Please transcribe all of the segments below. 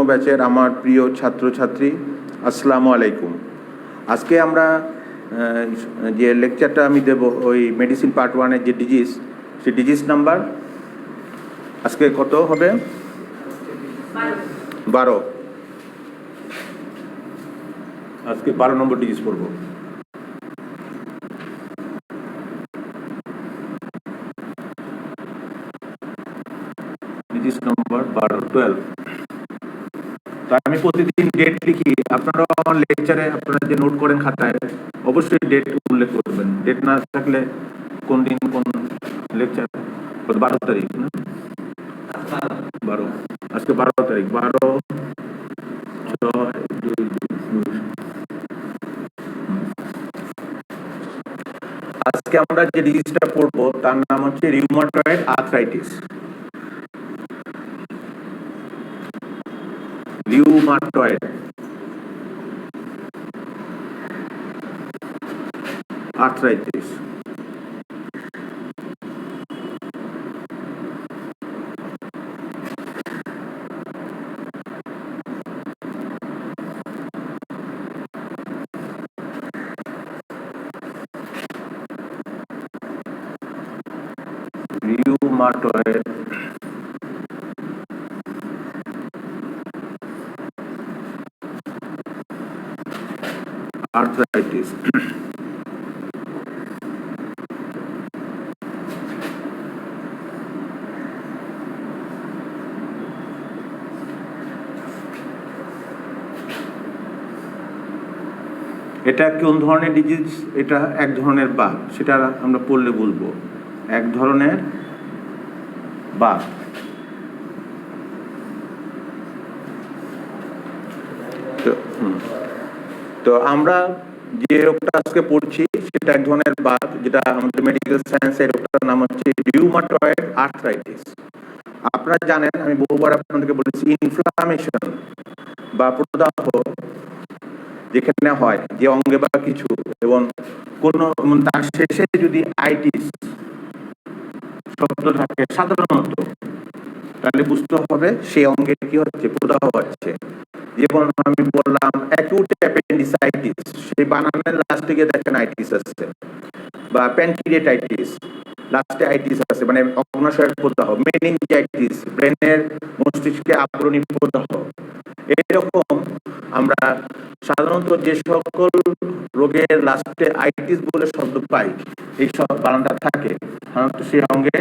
ব্যাচের আমার প্রিয় ছাত্রছাত্রী, আসসালামু আলাইকুম। আজকে আমরা যে লেকচারটা আমি দেব ওই মেডিসিন পার্ট 1-এর যে ডিজিজ, সেই ডিজিজ নাম্বার আজকে কত হবে? 12। আজকে 12 নম্বর ডিজিজ পড়ব। ডিজিজ নম্বর 12। তো আমি প্রতিদিন ডেট লিখি, আপনারাও আমার লেকচারে আপনারা যে নোট করেন খাতায় অবশ্যই ডেট উল্লেখ করবেন। ডেট না থাকলে কোন দিন কোন লেকচার, 12 তারিখ না, 12, আজকে 12 তারিখ, 12/6/2020। আজকে আমরা যে ডিজিজটা পড়বো তার নাম হচ্ছে rheumatoid arthritis. Rheumatoid arthritis. Rheumatoid arthritis. এটা কোন ধরনের ডিজিজ? এটা এক ধরনের বাত, সেটা আমরা পড়লে বলবো। এক ধরনের বাত। তো আমরা যে রোগটা আজকে পড়ছি সেটা এক ধরনের বাত, যেটা আমাদের মেডিকেল সায়েন্সের রোগটার নাম হচ্ছে রিউমাটয়েড আর্থ্রাইটিস। আপনারা জানেন, আমি বহুবার আপনাদেরকে বলেছি, ইনফ্লামেশন বা প্রদাহ যেখানে হয় যে অঙ্গে বা কিছু, এবং কোনো তার শেষে যদি আইটিস শব্দ থাকে সাধারণত, তাহলে বুঝতে হবে সেই অঙ্গে কি হচ্ছে, প্রদাহ হচ্ছে। যেমন আমি বললাম অ্যাকিউট অ্যাপেন্ডিসাইটিস, সেই বানানের লাস্টে গিয়ে দেখেন আইটিস আসছে, বা প্যানক্রিয়েটাইটিস লাস্টে আইটিস আছে, মানে অগ্নাশয়ের প্রদাহ। মেনিনজাইটিস, ব্রেনের মস্তিষ্কে আবরণী প্রদাহ। এরকম আমরা সাধারণত যে সকল রোগের লাস্টে আইটিস বলে শব্দ পাই, এই সব বানানটা থাকে, সাধারণত সেই অঙ্গে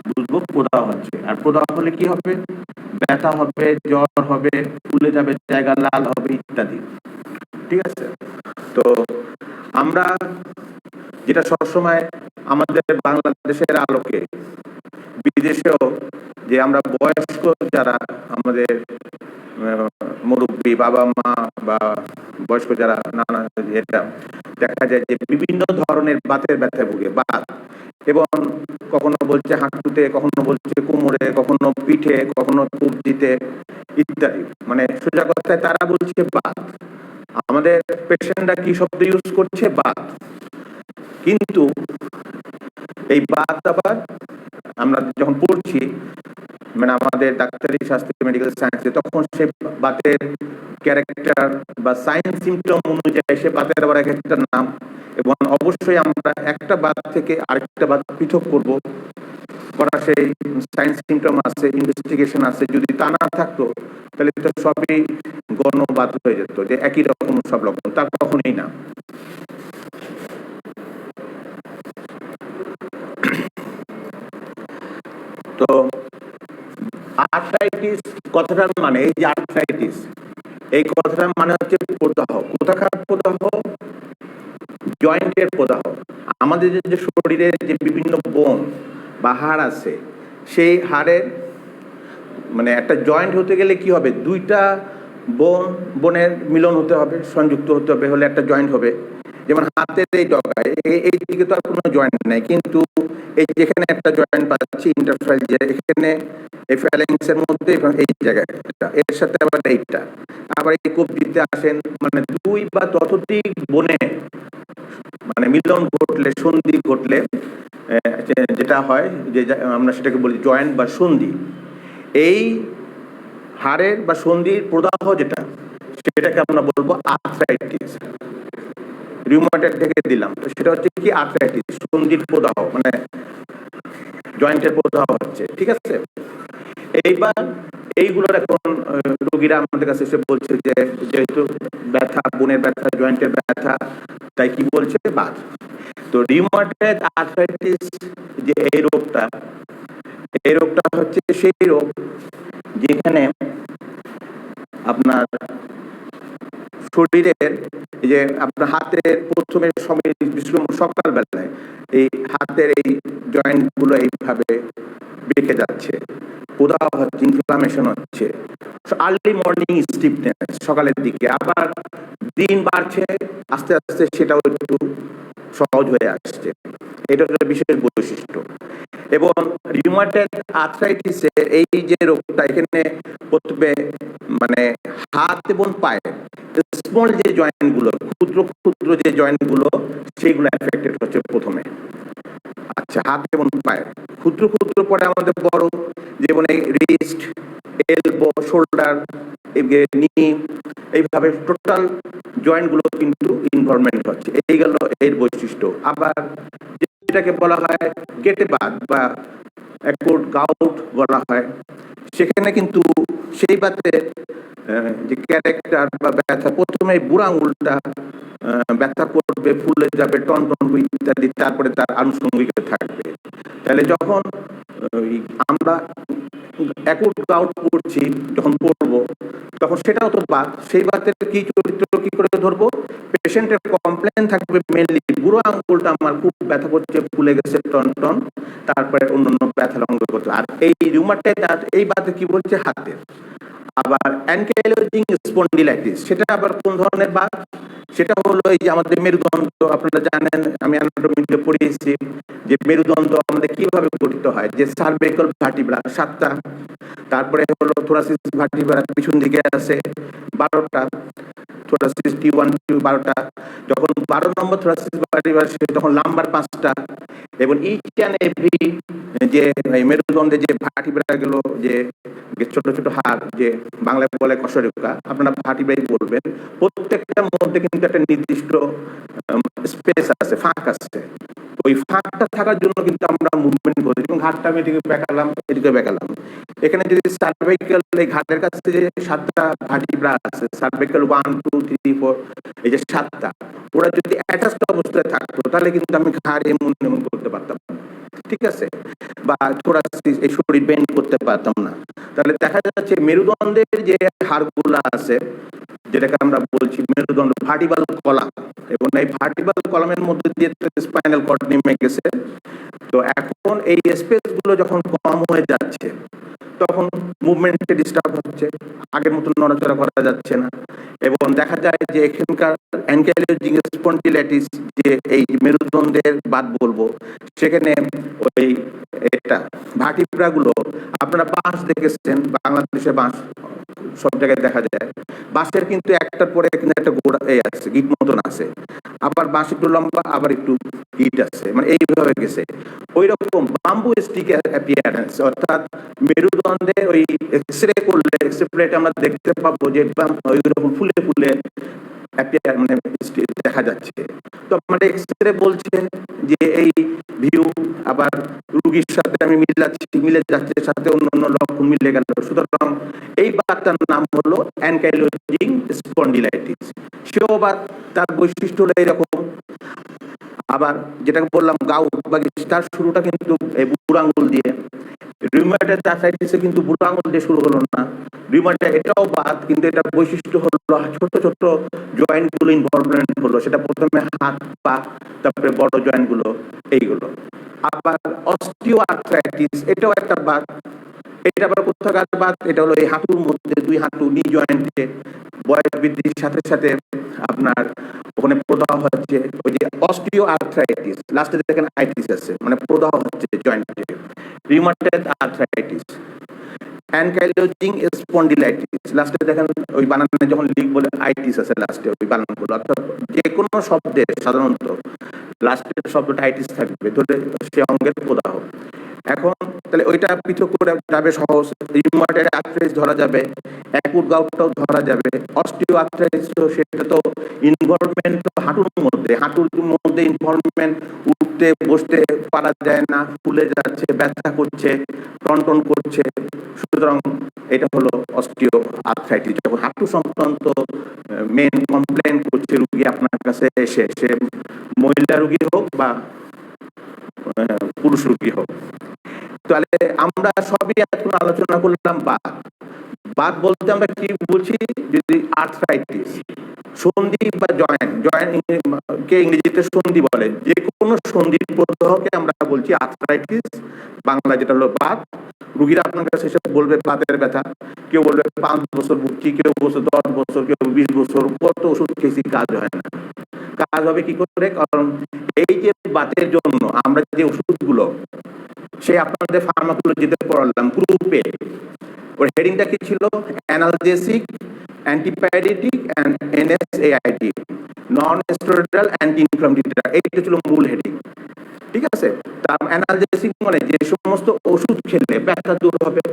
বুঝবো প্রদাহ হচ্ছে। আর প্রদাহ হলে কি হবে? ব্যথা হবে, জ্বর হবে, ফুলে যাবে জায়গা, লাল হবে ইত্যাদি। ঠিক আছে? তো আমরা যেটা সবসময় আমাদের বাংলাদেশের আলোকে, বিদেশেও যে আমরা বয়স্ক যারা আমাদের মুরব্বী, বাবা মা বা বয়স্ক যারা, নানা, এটা দেখা যায় যে বিভিন্ন ধরনের বাতের ব্যথায় ভুগে। বাত এবং কখনো বলছে হাঁটুতে, কখনো বলছে কোমরে, কখনো পিঠে, কখনো কবজিতে ইত্যাদি। মানে সোজা কথায় তারা বলছে বাত। আমাদের পেশেন্টরা কি শব্দ ইউজ করছে? বাত। কিন্তু এই বাত আবার আমরা যখন পড়ছি, মানে আমাদের ডাক্তারি শাস্ত্রে, মেডিকেল সায়েন্সে, তখন সে বাতের ক্যারেক্টার বা সাইন সিমটম অনুযায়ী সে বাতের আবার এক একটা নাম। এবং অবশ্যই আমরা একটা বাত থেকে আরেকটা বাত পৃথক করব, করা সেই সাইন সিমটম আছে, ইনভেস্টিগেশন আছে। যদি তা না থাকতো তাহলে তো সবই গণবাত হয়ে যেত, যে একই রকম সব লক্ষণ। তা কখনোই না। তো আর্থ্রাইটিস কথাটার মানে, এই যে আর্থ্রাইটিস, এই কথাটার মানে হচ্ছে প্রদাহ। কোথাকার প্রদাহ? জয়েন্টের প্রদাহ। আমাদের যে শরীরের যে বিভিন্ন বোন বা হাড় আছে, সেই হাড়ের মানে একটা জয়েন্ট হতে গেলে কি হবে? দুইটা বোনের মিলন হতে হবে, সংযুক্ত হতে হবে, হলে একটা জয়েন্ট হবে। যেমন হাতের এই ডগায় এই দিকে তো আর কোনো জয়েন্ট নাই, কিন্তু এই যেখানে একটা জয়েন্ট পাচ্ছি ইন্টারফাইল, যে এখানে এই ফ্যালেন্সের মধ্যে এই জায়গায় এর সাথে আবার এইটা, আবার এই কবজিতে আসেন, মানে দুই বা ততোধিক বনে মানে মিলন ঘটলে, সন্ধি ঘটলে যেটা হয়, যে আমরা সেটাকে বলি জয়েন্ট বা সন্ধি। এই হাড়ের বা সন্ধির প্রদাহ যেটা, সেটাকে আমরা বলবো আর্থ্রাইটিস। রিউমাটয়েড থেকে দিলাম, তো সেটা হচ্ছে কি আর্থ্রাইটিস, সন্ধির প্রদাহ, মানে জয়েন্টের প্রদাহ হচ্ছে, ঠিক আছে। এইবার এইগুলোর এখন রোগীরা আমাদের কাছে এসে বলছে যে যেহেতু ব্যথা, বোনের ব্যথা, জয়েন্টের ব্যথা, তাই কি বলছে বাত। তো রিউমাটয়েড আর্থ্রাইটিস যে এই রোগটা হচ্ছে সেই রোগ যেখানে আপনার শরীরের যে আপনার হাতের প্রথমে সকালবেলায় এই হাতের এই জয়েন্ট গুলো এইভাবে বেঁকে যাচ্ছে, প্রদাহ হচ্ছে, ইনফ্লামেশন হচ্ছে, আর্লি মর্নিং স্টিফনেস সকালের দিকে, আবার দিন বাড়ছে আস্তে আস্তে সেটাও একটু সহজ হয়ে আসছে। এটা একটা বিশেষ বৈশিষ্ট্য। এবং রিউমাটয়েড আর্থ্রাইটিসের এই যে রোগটা, এখানে প্রথমে মানে হাত এবং পায়ে স্মল যে জয়েন্ট গুলো, ক্ষুদ্র ক্ষুদ্র যে জয়েন্ট গুলো, সেগুলো এফেক্টেড হচ্ছে প্রথমে। আচ্ছা, হাত এবং পায়ে ক্ষুদ্র ক্ষুদ্র, পরে আমাদের বড়, যেমন এই রিস্ট, এলবো, শোল্ডার, নি, এইভাবে টোটাল জয়েন্ট গুলো কিন্তু ইনভলভমেন্ট হচ্ছে। এই গেল এর বৈশিষ্ট্য। আবার যেটাকে বলা হয় গেটে বাত বা অ্যাকুট গাউট বলা হয়, সেখানে কিন্তু সেই বাতে যে ক্যারেক্টার বা ব্যথা, প্রথমে বুড়ো আঙুলটা ব্যথা করবে, ফুলে যাবে, টন টন ইত্যাদি, তারপরে তার আনুষঙ্গিক থাকবে। তাহলে যখন আমরা অ্যাকুট গাউট করছি, যখন করবো, তখন সেটাও তো বাত, সেই বাতের কি চরিত্র কি করে ধরবো, পেশেন্টের কমপ্লেন থাকবে মেনলি বুড়ো আঙ্গুলটা আমার খুব ব্যথা করছে, ফুলে গেছে, টন টন, তারপরে অন্যান্য ব্যথা অঙ্গ করছে। আর এই রিউমাটয়েড এই বাতে কি বলছে হাতের। আবার অ্যানকাইলোজিং স্পন্ডিলাইটিস, সেটা আবার কোন ধরনের বাত, সেটা হলো এই যে আমাদের মেরুদণ্ড, আপনারা জানেন, আমি অ্যানাটমিতে পড়িয়েছি যে মেরুদণ্ড আমাদের কিভাবে গঠিত হয়, যে সার্ভাইকাল ভার্টিব্রা 7টা, তারপরে হলো থোরাসিস ভার্টিব্রা পিছন দিকে আছে 12টা, থোরাসিস T1 T2 12টা, যখন 12 নম্বর থোরাসিস ভার্টিব্রা তখন লাম্বার 5টা, এবং ইচ অ্যান্ড এভরি যে মেরুদণ্ডে যে ভার্টিব্রা গুলো, যে ছোট ছোট হাড়, যে বাংলায় বলে কশরেখা, আপনারা ভার্টিব্রাই বলবেন, প্রত্যেকটার মধ্যে কিন্তু একটা নির্দিষ্ট স্পেস আছে, ফাঁক আছে। ওই ফাঁকটা থাকার জন্য কিন্তু আমরা মুভমেন্ট করি, এবং ঘাটটা আমি এদিকে বেঁকালাম, এদিকে বেঁকালাম। এখানে যদি সার্ভাইকাল, এই ঘাটের কাছে যে 7টা ভার্টিব্রা আছে, সার্ভাইকাল 1 2 3 4, এই যে 7টা, ওরা যদি অ্যাটাচড অবস্থায় থাকতো, তাহলে কিন্তু আমি ঘাড় এমন এমন করতে পারতাম, ঠিক আছে, বা থোরাসিস এই শরীর বেন্ড করতে পারতাম না। তাহলে দেখা যাচ্ছে মেরুদণ্ডের যে হাড়গুলো আছে, যেটাকে আমরা বলছি মেরুদণ্ড ভার্টিব্রাল কলাম, এবং এই ভার্টিব্রাল কলামের মধ্যে দিয়ে স্পাইনাল কর্ড নেমে গেছে। তো এখন এই স্পেস গুলো যখন কম হয়ে যাচ্ছে, তখন মুভমেন্টে ডিস্টার্ব হচ্ছে, আগের মতো নড়াচড়া করা যাচ্ছে না, এবং দেখা যায় যে এখানকার অ্যানকাইলোজিং স্পন্ডিলাইটিস, যে এই মেরুদণ্ডের বাত বলবো, সেখানে ওই এটা ভার্টিব্রা গুলো, আপনারা বাঁশ দেখেছেন, বাংলাদেশে বাঁশ সব জায়গায় দেখা যায়, বাঁশের কিন্তু একটার পরে কিন্তু একটা গোড়া আছে, গিট মতন আছে, আবার বাঁশ একটু লম্বা, আবার একটু গিট আছে, মানে এইভাবে গেছে। ওই রকম বাম্বু স্টিক অ্যাপিয়ারেন্স, অর্থাৎ মেরুদণ্ডের ওই এক্সরে করলে, এক্সরে প্লেটে আমরা দেখতে পাবো যে ওই রকম ফুলে ফুলে মানে দেখা যাচ্ছে। তো আমাদের এক্সরে বলছে যে এই ভিউ আবার রুগীর সাথে আমি মিলে যাচ্ছে, সাথে অন্যান্য লক্ষণ মিলে গেল। সুতরাং এই বাতটার নাম হলো অ্যানকাইলোজিং স্পন্ডিলাইটিস। সেও বাত, তার বৈশিষ্ট্য হলো এইরকম। আবার যেটাকে বললাম গাউট বা তার শুরুটা কিন্তু এই বুড়ো আঙুল দিয়ে। রিউমাটয়েড আর্থ্রাইটিসে কিন্তু বুড়ো আঙুল দিয়ে শুরু হলো না, রিউমাটয়েড এটাও বাত, কিন্তু এটা বৈশিষ্ট্য হলো ছোট ছোট জয়েন্ট গুলো ইনভলভমেন্ট হলো, সেটা প্রথমে হাত পা, তারপরে বড় জয়েন্ট গুলো, এইগুলো। আবার অস্টিও আর্থ্রাইটিস, এটাও একটা বাত। এটা আবার কোথাকার বাত, এটা হলো এই হাঁটুর মধ্যে, দুই হাঁটু নি জয়েন্টে বয়স বৃদ্ধির সাথে সাথে আপনার ওখানে প্রদাহ হচ্ছে, ওই যে অস্টিও আর্থ্রাইটিস, লাস্টে দেখেন আইটিস আছে, মানে প্রদাহ হচ্ছে জয়েন্টে। রিউমাটয়েড আর্থ্রাইটিস, অ্যানকাইলোজিং স্পন্ডিলাইটিস, লাস্টে দেখেন ওই বানানে যখন লিখবো আইটিস আছে লাস্টে, ওই বানানগুলো, অর্থাৎ যে কোনো শব্দে সাধারণত লাস্টের শব্দটা আইটিস থাকবে, ধরে সে অঙ্গের প্রদাহ। এখন তাহলে ওইটা পৃথক করে যাবে সহজ, রিউমাটয়েড আর্থ্রাইটিস ধরা যাবে অ্যাকুট গাউটটাও ধরা যাবে। অস্টিও আর্থ্রাইটিস তো সেটা তো ইনভলভমেন্ট তো হাঁটুর মধ্যে ইনভলভমেন্ট, উঠতে বসতে পারা যায় না, ফুলে যাচ্ছে, ব্যথা করছে, টনটন করছে। সুতরাং এটা হলো অস্টিও আর্থ্রাইটিস। যখন হাঁটু সংক্রান্ত মেন কমপ্লেন করছে রুগী আপনার কাছে এসে, সে মহিলা রুগী হোক বা পুরুষ রুগী হোক। তাহলে আমরা সবই এখন আলোচনা করলাম বাত বলতে আমরা কি বলছি, যদি আর্থ্রাইটিস সন্ধি বা জয়েন্ট কে ইংরেজিতে সন্ধি বলে, যে কোনো সন্ধির প্রদাহকে আমরা বলছি আর্থ্রাইটিস, বাংলা যেটা হলো বাত। রুগীরা আপনার কাছে এসে বলবে বাতের ব্যথা, কেউ বলবে 5 বছর ভুগছি, কেউ বলছে 10 বছর, কেউ 20 বছর, কত ওষুধ খেয়েছি কাজ হয় না। কাজ হবে কি করে? কারণ এই যে বাতের জন্য আমরা যে ওষুধগুলো সে আপনাদের ফার্মাকোলজিতে পড়ালাম গ্রুপে, ওর হেডিংটা কি ছিল? Analgesic, antipyretic and NSAID, non steroidal anti inflammatory, এইটা ছিল মূল হেডিং। ঠিক আছে? তার অ্যানালজেসিক মানে যে সমস্ত ওষুধ খেলে ব্যথা দূর হবে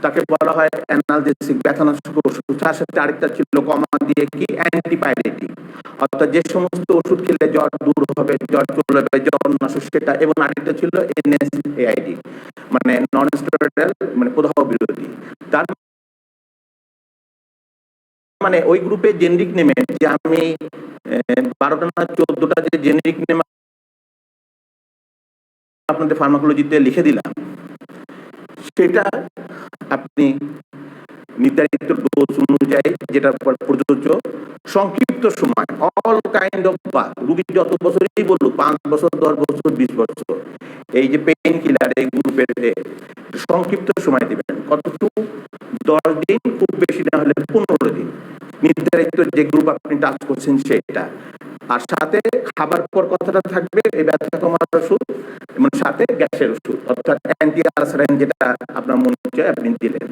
তাকে বলা হয় অ্যানালজেসিক, ব্যথানাশক ওষুধ। তার সাথে আরেকটা ছিল কমা দিয়ে কি অ্যান্টিপাইরেটিক, অর্থাৎ যে সমস্ত ওষুধ খেলে জ্বর দূর হবে, জ্বর চলে যাবে, জ্বর নাশক সেটা। এবং আরেকটা ছিল এনএসএআইডি মানে নন স্টেরয়েডাল, মানে প্রদাহ বিরোধী। তার মানে ওই গ্রুপে জেনেরিক নেমে যে আমি 12টা না 14টা যে জেনেরিক নেম আপনাদের ফার্মাকোলজিতে লিখে দিলাম, সেটা আপনি নির্ধারিত ডোজ অনুযায়ী যেটা প্রযোজ্য, সংক্ষিপ্ত সময়, অল কাইন্ড অফ বাত, রুগী যত বছরই বলুক, 5 বছর, 10 বছর, 20 বছর, এই যে পেইন কিলার এই গ্রুপের সংক্ষিপ্ত সময় দিবেন। কতটুকু? 10 দিন, খুব বেশি না হলে 15 দিন, নির্ধারিত যে গ্রুপ আপনি টাচ করছেন সেটা। আর সাথে খাবার পর কথাটা থাকবে এই ব্যথা কমার ওষুধ, এবং সাথে গ্যাসের ওষুধ, অর্থাৎ অ্যান্টি আলসারাইন যেটা আপনার মনে হচ্ছে আপনি দিলেন।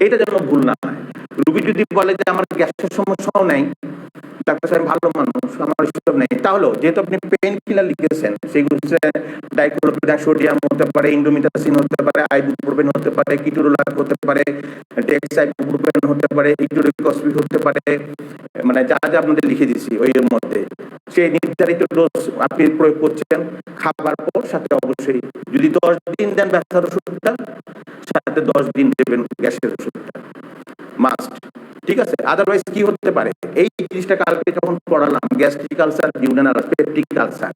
এটা যেন ভুল না হয়। রুগী যদি বলে যে আমার গ্যাসের সমস্যাও নেই, ডাক্তার সাহেব ভালো মানুষ, আমার এসব নেই, তাহলে যেহেতু আপনি পেইন কিলার লিখেছেন, সেগুলো হচ্ছে ডাইক্লোরোপিরান সোডিয়াম হতে পারে, ইন্ডোমিথাসিন হতে পারে, আইবুপ্রোফেন হতে পারে, কিটোরোলাক হতে পারে, ডেক্সাইবুপ্রোফেন হতে পারে, ইটোরিকসপি হতে পারে, মানে যা যা আপনাদের লিখে দিছি ওই এর মধ্যে সেই নির্ধারিত ডোজ আপনি প্রয়োগ করছেন। খাবার পর সাথে অবশ্যই যদি 10 দিন দেন ব্যথার ওষুধটা, সাথে 10 দিন দেবেন গ্যাসের ওষুধটা, মাস্ট। ঠিক আছে? আদারওয়াইজ কি হতে পারে, এই জিনিসটা কালকে যখন পড়ালাম, gastric ulcer, duodenal, peptic ulcer,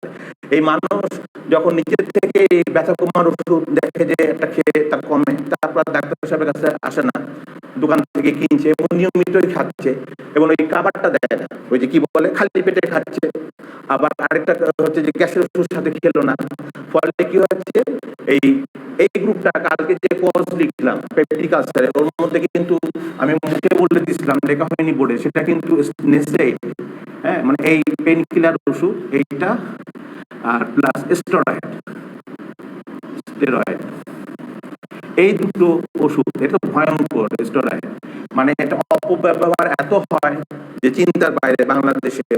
এই মানুষ যখন নিজের থেকে এই ব্যথা কমার ওষুধ দেখে যে একটা খেয়ে তার কমে, তারপর ডাক্তার সাহেবের কাছে আসে না, দোকান থেকে কিনছে এবং নিয়মিতই খাচ্ছে, এবং ওই খাবারটা দেয় না, ওই যে কি বলে খালি পেটে খাচ্ছে। আবার আরেকটা হচ্ছে যে গ্যাসের ওষুধ সাথে খেলো না, ফলে কি হচ্ছে এই এই গ্রুপটা কালকে যে কজ লিখলাম পেপটিক আলসারে, ওর মধ্যে কিন্তু আমি মুখে বলে দিছিলাম, লেখা হয়নি বোর্ডে, সেটা কিন্তু নেসেই, হ্যাঁ, মানে এই পেইন কিলার ওষুধ এইটা আর প্লাস স্টেরয়েড, এই দুটো ওষুধ, এটা ভয়ঙ্কর। স্টেরয়েড মানে এটা অপব্যবহার এত হয় যে চিন্তার বাইরে, বাংলাদেশে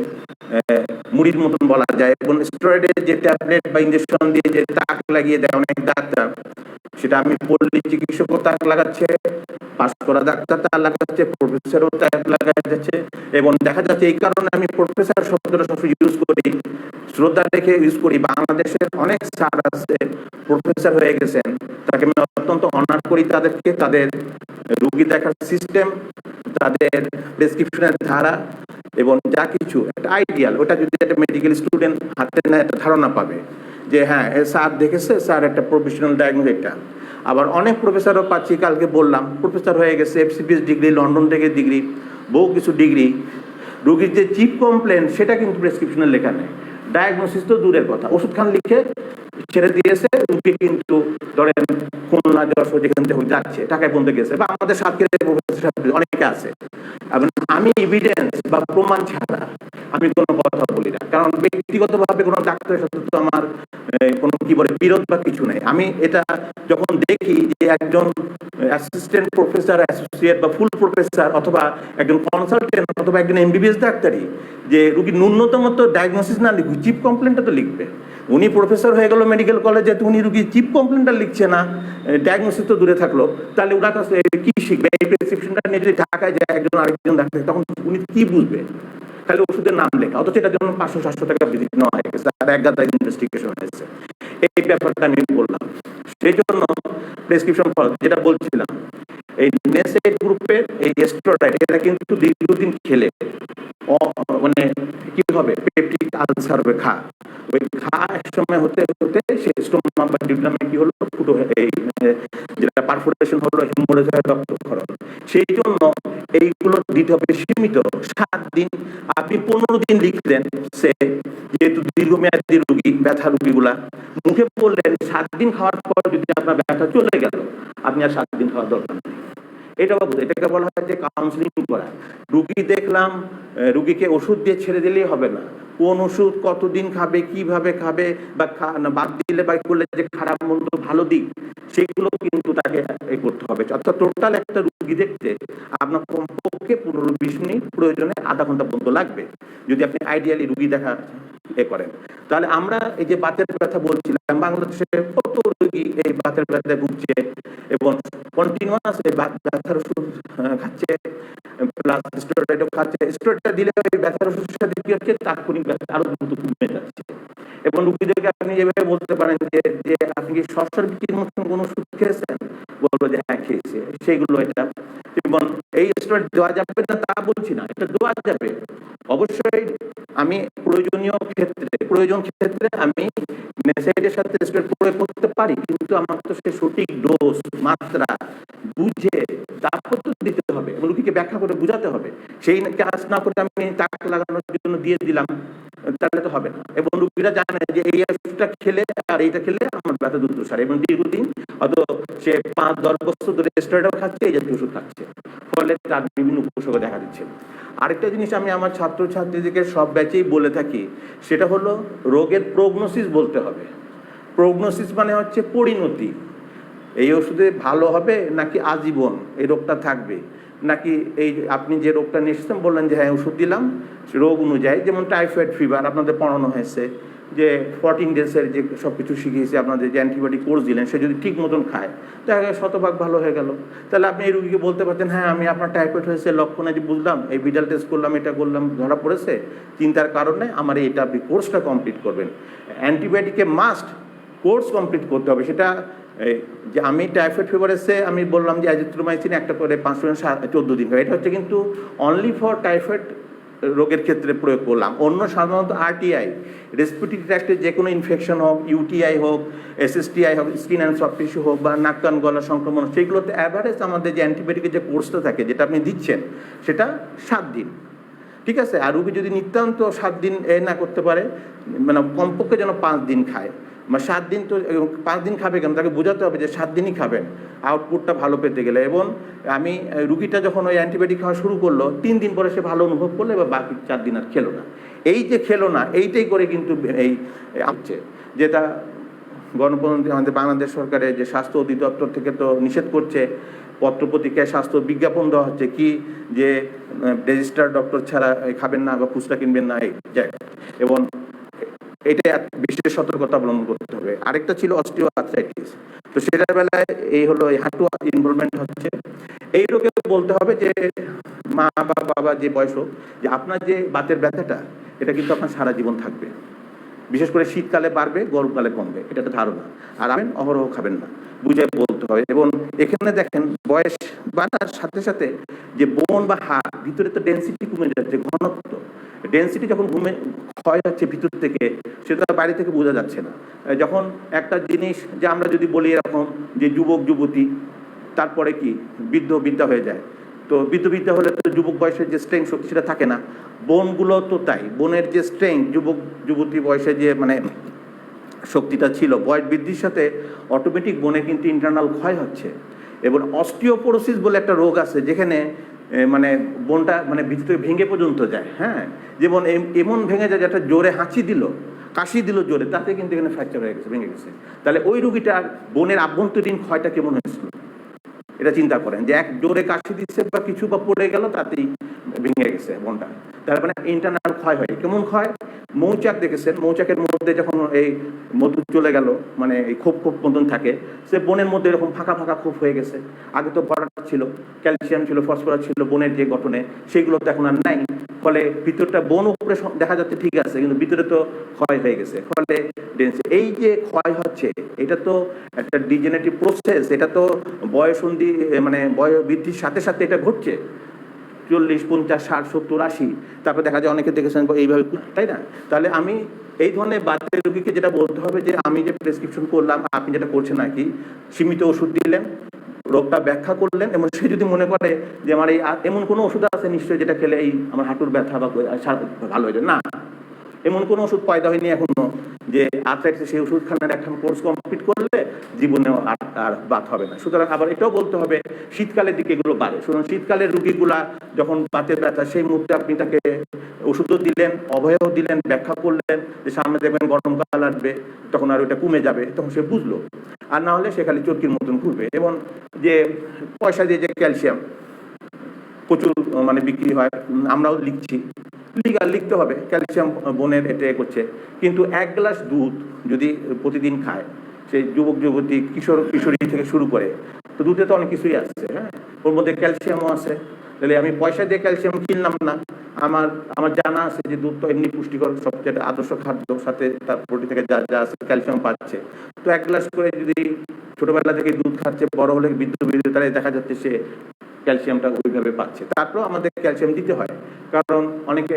মুড়ির মতন বলা যায়। এবং স্টেরয়েডের যে ট্যাবলেট বা ইনজেকশন দিয়ে যে তাক লাগিয়ে দেয় অনেক ডাক্তার, সেটা আমি পল্লী চিকিৎসকও তাক লাগাচ্ছে, পাস করা ডাক্তার তাক লাগাচ্ছে, প্রফেসরও তাক লাগা যাচ্ছে। এবং দেখা যাচ্ছে এই কারণে আমি প্রফেসর শব্দটা সবসময় ইউজ করি, শ্রদ্ধা রেখে ইউজ করি। বাংলাদেশের অনেক স্যার আছে প্রফেসর হয়ে গেছেন, তাকে আমি অত্যন্ত অনার করি তাদেরকে, তাদের রুগী দেখার সিস্টেম, তাদের প্রেসক্রিপশনের ধারা এবং যা কিছু একটা আইডিয়াল, ওটা যদি একটা মেডিকেল স্টুডেন্ট হাতে নেয় একটা ধারণা পাবে যে হ্যাঁ স্যার দেখেছে, স্যার একটা প্রফেশনাল ডায়াগনোস এটা। আবার অনেক প্রফেসরও পাচ্ছি, কালকে বললাম প্রফেসর হয়ে গেছে, FCPS ডিগ্রি, লন্ডন থেকে ডিগ্রি, বহু কিছু ডিগ্রি, রুগীর যে চিপ কমপ্লেন সেটা কিন্তু প্রেসক্রিপশনে লেখা নেই, ডায়াগনোসিস তো দূরের কথা, ওষুধ খান লিখে ছেড়ে দিয়েছে, রুগী কিন্তু ধরেন খুলনা যশোর যেখান থেকে যাচ্ছে, ঢাকায় পর্যন্ত গেছে, বা আমাদের সাতক্ষীরার প্রফেসর অনেকে আছে। এবং আমি এভিডেন্স বা প্রমাণ ছাড়া আমি কোনো কথা বলি না, কারণ ব্যক্তিগতভাবে কোনো ডাক্তারের সাথে তো আমার কোনো কি বলে বিরোধ বা কিছু নেই। আমি এটা যখন দেখি যে একজন অ্যাসিস্ট্যান্ট প্রফেসর, অ্যাসোসিয়েট বা ফুল প্রফেসর, অথবা একজন কনসালটেন্ট, অথবা একজন MBBS ডাক্তারই যে রুগী ন্যূনতম তো ডায়াগনোসিস না লিখুক, চিপ কমপ্লেনটা তো লিখবে, উনি প্রফেসর হয়ে গেল মেডিকেল কলেজে, উনি রুগী চিপ কমপ্লেনটা লিখছে না, ডায়াগনোসিস তো দূরে থাকলো, তাহলে ওনার কাছে কি শিখবে? এই প্রেসক্রিপশনটা নিয়ে যদি ঢাকায় যায় একজন আরেকজন ডাক্তার, তখন উনি কি বুঝবে? খালি ওষুধের নাম লেখা, অথচ এটার জন্য 500-700 টাকা ভিজিট নেওয়া হয়ে গেছে, আর এক গাদা ইনভেস্টিগেশন হয়েছে। এই ব্যাপারটা আমি বললাম। সেই জন্য প্রেসক্রিপশন ফল যেটা বলছিলাম, এই নেসেট গ্রুপের এই স্টেরয়েড এটা কিন্তু দীর্ঘদিন খেলে মানে কি হবে, পেপটিক আলসার হবে, ওই এক সময় হতে হতে সে স্টোমাক বা ডিউডামে কি হলো, ফুটো এই যেটা পারফোরেশন হলো, হেমোরেজ হয়, রক্তক্ষরণ। সেই জন্য এইগুলো দিতে হবে সীমিত 7 দিন। আপনি 15 দিন লিখলেন, সে যেহেতু দীর্ঘমেয়াদী রোগী, ব্যথা রোগীগুলা মুখে বললেন 7 দিন খাওয়ার পর যদি আপনার ব্যথা চলে গেল, আপনি আর 7 দিন খাওয়ার দরকার নেই। এটাকে বলা হয় যে কাউন্সিলিং করা। রুগী দেখলাম, রুগীকে ওষুধ দিয়ে ছেড়ে দিলেই হবে না, কোন ওষুধ কতদিন খাবে, কিভাবে খাবে, বা বাদ দিলে বা করলে যে খারাপ মন্দ ভালো দিক, সেইগুলো কিন্তু তাকে করতে হবে। অর্থাৎ টোটাল একটা রুগী দেখতে আপনার কমপক্ষে 15-20 মিনিট, প্রয়োজনে আধা ঘন্টা পর্যন্ত লাগবে, যদি আপনি আইডিয়ালি রুগী দেখা করেন। তাহলে আমরা এই যে বাতের ব্যথা বলছিলাম, বাংলাদেশে কত রোগী এই বাতের ব্যথায় ভুগছে এবং কন্টিনিউয়াস এই ব্যথার ওষুধ খাচ্ছে, প্লাস স্টেরয়েডও খাচ্ছে। স্টেরয়েডটা দিলে ওই ব্যথার ওষুধের সাথে কি হচ্ছে, তাৎক্ষণিক ব্যথা আরো দ্রুত কমে যাচ্ছে। এবং রোগীদেরকে আপনি যেভাবে বলতে পারেন যে আপনি কি সরসরবিটির মতন কোন ওষুধ খেয়েছেন, বলবো যে হ্যাঁ খেয়েছে, সেইগুলো এটা। এবং এই স্টেরয়েড দেওয়া যাবে না তা বলছি না, এটা দেওয়া যাবে অবশ্যই। আমি প্রয়োজন ক্ষেত্রে আমি নেসেটের সাথে স্টেরয়েড প্রয়োগ করতে পারি, কিন্তু আমার তো সে সঠিক ডোজ মাত্রা বুঝে তারপর তো দিতে হবে, রোগীকে ব্যাখ্যা করে বুঝাতে হবে। সেই কাজ না করে আমি তাক লাগানোর জন্য দিয়ে দিলাম, তাহলে তো হবে না। এবং রোগীরা জানে যে এই ওষুধটা খেলে আর এইটা খেলে আমার ব্যথা দ্রুত সারে, এবং দীর্ঘদিন হয়তো সে 5-10 বছর ধরে স্টেরয়েডও খাচ্ছে, এই জাতীয় ওষুধ খাচ্ছে, ফলে তার বিভিন্ন উপসর্গ দেখা দিচ্ছে। আরেকটা জিনিস আমি আমার ছাত্রছাত্রীদেরকে সব ব্যাচেই বলে থাকি, সেটা হলো রোগের প্রগনোসিস বলতে হবে। প্রগনোসিস মানে হচ্ছে পরিণতি, এই ওষুধে ভালো হবে নাকি আজীবন এই রোগটা থাকবে, নাকি এই আপনি যে রোগটা নিশ্চিত বললেন যে হ্যাঁ ওষুধ দিলাম, রোগ অনুযায়ী, যেমন টাইফয়েড ফিভার আপনাদের পড়ানো হয়েছে যে 14 ডেজের যে সব কিছু শিখিয়েছে, আপনাদের যে অ্যান্টিবায়োটিক কোর্স দিলেন, সে যদি ঠিক মতন খায় তাহলে 100% ভালো হয়ে গেল। তাহলে আপনি এই রোগীকে বলতে পারতেন হ্যাঁ আমি আপনার টাইফয়েড হয়েছে, লক্ষণ যে বুঝলাম, এই ভিটাল টেস্ট করলাম, এটা করলাম, ধরা পড়েছে, চিন্তার কারণে আমার এটা আপনি কোর্সটা কমপ্লিট করবেন। অ্যান্টিবায়োটিকে মাস্ট কোর্স কমপ্লিট করতে হবে। সেটা যে আমি টাইফয়েড ফিভার এসে আমি বললাম যে অ্যাজিথ্রোমাইসিন একটা করে 5-14 দিন হয়, এটা হচ্ছে কিন্তু অনলি ফর টাইফয়েড রোগের ক্ষেত্রে প্রয়োগ করলাম। অন্য সাধারণত আরটিআই, রেসপিরেটরি ট্র্যাক্টের যে কোনো ইনফেকশন হোক, ইউটিআই হোক, এসএসটিআই হোক, স্কিন অ্যান্ড সফট টিস্যু হোক, বা নাক কান গলা সংক্রমণ, সেইগুলোতে অ্যাভারেজ আমাদের যে অ্যান্টিবায়োটিকের যে কোর্সটা থাকে, যেটা আপনি দিচ্ছেন, সেটা 7 দিন। ঠিক আছে? আর রোগী যদি নিতান্ত 7 দিন না করতে পারে, মানে কমপক্ষে যেন 5 দিন খায়, বা 7 দিন তো 5 দিন খাবে কেন, তাকে বোঝাতে হবে যে 7 দিনই খাবেন আউটপুটটা ভালো পেতে গেলে। এবং আমি রুগীটা যখন ওই অ্যান্টিবায়োটিক খাওয়া শুরু করলো, 3 দিন পরে সে ভালো অনুভব করলো, এবার বাকি 4 দিন আর খেলো না। এই যে খেলো না, এইটাই করে কিন্তু এই আসছে, যেটা গণপ্রজাতন্ত্রী আমাদের বাংলাদেশ সরকারের যে স্বাস্থ্য অধিদপ্তর থেকে তো নিষেধ করছে, পত্রপত্রিকায় স্বাস্থ্য বিজ্ঞাপন দেওয়া হচ্ছে কি যে রেজিস্টার্ড ডক্টর ছাড়া খাবেন না বা খুচরা কিনবেন না, এই যায়। এবং এটা বিশেষ সতর্কতা অবলম্বন করতে হবে। আরেকটা ছিল অস্টিও আর্থ্রাইটিস, তো সেটার বেলায় এই হলো এই হাঁটু ইনভলভমেন্ট হচ্ছে। এই রোগে বলতে হবে যে মা বা বাবা যে বয়স হোক, যে আপনার যে বাতের ব্যথাটা, এটা কিন্তু আপনার সারা জীবন থাকবে, বিশেষ করে শীতকালে বাড়বে, গরমকালে কমবে, এটা একটা ধারণা। আর আপনি অহরহ খাবেন না, বুঝে বলতে হবে। এবং এখানে দেখেন বয়স বাড়ার সাথে সাথে যে বোন বা হাড় ভিতরে তো ডেন্সিটি কমে যাচ্ছে, ঘনত্ব ডেন্সিটি যখন ক্ষয় হচ্ছে ভিতর থেকে, সেটা বাইরে থেকে বোঝা যাচ্ছে না। যখন একটা জিনিস যে আমরা যদি বলি এরকম যে যুবক যুবতী, তারপরে কি বৃদ্ধ হয়ে যায়, তো বৃদ্ধ হলে তো যুবক বয়সের যে স্ট্রেংথ শক্তি সেটা থাকে না। বোনগুলো তো তাই, বোনের যে স্ট্রেংথ যুবক যুবতী বয়সে যে মানে শক্তিটা ছিল, বয়স বৃদ্ধির সাথে অটোমেটিক বোনের কিন্তু ইন্টারনাল ক্ষয় হচ্ছে। এবং অস্টিওপোরোসিস বলে একটা রোগ আছে, যেখানে মানে বোনটা মানে ভিতর থেকে ভেঙে পর্যন্ত যায়। হ্যাঁ, যেমন এমন ভেঙে যায় যেটা জোরে হাঁচি দিল, কাশি দিল জোরে, তাতে কিন্তু এখানে ফ্র্যাকচার হয়ে গেছে, ভেঙে গেছে। তাহলে ওই রোগীটার বোনের আভ্যন্তরীণ ক্ষয়টা কেমন হয়েছিল, এটা চিন্তা করেন। যে এক জোরে কাশি দিচ্ছে বা কিছু বা পড়ে গেল, তাতেই ভেঙে গেছে বোনটা। তার মানে ইন্টারনাল ক্ষয় হয়। কেমন ক্ষয়? মৌচাক দেখেছেন, মৌচাকের মধ্যে যখন এই মধু চলে গেল, মানে এই খোপ খোপ মতন থাকে, সে বনের মধ্যে এরকম ফাঁকা ফাঁকা খোপ হয়ে গেছে। আগে তো ভরাট ছিল, ক্যালসিয়াম ছিল, ফসফরাস ছিল বনের যে গঠনে, সেগুলো তো এখন আর নাই। ফলে ভিতরটা বন উপরে দেখা যাচ্ছে ঠিক আছে, কিন্তু ভিতরে তো ক্ষয় হয়ে গেছে। ফলে এই যে ক্ষয় হচ্ছে, এটা তো একটা ডিজেনারেটিভ প্রসেস। এটা তো বয়সন্ধি, মানে বয়স বৃদ্ধির সাথে সাথে এটা ঘটছে। 40, 50, 60, 70, 80, তারপর দেখা যায় অনেকে দেখেছেন এইভাবে, তাই না? তাহলে আমি এই ধরনের বাচ্চা রোগীকে যেটা বলতে হবে যে আমি যে প্রেসক্রিপশন করলাম, আপনি যেটা করছেন আর কি, সীমিত ওষুধ দিলেন, রোগটা ব্যাখ্যা করলেন, এবং সে যদি মনে করে যে আমার এই এমন কোনো ওষুধ আছে নিশ্চয়ই যেটা খেলে এই আমার হাঁটুর ব্যথা বা ভালো হয়ে যায়, না, এমন কোনো ওষুধ পয়দা হয়নি এখনো যে আর্থ্রাইটিস সেই ওষুধখানার একখান কোর্স কমপ্লিট করলে জীবনেও আর বাত হবে না। সুতরাং আবার এটাও বলতে হবে শীতকালের দিকে এগুলো বাড়ে। সুতরাং শীতকালের রুগীগুলা যখন বাতের ব্যথা, সেই মুহূর্তে আপনি তাকে ওষুধও দিলেন, অভয়ও দিলেন, ব্যাখ্যা করলেন যে সামনে দেখবেন গরমকাল আসবে, তখন আর ওইটা কমে যাবে, তখন সে বুঝলো। আর না হলে সে খালি চরকির মতন ঘুরবে। এবং যে পয়সা দিয়ে যে ক্যালসিয়াম প্রচুর মানে বিক্রি হয়, আমরাও লিখছি, লিখতে হবে ক্যালসিয়াম বনের এটা করছে, কিন্তু 1 গ্লাস দুধ যদি প্রতিদিন খায় সেই যুবক যুবতী, কিশোরী থেকে শুরু করে, তো দুধে তো অনেক কিছুই আছে, হ্যাঁ, ওর মধ্যে ক্যালসিয়ামও আছে। তাহলে আমি পয়সা দিয়ে ক্যালসিয়াম কিনলাম না, আমার জানা আছে যে দুধ তো এমনি পুষ্টিকর, সবচেয়ে আদর্শ খাদ্য, সাথে তার প্রোটিন থেকে যা যা আছে ক্যালসিয়াম পাচ্ছে। তো 1 গ্লাস করে যদি ছোটবেলা থেকে দুধ খাচ্ছে, বড় হলে বৃদ্ধ তাহলে দেখা যাচ্ছে সে ক্যালসিয়ামটা ওইভাবে পাচ্ছে। তারপর আমাদের ক্যালসিয়াম দিতে হয়, কারণ অনেকে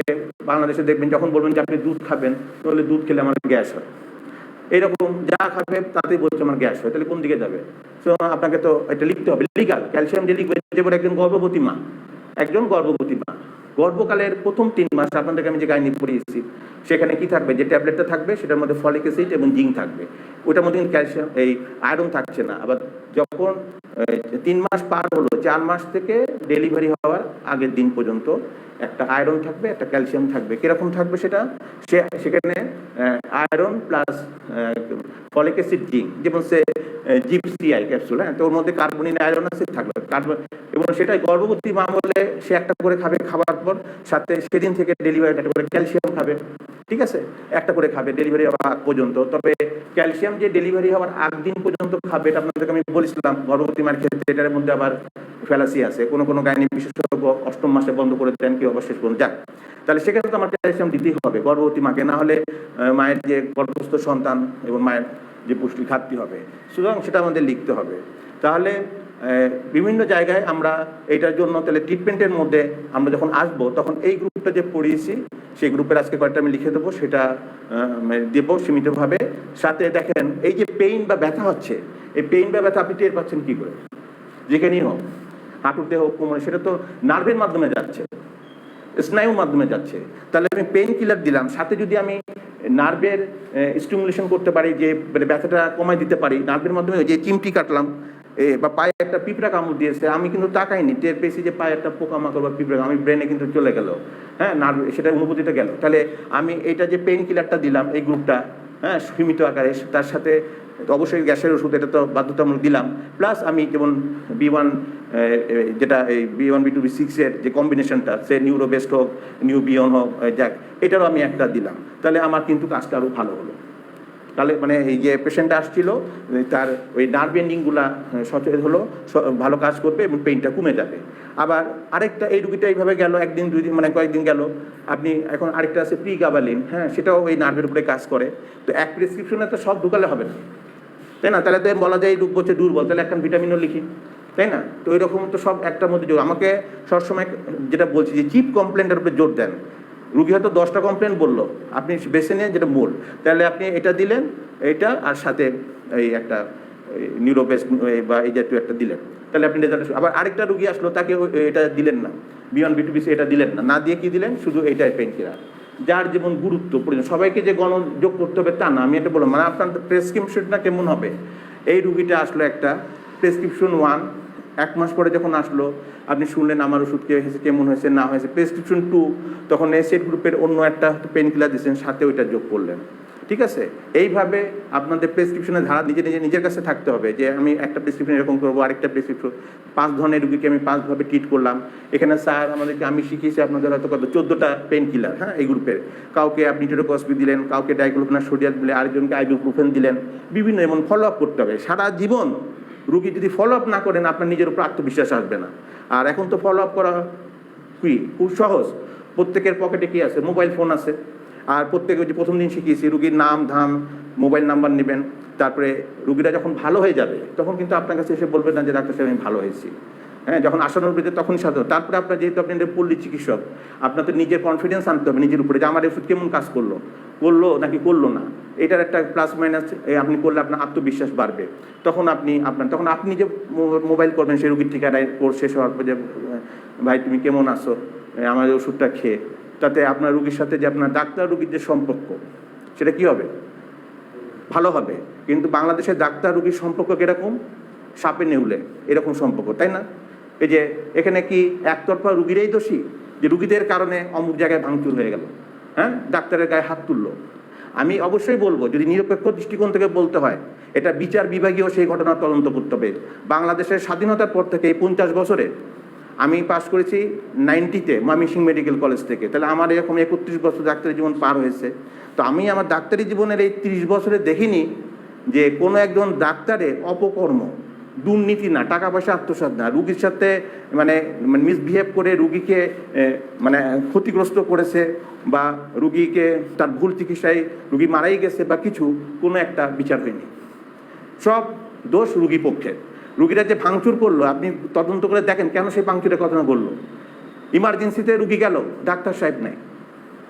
বাংলাদেশে দেখবেন যখন বলবেন যে আপনি দুধ খাবেন, তাহলে দুধ খেলে আমার গ্যাস হয়, এইরকম যা খাবে তাতেই বলছে আমার গ্যাস হয়, তাহলে কোন দিকে যাবে? তো আপনাকে তো এটা লিখতে হবে, লিগাল ক্যালসিয়াম যে লিখবে, যেমন একজন গর্ভবতী মা, গর্ভকালের প্রথম 3 মাস আপনাদেরকে আমি যে গাইনি পড়িয়েছি, সেখানে কি থাকবে, যে ট্যাবলেটটা থাকবে সেটার মধ্যে ফলিক অ্যাসিড এবং জিঙ্ক থাকবে, ওটার মধ্যে ক্যালসিয়াম এই আয়রন থাকছে না। আবার যখন 3 মাস পার হলো, 4 মাস থেকে ডেলিভারি হওয়ার আগের দিন পর্যন্ত একটা আয়রন থাকবে, একটা ক্যালসিয়াম থাকবে। কিরকম থাকবে সেটা? সেখানে iron plus folic acid zinc, যেমন সে জিপসিআই ক্যাপসুল, হ্যাঁ, তো ওর মধ্যে কার্বনিন আয়রন আছে থাকবে, এবং সেটাই গর্ভবতী মা বলে সে একটা করে খাবে, খাবার পর সাথে সেদিন থেকে ডেলিভারি একটা করে ক্যালসিয়াম খাবে, ঠিক আছে, একটা করে খাবে ডেলিভারি হওয়ার আগ পর্যন্ত। তবে ক্যালসিয়াম যে ডেলিভারি হওয়ার আগ দিন পর্যন্ত খাবে, এটা আপনাদেরকে আমি বলেছিলাম গর্ভবতী মার ক্ষেত্রে এটার মধ্যে আবার ফ্যালাসি আছে, কোনো গাইনি বিশেষজ্ঞ 8ম মাসে বন্ধ করে দেন, কেউ আবার শেষ পর্যন্ত যাক। তাহলে সেখানে তো আমার ক্যালসিয়াম দিতেই হবে গর্ভবতী মাকে, না হলে মায়ের যে গর্ভস্থ সন্তান এবং মায়ের যে পুষ্টি ঘাটতি হবে। সুতরাং সেটা আমাদের লিখতে হবে। তাহলে বিভিন্ন জায়গায় আমরা এটার জন্য তাহলে ট্রিটমেন্টের মধ্যে আমরা যখন আসবো, তখন এই গ্রুপটা যে পড়িয়েছি সেই গ্রুপের আজকে কয়েকটা আমি লিখে দেবো, সেটা দেবো সীমিতভাবে। সাথে দেখেন এই যে পেইন বা ব্যথা হচ্ছে, এই পেইন বা ব্যথা আপনি টের পাচ্ছেন কি করে? যেখানেই হোক, হাঁটুতে হোক, কোমরে, সেটা তো নার্ভের মাধ্যমে যাচ্ছে, স্নায়ুর মাধ্যমে যাচ্ছে। তাহলে আমি পেইন কিলার দিলাম, সাথে যদি আমি নার্ভের স্টিমুলেশন করতে পারি, যে ব্যথাটা কমাই দিতে পারি নার্ভের মাধ্যমে, যে চিমটি কাটলাম বা পায়ে একটা পিঁপড়া কামড় দিয়েছে, আমি কিন্তু তাকাইনি, টের পেয়েছি যে পায়ে একটা পোকামাকড় বা পিঁপড়া, আমি ব্রেনে কিন্তু চলে গেল, হ্যাঁ, নার্ভ সেটা অনুভূতিটা গেল। তাহলে আমি এটা যে পেইন কিলারটা দিলাম এই গ্রুপটা, হ্যাঁ, সীমিত আকারে, তার সাথে অবশ্যই গ্যাসের ওষুধ, এটা তো বাধ্যতামূলক দিলাম, প্লাস আমি যেমন B1 যেটা এই B1 B2 B6 এর যে কম্বিনেশনটা, সে নিউরোবেস্ট হোক, নিউবিয়ন হোক, যাক, এটারও আমি একটা দিলাম। তাহলে আমার কিন্তু কাজটা আরও ভালো হলো। তাহলে মানে এই যে পেশেন্টটা আসছিল, তার ওই নার্ভ এন্ডিংগুলা সচেতন হলো, ভালো কাজ করবে এবং পেইনটা কমে যাবে। আবার আরেকটা, এই রুগীটা এইভাবে গেল, 1 দিন 2 দিন, মানে কয়েকদিন গেল, আপনি এখন আরেকটা আছে প্রিগাবালিন, হ্যাঁ, সেটাও ওই নার্ভের উপরে কাজ করে। তো এক প্রেসক্রিপশনে তো সব ঢুকালে হবে না, তাই না? তাহলে তো বলা যায় এই রোগ হচ্ছে দুর্বল, তাহলে একটা ভিটামিনও লিখি, তাই না? তো ওই রকম তো সব একটার মধ্যে জোর। আমাকে সবসময় যেটা বলছি যে চিপ কমপ্লেন্টের উপরে জোর দেন। রুগী হয়তো 10টা কমপ্লেন বললো, আপনি বেছে নিয়ে যেটা মূল, তাহলে আপনি এটা দিলেন, এইটা, আর সাথে এই একটা নিউরোবেস্ট বা এই জাতীয় একটা দিলেন, তাহলে আপনি রেজাল্ট। আবার আরেকটা রুগী আসলো, তাকে এটা দিলেন না, B1 B2 B6 এটা দিলেন না, না দিয়ে কি দিলেন, শুধু এইটাই পেইন কিলার। যার যেমন গুরুত্ব প্রয়োজন, সবাইকে যে যোগ করতে হবে তা না, আমি এটা বললাম। মানে আপনার প্রেসক্রিপশনটা কেমন হবে? এই রুগীটা আসলো একটা প্রেসক্রিপশন 1, 1 মাস পরে যখন আসলো, আপনি শুনলেন আমার ওষুধ কেমন হয়েছে না হয়েছে। প্রেসক্রিপশন 2, তখন এসেট গ্রুপের অন্য একটা পেন কিলার দিচ্ছেন, সাথে ওইটা যোগ করলেন। ঠিক আছে? এইভাবে আপনাদের প্রেসক্রিপশনের ধারা নিজের কাছে থাকতে হবে যে আমি একটা প্রেসক্রিপশন এরকম করবো, আরেকটা প্রেসক্রিপশন 5 ধরনের রুগীকে আমি 5 ভাবে ট্রিট করলাম। এখানে স্যার আমাদেরকে আমি শিখিয়েছি আপনাদের হয়তো কত 14টা পেন কিলার, হ্যাঁ, এই গ্রুপের কাউকে আপনি টেটোকসপি দিলেন, কাউকে ডাইক্লোফেনাক সোডিয়াম দিলেন, আরেকজনকে আইবুপ্রোফেন দিলেন, বিভিন্ন এমন ফলো আপ করতে হবে। সারা জীবন রুগী যদি ফলো আপ না করেন আপনার নিজের উপর আত্মবিশ্বাস আসবে না। আর এখন তো ফলো আপ করা কি খুব সহজ, প্রত্যেকের পকেটে কি আছে, মোবাইল ফোন আছে। আর প্রত্যেকে যে প্রথম দিন শিখিয়েছি রুগীর নাম ধাম মোবাইল নাম্বার নেবেন, তারপরে রুগীরা যখন ভালো হয়ে যাবে তখন কিন্তু আপনার কাছে এসে বলবেন না যে ডাক্তার সাহেব আমি ভালো হয়েছি, হ্যাঁ, যখন আসানোর ভিতরে তখনই সাধারণ। তারপরে আপনার যেহেতু আপনি পল্লী চিকিৎসক, আপনার তো নিজের কনফিডেন্স আনতে হবে নিজের উপরে যে আমার ওষুধ কেমন কাজ করলো নাকি করলো না, এটার একটা প্লাস মাইনাস আপনি করলে আপনার আত্মবিশ্বাস বাড়বে। তখন আপনি যে মোবাইল করবেন সেই রুগীর ঠিকানায় কোর্স শেষ হওয়ার পর যে ভাই তুমি কেমন আছো, আমার ওষুধটা খেয়ে, তাতে আপনার রুগীর সাথে যে আপনার ডাক্তার রুগীর যে সম্পর্ক সেটা কি হবে, ভালো হবে। কিন্তু বাংলাদেশের ডাক্তার রুগীর সম্পর্ক কিরকম, সাপে নেউলে এরকম সম্পর্ক, তাই না? এই যে এখানে কি একতরফা রুগীরাই দোষী যে রুগীদের কারণে অমুক জায়গায় ভাঙচুর হয়ে গেল, হ্যাঁ, ডাক্তারের গায়ে হাত তুললো? আমি অবশ্যই বলবো যদি নিরপেক্ষ দৃষ্টিকোণ থেকে বলতে হয় এটা বিচার বিভাগীয় সেই ঘটনার তদন্ত করতে হবে। বাংলাদেশের স্বাধীনতার পর থেকে এই 50 বছরে আমি পাস করেছি 90-তে ময়মনসিংহ মেডিকেল কলেজ থেকে, তাহলে আমার এরকম 31 বছর ডাক্তারি জীবন পার হয়েছে। তো আমি আমার ডাক্তারি জীবনের এই 30 বছরে দেখিনি যে কোনো একজন ডাক্তারের অপকর্ম, দুর্নীতি না, টাকা পয়সা আত্মসাৎ না, রুগীর সাথে মানে মিসবিহেভ করে রুগীকে মানে ক্ষতিগ্রস্ত করেছে বা রুগীকে তার ভুল চিকিৎসায় রুগী মারাই গেছে বা কিছু, কোনো একটা বিচার হয়নি। সব দোষ রুগী পক্ষে। রুগীরা যে ভাঙচুর করলো আপনি তদন্ত করে দেখেন কেন সেই ভাঙচুরের কথা বললো। ইমার্জেন্সিতে রুগী গেল, ডাক্তার সাহেব নেই,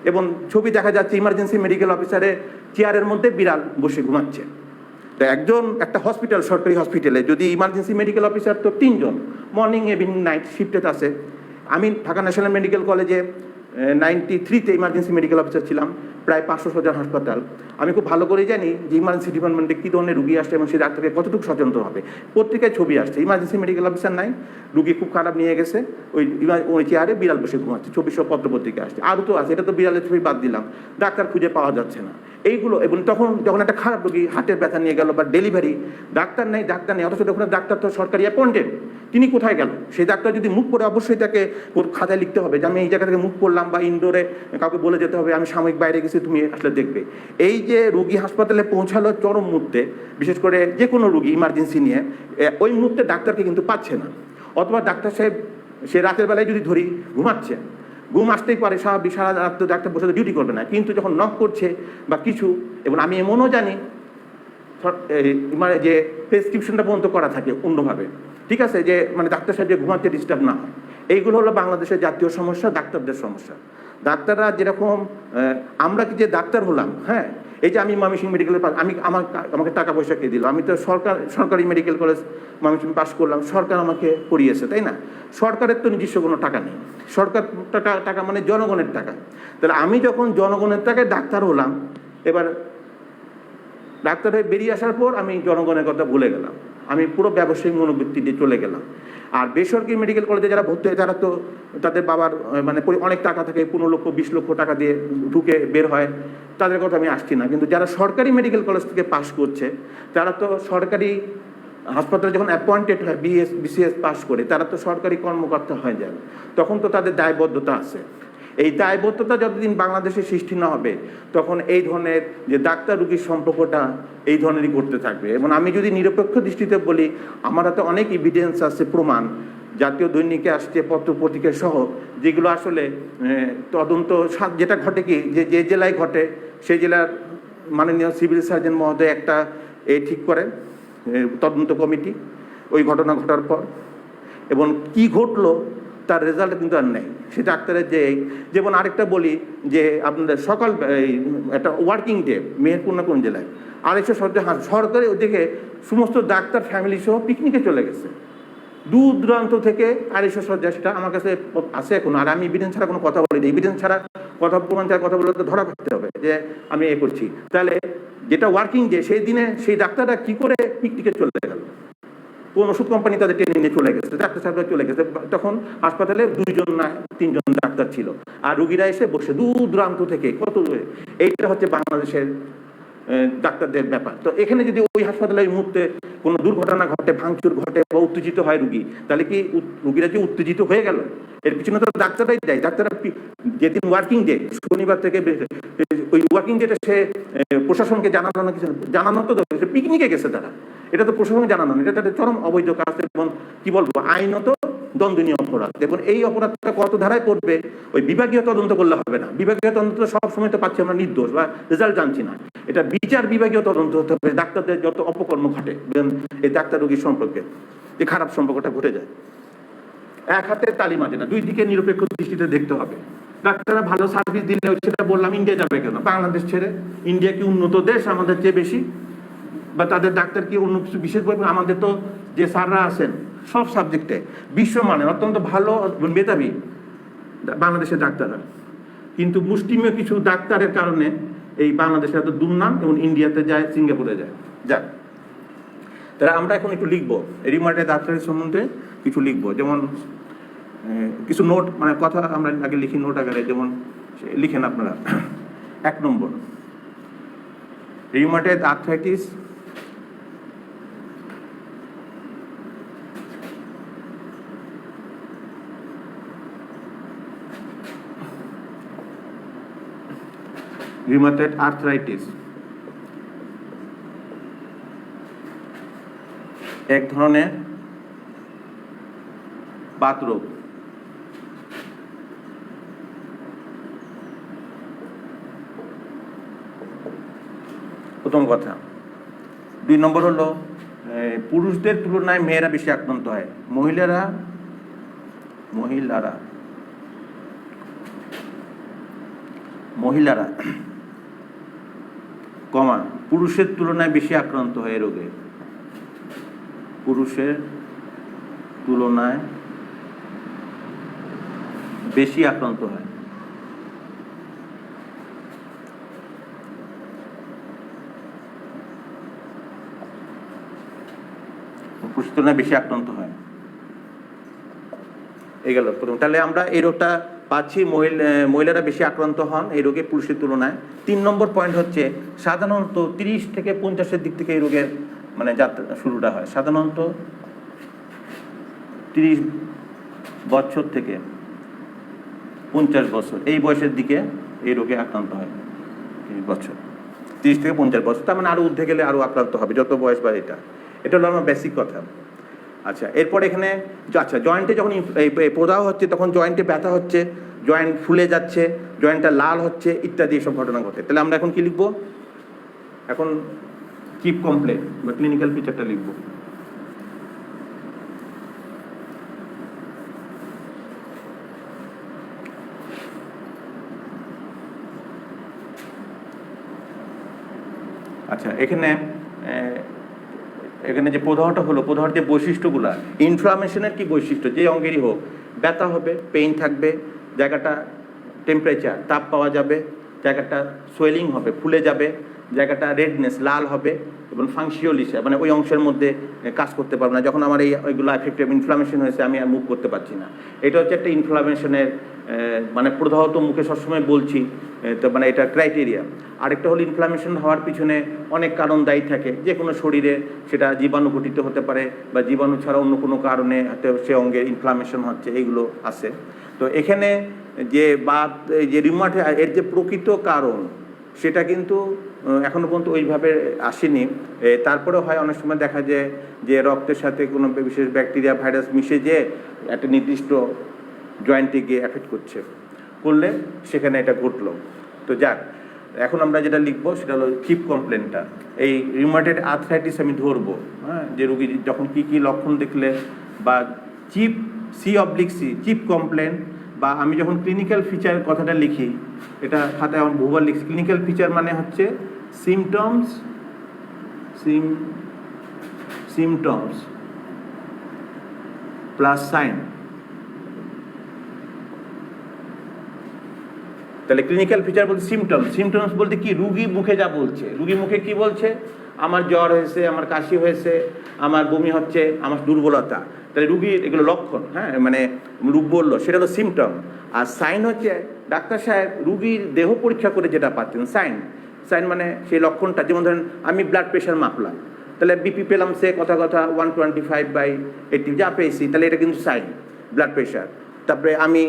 এবং ছবি দেখা যাচ্ছে ইমার্জেন্সি মেডিকেল অফিসারে চেয়ারের মধ্যে বিড়াল বসে ঘুমাচ্ছে। তো একটা হসপিটাল, সরকারি হসপিটালে যদি ইমার্জেন্সি মেডিকেল অফিসার তো 3 জন, মর্নিং ইভিনিং নাইট শিফটে আছে। আমি ঢাকা ন্যাশনাল মেডিকেল কলেজে 93-তে ইমার্জেন্সি মেডিকেল অফিসার ছিলাম, প্রায় 500 শয্যার হাসপাতাল। আমি খুব ভালো করে জানি যে ইমার্জেন্সি ডিপার্টমেন্টে কী ধরনের রুগী আসছে এবং সেই ডাক্তারকে কতটুকু সচেতন হবে। পত্রিকায় ছবি আসছে ইমার্জেন্সি মেডিকেল অফিসার নাই, রুগী খুব খারাপ নিয়ে গেছে, ওই চেয়ারে বিড়াল বসে ঘুমাচ্ছে, 2400 পত্রপত্রিকা আসছে। আরও তো আছে, এটা তো বিড়ালের ছবি বাদ দিলাম, ডাক্তার খুঁজে পাওয়া যাচ্ছে না এইগুলো। এবং তখন যখন একটা খারাপ রুগী হার্টের ব্যথা নিয়ে গেল বা ডেলিভারি, ডাক্তার নেই, অথচ তখন ডাক্তার তো সরকারি অ্যাপয়েন্টেড, তিনি কোথায় গেল? সেই ডাক্তার যদি মুখ করে অবশ্যই তাকে খাতায় লিখতে হবে যে আমি এই জায়গা থেকে মুখ করলাম, বা ইনডোরে কাউকে বলে যেতে হবে আমি সাময়িক বাইরে গেছি, তুমি আসলে দেখবে। এই যে রুগী হাসপাতালে পৌঁছালো চরম মুহূর্তে, বিশেষ করে যে কোনো রুগী ইমার্জেন্সি নিয়ে, ওই মুহূর্তে ডাক্তারকে কিন্তু পাচ্ছে না, অথবা ডাক্তার সাহেব সে রাতের বেলায় যদি ধরি ঘুমাচ্ছে, ঘুম আসতেই পারে স্বাভাবিক, সারা রাত তো ডাক্তার বসে ডিউটি করবে না, কিন্তু যখন নক করছে বা কিছু, এবং আমি এমনও জানি মানে যে প্রেসক্রিপশনটা পর্যন্ত করা থাকে অন্যভাবে, ঠিক আছে, যে মানে ডাক্তার সাহেব যে ঘুমাতে ডিস্টার্ব না হয়। এইগুলো হলো বাংলাদেশের জাতীয় সমস্যা, ডাক্তারদের সমস্যা। ডাক্তাররা যেরকম আমরা কি যে ডাক্তার হলাম, হ্যাঁ, এই যে আমি ময়মনসিংহ মেডিকেলের আমাকে টাকা পয়সা কে দিল? আমি তো সরকারি মেডিকেল কলেজ ময়মনসিংহ পাস করলাম, সরকার আমাকে পড়িয়েছে, তাই না? সরকারের তো নিজস্ব কোনো টাকা নেই, সরকার টাকা মানে জনগণের টাকা। তাহলে আমি যখন জনগণের টাকায় ডাক্তার হলাম, এবার ডাক্তার হয়ে বেরিয়ে আসার পর আমি জনগণের কথা ভুলে গেলাম, আমি পুরো ব্যবসায়িক মনোবৃত্তি দিয়ে চলে গেলাম। আর বেসরকারি মেডিকেল কলেজে যারা ভর্তি হয় তারা তো তাদের বাবার মানে অনেক টাকা থাকে, 15 লক্ষ 20 লক্ষ টাকা দিয়ে ঢুকে বের হয়, তাদের কথা আমি আসছি না। কিন্তু যারা সরকারি মেডিকেল কলেজ থেকে পাশ করছে তারা তো সরকারি হাসপাতালে যখন অ্যাপয়েন্টেড হয়, বিসিএস পাস করে, তারা তো সরকারি কর্মকর্তা হয়ে যায়, তখন তো তাদের দায়বদ্ধতা আছে। এই দায়বদ্ধতা যতদিন বাংলাদেশে সৃষ্টি না হবে তখন এই ধরনের যে ডাক্তার রুগীর সম্পর্কটা এই ধরনেরই করতে থাকবে। এবং আমি যদি নিরপেক্ষ দৃষ্টিতে বলি, আমার হাতে অনেক এভিডেন্স আছে, প্রমাণ জাতীয় দৈনিকে আসছে, পত্র পত্রিকা সহ, যেগুলো আসলে তদন্ত যেটা ঘটে কি যে জেলায় ঘটে সেই জেলার মাননীয় সিভিল সার্জন মহোদয় একটা ঠিক করেন তদন্ত কমিটি ওই ঘটনা ঘটার পর, এবং কি ঘটলো তার রেজাল্ট কিন্তু আর নেই। সে ডাক্তারের যেমন আরেকটা বলি যে আপনাদের সকাল একটা ওয়ার্কিং ডে মেহেরপুর না কোন জেলায় 250 শয্যা সরকারি, ওদিকে সমস্ত ডাক্তার ফ্যামিলি সহ পিকনিকে চলে গেছে, দূর দূরান্ত থেকে 250 শয্যা, সেটা আমার কাছে আছে এখন। আর আমি এভিডেন্স ছাড়া কোনো কথা বলি, এভিডেন্স ছাড়া প্রমাণ ছাড়া কথা বলে তো ধরা পড়তে হবে যে আমি করছি। তাহলে যেটা ওয়ার্কিং ডে সেই দিনে সেই ডাক্তাররা কি করে পিকনিকে চলে গেল? কোন ওষুধ কোম্পানি তাদের টেনে নিয়ে চলে গেছে, ডাক্তার সাহেবরা চলে গেছে, তখন হাসপাতালে 2 জন না 3 জন ডাক্তার ছিল, আর রুগীরা এসে বসে দূর দূরান্ত থেকে কত দূরে। এইটা হচ্ছে বাংলাদেশের ডাক্তারদের ব্যাপার। তো এখানে যদি ওই হাসপাতালে এই মুহূর্তে কোনো দুর্ঘটনা ঘটে, ভাঙচুর ঘটে বা উত্তেজিত হয় রুগী, তাহলে কি রুগীরা কি উত্তেজিত হয়ে গেল? এর পিছনে তো ডাক্তাররাই দেয়। ডাক্তাররা যেদিন ওয়ার্কিং ডে, শনিবার থেকে ওই ওয়ার্কিং ডেটা সে প্রশাসনকে জানানো না, কিছু জানানো তো পিকনিকে গেছে তারা, এটা তো প্রশাসনকে জানানো না, এটা তাদের চরম অবৈধ কাজ এবং কি বলবো আইনত দণ্ডনীয় অপরাধ। এবং এই অপরাধটা কত ধারায় পড়বে ওই বিভাগীয় তদন্ত করলে হবে না। বিভাগীয় তদন্ত সব সময় তো পাচ্ছি আমরা নির্দোষ বা রেজাল্ট জানছি না, এটা বিচার বিভাগীয় তদন্ত হতে হবে। ডাক্তারদের যত অপকর্ম ঘটে এই ডাক্তার রোগীর সম্পর্কে যে খারাপ সম্পর্কটা ঘটে যায়, এক হাতে তালি মাঝে না, দুই দিকে নিরপেক্ষ দৃষ্টিতে দেখতে হবে। ডাক্তাররা ভালো সার্ভিস দিলে সেটা বললাম, ইন্ডিয়া যাবে কেন? বাংলাদেশ ছেড়ে ইন্ডিয়া কি উন্নত দেশ আমাদের চেয়ে বেশি? বা তাদের ডাক্তার কি অন্য কিছু বিশেষ বই? আমাদের তো যে স্যাররা আছেন সব সাবজেক্টে বিশ্বমানের অত্যন্ত ভালো মেধাবী বাংলাদেশের ডাক্তাররা, কিন্তু মুষ্টিমেয় কিছু ডাক্তারের কারণে এই বাংলাদেশের এত দুর্নাম এবং ইন্ডিয়াতে যায়, সিঙ্গাপুরে যায়। যাক, তাহলে আমরা এখন একটু লিখবো রিউমাটয়েড আর্থ্রাইটিস সম্বন্ধে কিছু লিখবো, যেমন কিছু নোট, মানে কথা আমরা আগে লিখি নোট আকারে, যেমন লিখেন আপনারা। 1 নম্বর, রিউমাটয়েড আর্থ্রাইটিস রিউমাটয়েড আর্থ্রাইটিস এক ধরনের বাত রোগ। প্রথম কথা। 2 নম্বর হলো পুরুষদের তুলনায় মেয়েরা বেশি আক্রান্ত হয়। মহিলারা কমা পুরুষের তুলনায় বেশি আক্রান্ত হয় এই রোগে। পুরুষের তুলনায় বেশি আক্রান্ত হয়। পুরুষের তুলনায় বেশি আক্রান্ত হয়। এই গেল প্রথম। তাহলে আমরা এই রোগটা পাচ্ছি, মহিলারা বেশি আক্রান্ত হন এই রোগে পুরুষের তুলনায়। 3 নম্বর পয়েন্ট হচ্ছে সাধারণত 30 থেকে 50-এর দিক থেকে এই রোগের মানে যাত্রা শুরুটা হয়। সাধারণত 30 বছর থেকে 50 বছর এই বয়সের দিকে এই রোগে আক্রান্ত হয়। 30 বছর, 30 থেকে 50 বছর, তার মানে আরো ঊর্ধ্বে গেলে আরো আক্রান্ত হবে যত বয়স বাড়ে। এটা হলো আমার বেসিক কথা। আচ্ছা, এরপর এখানে আচ্ছা জয়েন্টে যখন এই প্রদাহ হচ্ছে তখন জয়েন্টে ব্যথা হচ্ছে, জয়েন্ট ফুলে যাচ্ছে, জয়েন্টটা লাল হচ্ছে ইত্যাদি এসব ঘটনা ঘটে। তাহলে আমরা এখন কি লিখবো? এখন কিপ কমপ্লেন বা ক্লিনিক্যাল ফিচারটা লিখবো। আচ্ছা, এখানে যে প্রদাহটা হলো, প্রদাহের যে বৈশিষ্ট্যগুলা, ইনফ্লামেশনের কি বৈশিষ্ট্য, যে অঙ্গেরই হোক, ব্যথা হবে, পেইন থাকবে, জায়গাটা টেম্পারেচার তাপ পাওয়া যাবে, জায়গাটা সোয়েলিং হবে, ফুলে যাবে, জায়গাটা রেডনেস লাল হবে এবং ফাংশিওলিসা মানে ওই অংশের মধ্যে কাজ করতে পারবে না। যখন আমার এইগুলো এফেক্টিভ ইনফ্লামেশন হয়েছে আমি আর মুভ করতে পারছি না, এটা হচ্ছে একটা ইনফ্লামেশনের মানে প্রদাহ তো মুখে সবসময় বলছি, তো মানে এটা ক্রাইটেরিয়া। আরেকটা হলো ইনফ্লামেশন হওয়ার পিছনে অনেক কারণ দায়ী থাকে, যে কোনো শরীরে সেটা জীবাণু ঘটিত হতে পারে বা জীবাণু ছাড়া অন্য কোনো কারণে হয়তো সে অঙ্গে ইনফ্লামেশন হচ্ছে, এইগুলো আছে। তো এখানে যে যে রিউমাটয়েড এর যে প্রকৃত কারণ সেটা কিন্তু এখনো পর্যন্ত ওইভাবে আসেনি। তারপরে হয় অনেক সময় দেখা যায় যে রক্তের সাথে কোনো বিশেষ ব্যাকটেরিয়া ভাইরাস মিশে যে একটা নির্দিষ্ট জয়েন্টে গিয়ে এফেক্ট করলে সেখানে এটা ঘটলো। তো যাক, এখন আমরা যেটা লিখবো সেটা হলো চিপ কমপ্লেনটা। এই রিউমাটয়েড আর্থ্রাইটিস আমি ধরবো, হ্যাঁ, যে রুগী যখন কি লক্ষণ দেখলে বা চিপ চিপ কমপ্লেন, বা আমি যখন ক্লিনিক্যাল ফিচার কথাটা লিখি, এটা খাতায় আমার বহুবার লিখছি। ক্লিনিক্যাল ফিচার মানে হচ্ছে সিমটমস প্লাস সাইন। তাহলে ক্লিনিক্যাল ফিচার বলতে সিমটমস বলতে কি, রুগী মুখে যা বলছে, রুগী মুখে কি বলছে, আমার জ্বর হয়েছে, আমার কাশি হয়েছে, আমার বমি হচ্ছে, আমার দুর্বলতা, তাহলে রুগীর এগুলো লক্ষণ, হ্যাঁ, মানে রূপ বললো, সেটা হলো সিমটম। আর সাইন হচ্ছে ডাক্তার সাহেব রুগীর দেহ পরীক্ষা করে যেটা পাচ্ছেন, সাইন মানে সেই লক্ষণটা, যেমন ধরেন আমি ব্লাড প্রেশার মাপলাম, তাহলে বিপি পেলাম সে কথা 125/80 যা পেয়েছি, তাহলে এটা কিন্তু সাইন ব্লাড প্রেশার। তারপরে আমি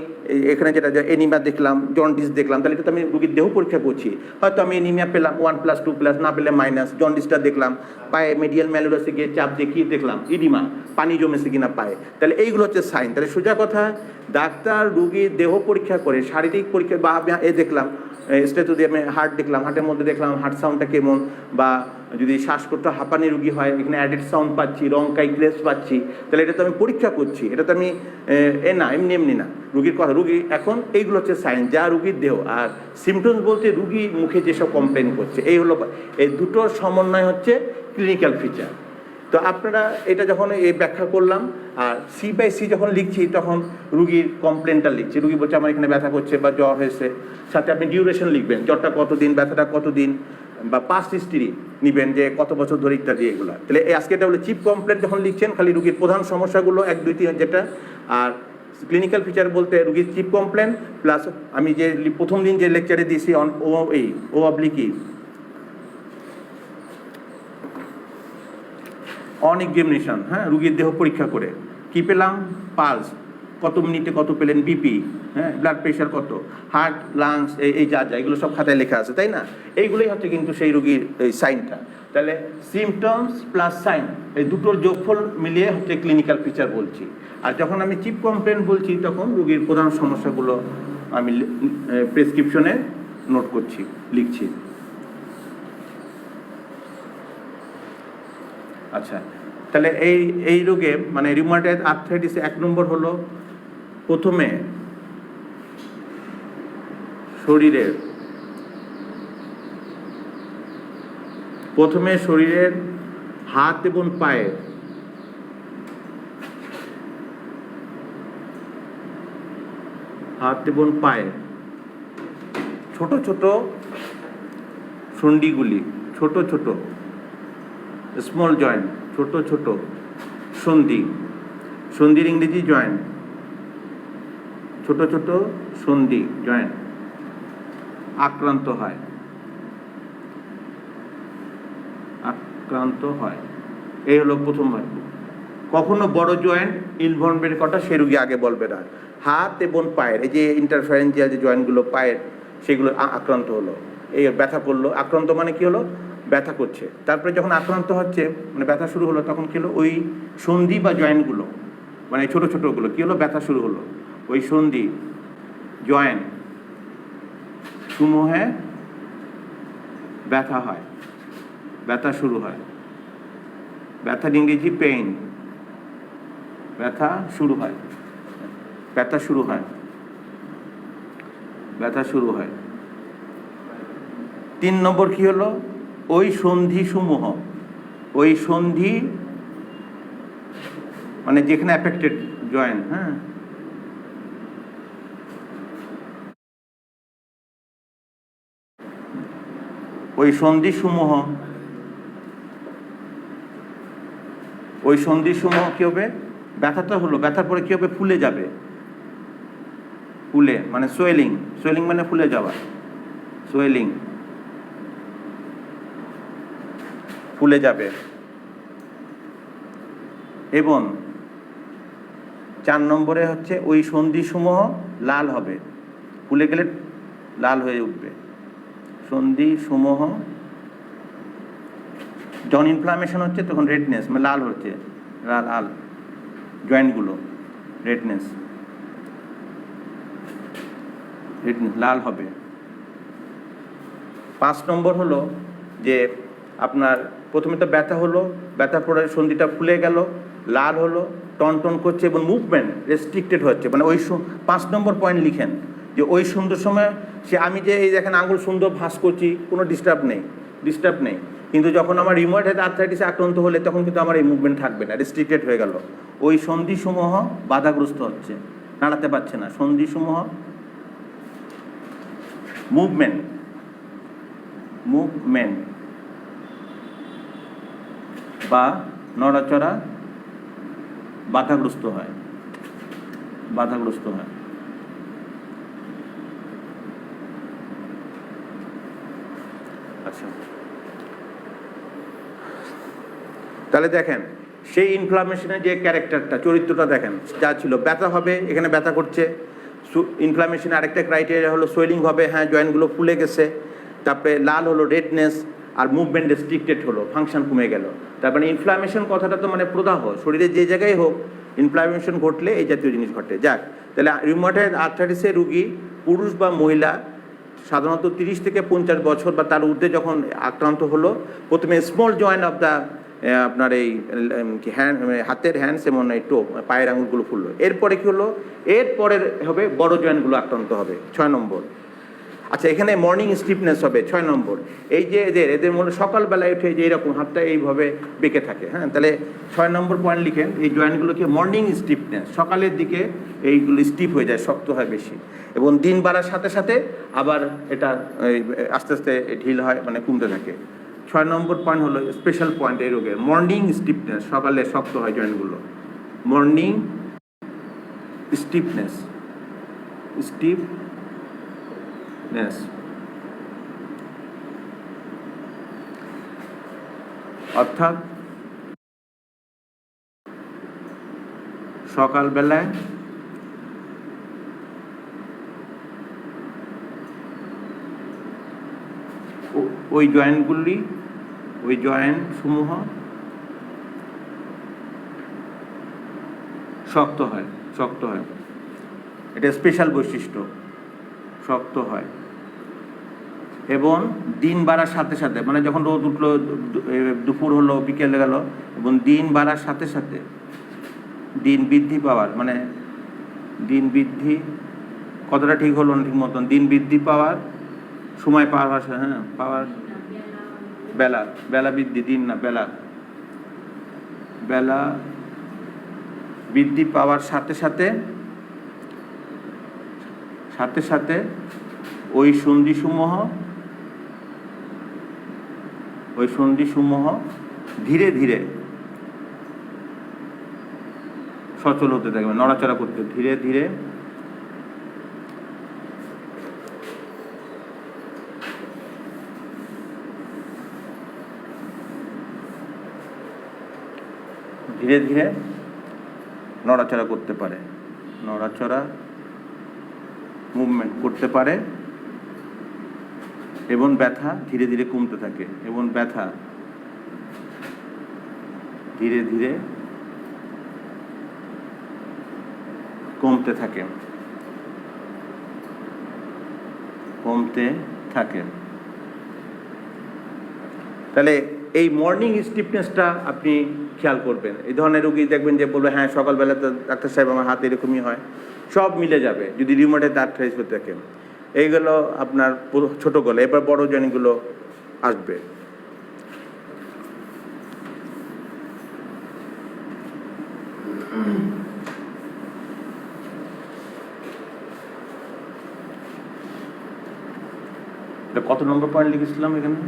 এখানে যেটা এনিমিয়া দেখলাম, জন্ডিস দেখলাম, তাহলে এটা তো আমি রুগীর দেহ পরীক্ষা করছি। হয়তো আমি এনিমিয়া পেলাম 1+2+, না পেলে মাইনাস, জন্ডিসটা দেখলাম, পায়ে মেডিয়াল ম্যালুরাসে গিয়ে চাপ দেখিয়ে দেখলাম ইডিমা, পানি জমেছে কিনা পায়ে, তাহলে এইগুলো হচ্ছে সাইন। তাহলে সোজা কথা, ডাক্তার রুগীর দেহ পরীক্ষা করে, শারীরিক পরীক্ষা, বা দেখলাম স্টেথো দিয়ে আমি হার্ট দেখলাম, হার্টের মধ্যে দেখলাম হার্ট সাউন্ডটা কেমন, বা যদি শ্বাসকষ্ট হাঁপানি রুগী হয় এখানে অ্যাডেড সাউন্ড পাচ্ছি, রংকাই গ্লেস পাচ্ছি, তাহলে এটা তো আমি পরীক্ষা করছি, এটা তো আমি না এমনি না রুগীর কথা। রুগী এখন এইগুলো হচ্ছে সাইন, যা রুগীর দেহ। আর সিমটমস বলতে রুগী মুখে যেসব কমপ্লেন করছে, এই হলো, এই দুটোর সমন্বয় হচ্ছে ক্লিনিক্যাল ফিচার। তো আপনারা এটা যখন এই ব্যাখ্যা করলাম, আর C/C যখন লিখছি তখন রুগীর কমপ্লেনটা লিখছি। রুগী বলছে আমার এখানে ব্যথা করছে বা জ্বর হয়েছে, সাথে আপনি ডিউরেশন লিখবেন, জ্বরটা কতদিন, ব্যথাটা কতদিন, বা পাস্ট হিস্ট্রি নিবেন যে কত বছর ধরে ইত্যাদি এগুলো। তাহলে আজকে এটা হলো চিফ কমপ্লেন যখন লিখছেন, খালি রুগীর প্রধান সমস্যাগুলো 1, 2, 3 যেটা, আর ক্লিনিক্যাল ফিচার বলতে রুগীর চিফ কমপ্লেন প্লাস আমি যে প্রথম দিন যে লেকচারে দিয়েছি অন এক্সামিনেশন, হ্যাঁ, রুগীর দেহ পরীক্ষা করে কি পেলাম, পালস কত মিনিটে কত পেলেন, বিপি, হ্যাঁ, ব্লাড প্রেশার কত, হার্ট, লাংস, এই যা এগুলো সব খাতায় লেখা আছে, তাই না? এইগুলোই হচ্ছে কিন্তু সেই রুগীর এই সাইনটা। তাহলে সিমটমস প্লাস সাইন, এই দুটোর যোগফল মিলিয়ে হচ্ছে ক্লিনিক্যাল ফিচার বলছি। আর যখন আমি চিফ কমপ্লেন বলছি তখন রুগীর প্রধান সমস্যাগুলো আমি প্রেসক্রিপশনে নোট করছি, লিখছি। আচ্ছা, তাহলে এই রোগে মানে রিউমাটয়েড আর্থ্রাইটিস 1 নম্বর হলো প্রথমে শরীরের হাত এবং পায়ের ছোট ছোট সন্ধিগুলি, ছোট ছোট স্মল জয়েন্ট, ছোট ছোট সন্ধির ইংরেজি জয়েন্ট, ছোট ছোট সন্ধি জয়েন্ট আক্রান্ত হয়। এই হলো প্রথম ভাগ। কখনো বড় জয়েন্ট ইনভলভমেন্ট কটা সে রোগী আগে বলবে না। হাত এবং পায়ের এই যে ইন্টারফারেন্সিয়াল যে জয়েন্টগুলো পায়ের, সেগুলো আক্রান্ত হলো, এই ব্যথা করলো। আক্রান্ত মানে কি হলো, ব্যথা করছে। তারপরে যখন আক্রান্ত হচ্ছে মানে ব্যথা শুরু হলো, তখন কি হলো, ওই সন্ধি বা জয়েন্টগুলো মানে ছোট ছোটগুলো কি হলো, ব্যথা শুরু হলো। ওই সন্ধি জয়েন্ট সমূহে ব্যথা হয়, ব্যথা শুরু হয়। ব্যথার ইংরেজি পেইন, ব্যথা শুরু হয়। 3 নম্বর কি হলো, ওই সন্ধি মানে যেখানে অ্যাফেক্টেড জয়েন্ট, হ্যাঁ, ওই সন্ধিসমূহ কি হবে, ব্যথাটা হলো, ব্যথার পরে কি হবে, ফুলে যাবে। মানে সোয়েলিং মানে ফুলে যাওয়া, ফুলে যাবে। এবং 4 নম্বরে হচ্ছে ওই সন্ধিসমূহ লাল হবে, ফুলে গেলে লাল হয়ে উঠবে। সন্ধিসমূহ যখন ইনফ্লামেশন হচ্ছে তখন রেডনেস মানে লাল হচ্ছে, লাল জয়েন্টগুলো রেডনেস লাল হবে। 5 নম্বর হলো যে আপনার প্রথমে তো ব্যথা হলো, ব্যথার পরে সন্ধিটা ফুলে গেল, লাল হলো, টন করছে এবং মুভমেন্ট রেস্ট্রিক্টেড হচ্ছে। মানে ওই 5 নম্বর পয়েন্ট লিখেন যে ওই সুন্দর সময় আমি যে এই দেখেন আঙুল সুন্দর ভাঁজ করছি, কোনো ডিস্টার্ব নেই। কিন্তু যখন আমার রিউমাটয়েড আর্থ্রাইটিসে আক্রান্ত হলে তখন কিন্তু আমার এই মুভমেন্ট থাকবে না, রেস্ট্রিক্টেড হয়ে গেল। ওই সন্ধিসমূহ বাধাগ্রস্ত হচ্ছে, নাড়াতে পারছে না। সন্ধিসমূহ মুভমেন্ট বা নড়াচড়া বাধাগ্রস্ত হয়। আচ্ছা, তাহলে দেখেন সেই ইনফ্লামেশনের যে ক্যারেক্টারটা, চরিত্রটা দেখেন যা ছিল, ব্যথা হবে, এখানে ব্যথা করছে। ইনফ্লামেশনের আরেকটা ক্রাইটেরিয়া হলো সোয়েলিং হবে, হ্যাঁ জয়েন্টগুলো ফুলে গেছে। তারপরে লাল হলো, রেডনেস, আর মুভমেন্ট রেস্ট্রিক্টেড হলো, ফাংশন কমে গেল। তার মানে ইনফ্লামেশন কথাটা তো মানে প্রদাহ, শরীরে যে জায়গায় হোক ইনফ্লামেশন ঘটলে এই জাতীয় জিনিস ঘটে। যাক, তাহলে রিউমাটয়েড আর্থ্রাইটিসের রুগী পুরুষ বা মহিলা সাধারণত 30 থেকে 50 বছর বা তার ঊর্ধ্বে যখন আক্রান্ত হলো, প্রথমে স্মল জয়েন্ট অফ দ্য আপনার এই হ্যান্ড, হাতের হ্যান্ডস এবং এই টো, পায়ের আঙুলগুলো ফুললো। এরপরে কী হলো, এরপরে হবে বড় জয়েন্টগুলো আক্রান্ত হবে, 6 নম্বর। আচ্ছা, এখানে মর্নিং স্টিফনেস হবে 6 নম্বর। এই যে এদের মধ্যে সকালবেলায় উঠে যে এরকম হাতটা এইভাবে বেঁকে থাকে, হ্যাঁ, তাহলে 6 নম্বর পয়েন্ট লিখেন, এই জয়েন্টগুলোকে মর্নিং স্টিফনেস, সকালের দিকে এইগুলো স্টিফ হয়ে যায়, শক্ত হয় বেশি, এবং দিন বাড়ার সাথে সাথে আবার এটা আস্তে আস্তে ঢিল হয়, মানে কমতে থাকে। 6 নম্বর পয়েন্ট হলো স্পেশাল পয়েন্ট এই রোগের, মর্নিং স্টিফনেস, সকালে শক্ত হয় জয়েন্টগুলো, মর্নিং স্টিফনেস, স্টিফনেস। অর্থাৎ সকালবেলায় ওই জয়েন্ট সমূহ শক্ত হয়, এটা স্পেশাল বৈশিষ্ট্য, শক্ত হয়। এবং দিন বাড়ার সাথে সাথে, মানে যখন রোদ উঠলো, দুপুর হলো, বিকেল গেল, এবং দিন বাড়ার সাথে সাথে দিন বৃদ্ধি পাওয়ার, মানে দিন বৃদ্ধি কতটা ঠিক হলো না ঠিক মতন, দিন বৃদ্ধি পাওয়ার সময় পাওয়ার ভাষা, হ্যাঁ, পাওয়ার বেলা বৃদ্ধি, দিন না, বেলা বৃদ্ধি পাওয়ার সাথে সাথে ওই সন্ধিসমূহ ধীরে ধীরে সচল হতে থাকবে, নড়াচড়া করতে, ধীরে ধীরে নড়াচড়া করতে পারে, মুভমেন্ট করতে পারে, এবং ব্যথা ধীরে ধীরে কমতে থাকে, এবং ব্যথা ধীরে ধীরে কমতে থাকে। তাহলে এই মর্নিং স্টিফনেসটা আপনি খেয়াল করবেন। এই ধরনের রোগী দেখবেন যে বলবে, হ্যাঁ সকালবেলাতে ডাক্তার সাহেব আমার হাত এরকমই হয়, সব মিলে যাবে যদি রিউমাটয়েড আর্থ্রাইটিস হয়ে থাকে। এইগুলো আপনার ছোট গলা, এবার বড় জয়েন্টগুলো আসবে। কত নম্বর পয়েন্ট লিখেছিলাম এখানে?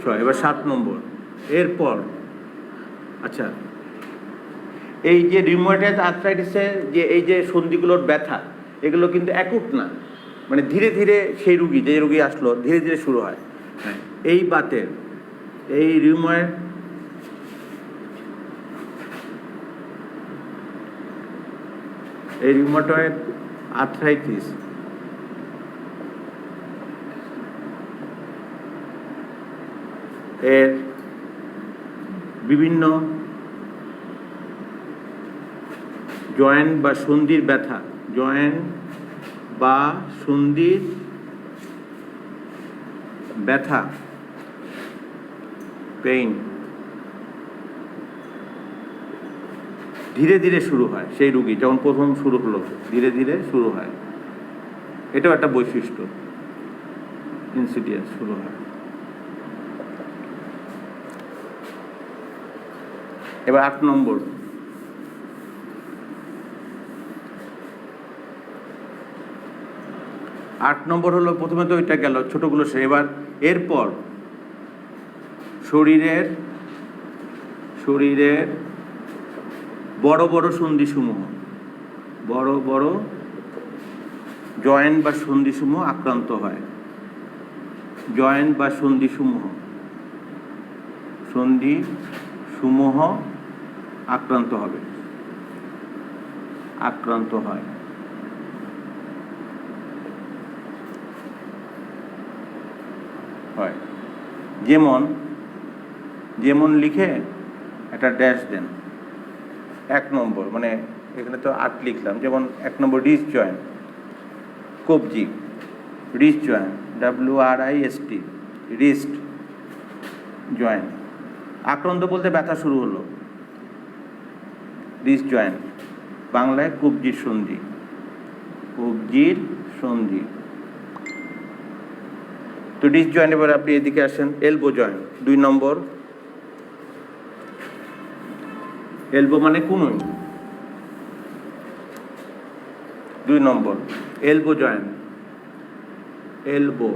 6। এবার 7 নম্বর। এরপর আচ্ছা, এই যে রিউমাটয়েড আর্থ্রাইটিসের যে এই যে সন্ধিগুলোর ব্যথা, এগুলো কিন্তু একক না, মানে ধীরে ধীরে সেই রুগী, যে রুগী আসলো, ধীরে ধীরে শুরু হয়। হ্যাঁ, এই বাতের এই রিউমাটয়েড আর্থ্রাইটিস এর বিভিন্ন জয়েন্ট বা সন্ধির ব্যথা, পেইন ধীরে ধীরে শুরু হয়। সেই রুগী যখন প্রথম শুরু হলো, ধীরে ধীরে শুরু হয়, এটাও একটা বৈশিষ্ট্য, ইনসিডিয়াস শুরু হয়। এবার 8 নম্বর। হলো, প্রথমে তো ওইটা গেল ছোটগুলো, সে এবার এরপর শরীরের বড় বড় সন্ধিসমূহ, বড় বড় জয়েন্ট বা সন্ধিসমূহ আক্রান্ত হয়, জয়েন্ট বা সন্ধি সমূহ আক্রান্ত হয়। যেমন লিখে একটা ড্যাশ দেন। 1 নম্বর, মানে এখানে তো 8 লিখলাম, যেমন 1 নম্বর রিস্ট জয়েন্ট, কবজি, wrist joint, WRIST, wrist joint. আক্রান্ত বলতে ব্যথা শুরু হলো, রিস্ট জয়েন্ট, বাংলায় কবজির সন্ধি। তো রিস্ট জয়েন্ট। এবার আপনি এদিকে আসেন, এলবো জয়েন্ট 2 নম্বর। এলবো মানে কুনুই, 2 নম্বর এলবো জয়েন্ট, এলবো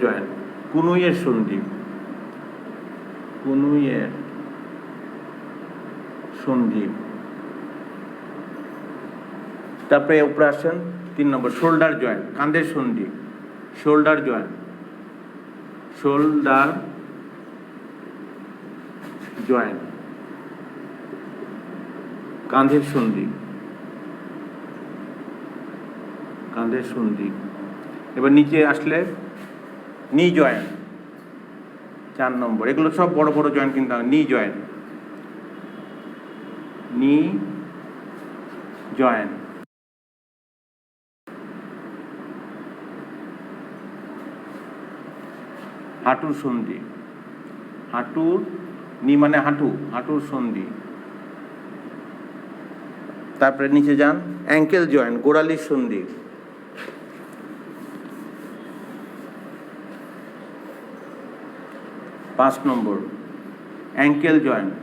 জয়েন্ট, কুনুইয়ের সন্ধি, তারপরে উপরে আসেন 3 নম্বর শোল্ডার জয়েন্ট, কাঁধের সন্ধি, শোল্ডার জয়েন্ট, কাঁধের সন্ধি। এবার নিচে আসলে নি জয়েন্ট 4 নম্বর। এগুলো সব বড় বড় জয়েন্ট, কিন্তু নি জয়েন্ট, হাঁটুর সন্ধি, নি মানে হাঁটুর সন্ধি। তারপরে নিচে যান, অ্যাঙ্কেল জয়েন্ট, গোড়ালির সন্ধি, 5 নম্বর অ্যাঙ্কেল জয়েন্ট,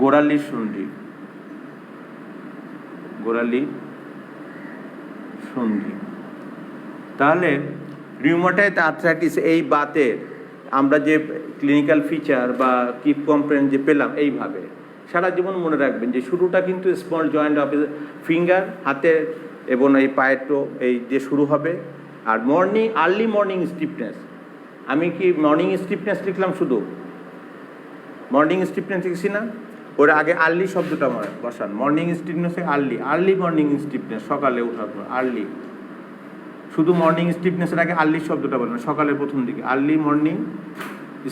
গোড়ালির সন্ধি। তাহলে রিউমাটয়েড আর্থ্রাইটিস, এই বাতের আমরা যে ক্লিনিক্যাল ফিচার বা কিপ কম্প্রেন্ট যে পেলাম, এইভাবে সারা জীবন মনে রাখবেন যে শুরুটা কিন্তু স্মল জয়েন্ট অফ ফিঙ্গার, হাতের এবং এই পায়ের টো, এই যে শুরু হবে। আর আর্লি মর্নিং স্টিফনেস, আমি কি মর্নিং স্টিফনেস লিখলাম? শুধু মর্নিং স্টিফনেস লিখছি না? ওর আগে আর্লি শব্দটা বসান। মর্নিং স্টিফনেসে আর্লি মর্নিং স্টিফনেস, সকালে ওঠার পর আর্লি। শুধু মর্নিং স্টিফনেসের আগে আর্লি শব্দটা বলবেন, সকালের প্রথম দিকে আর্লি মর্নিং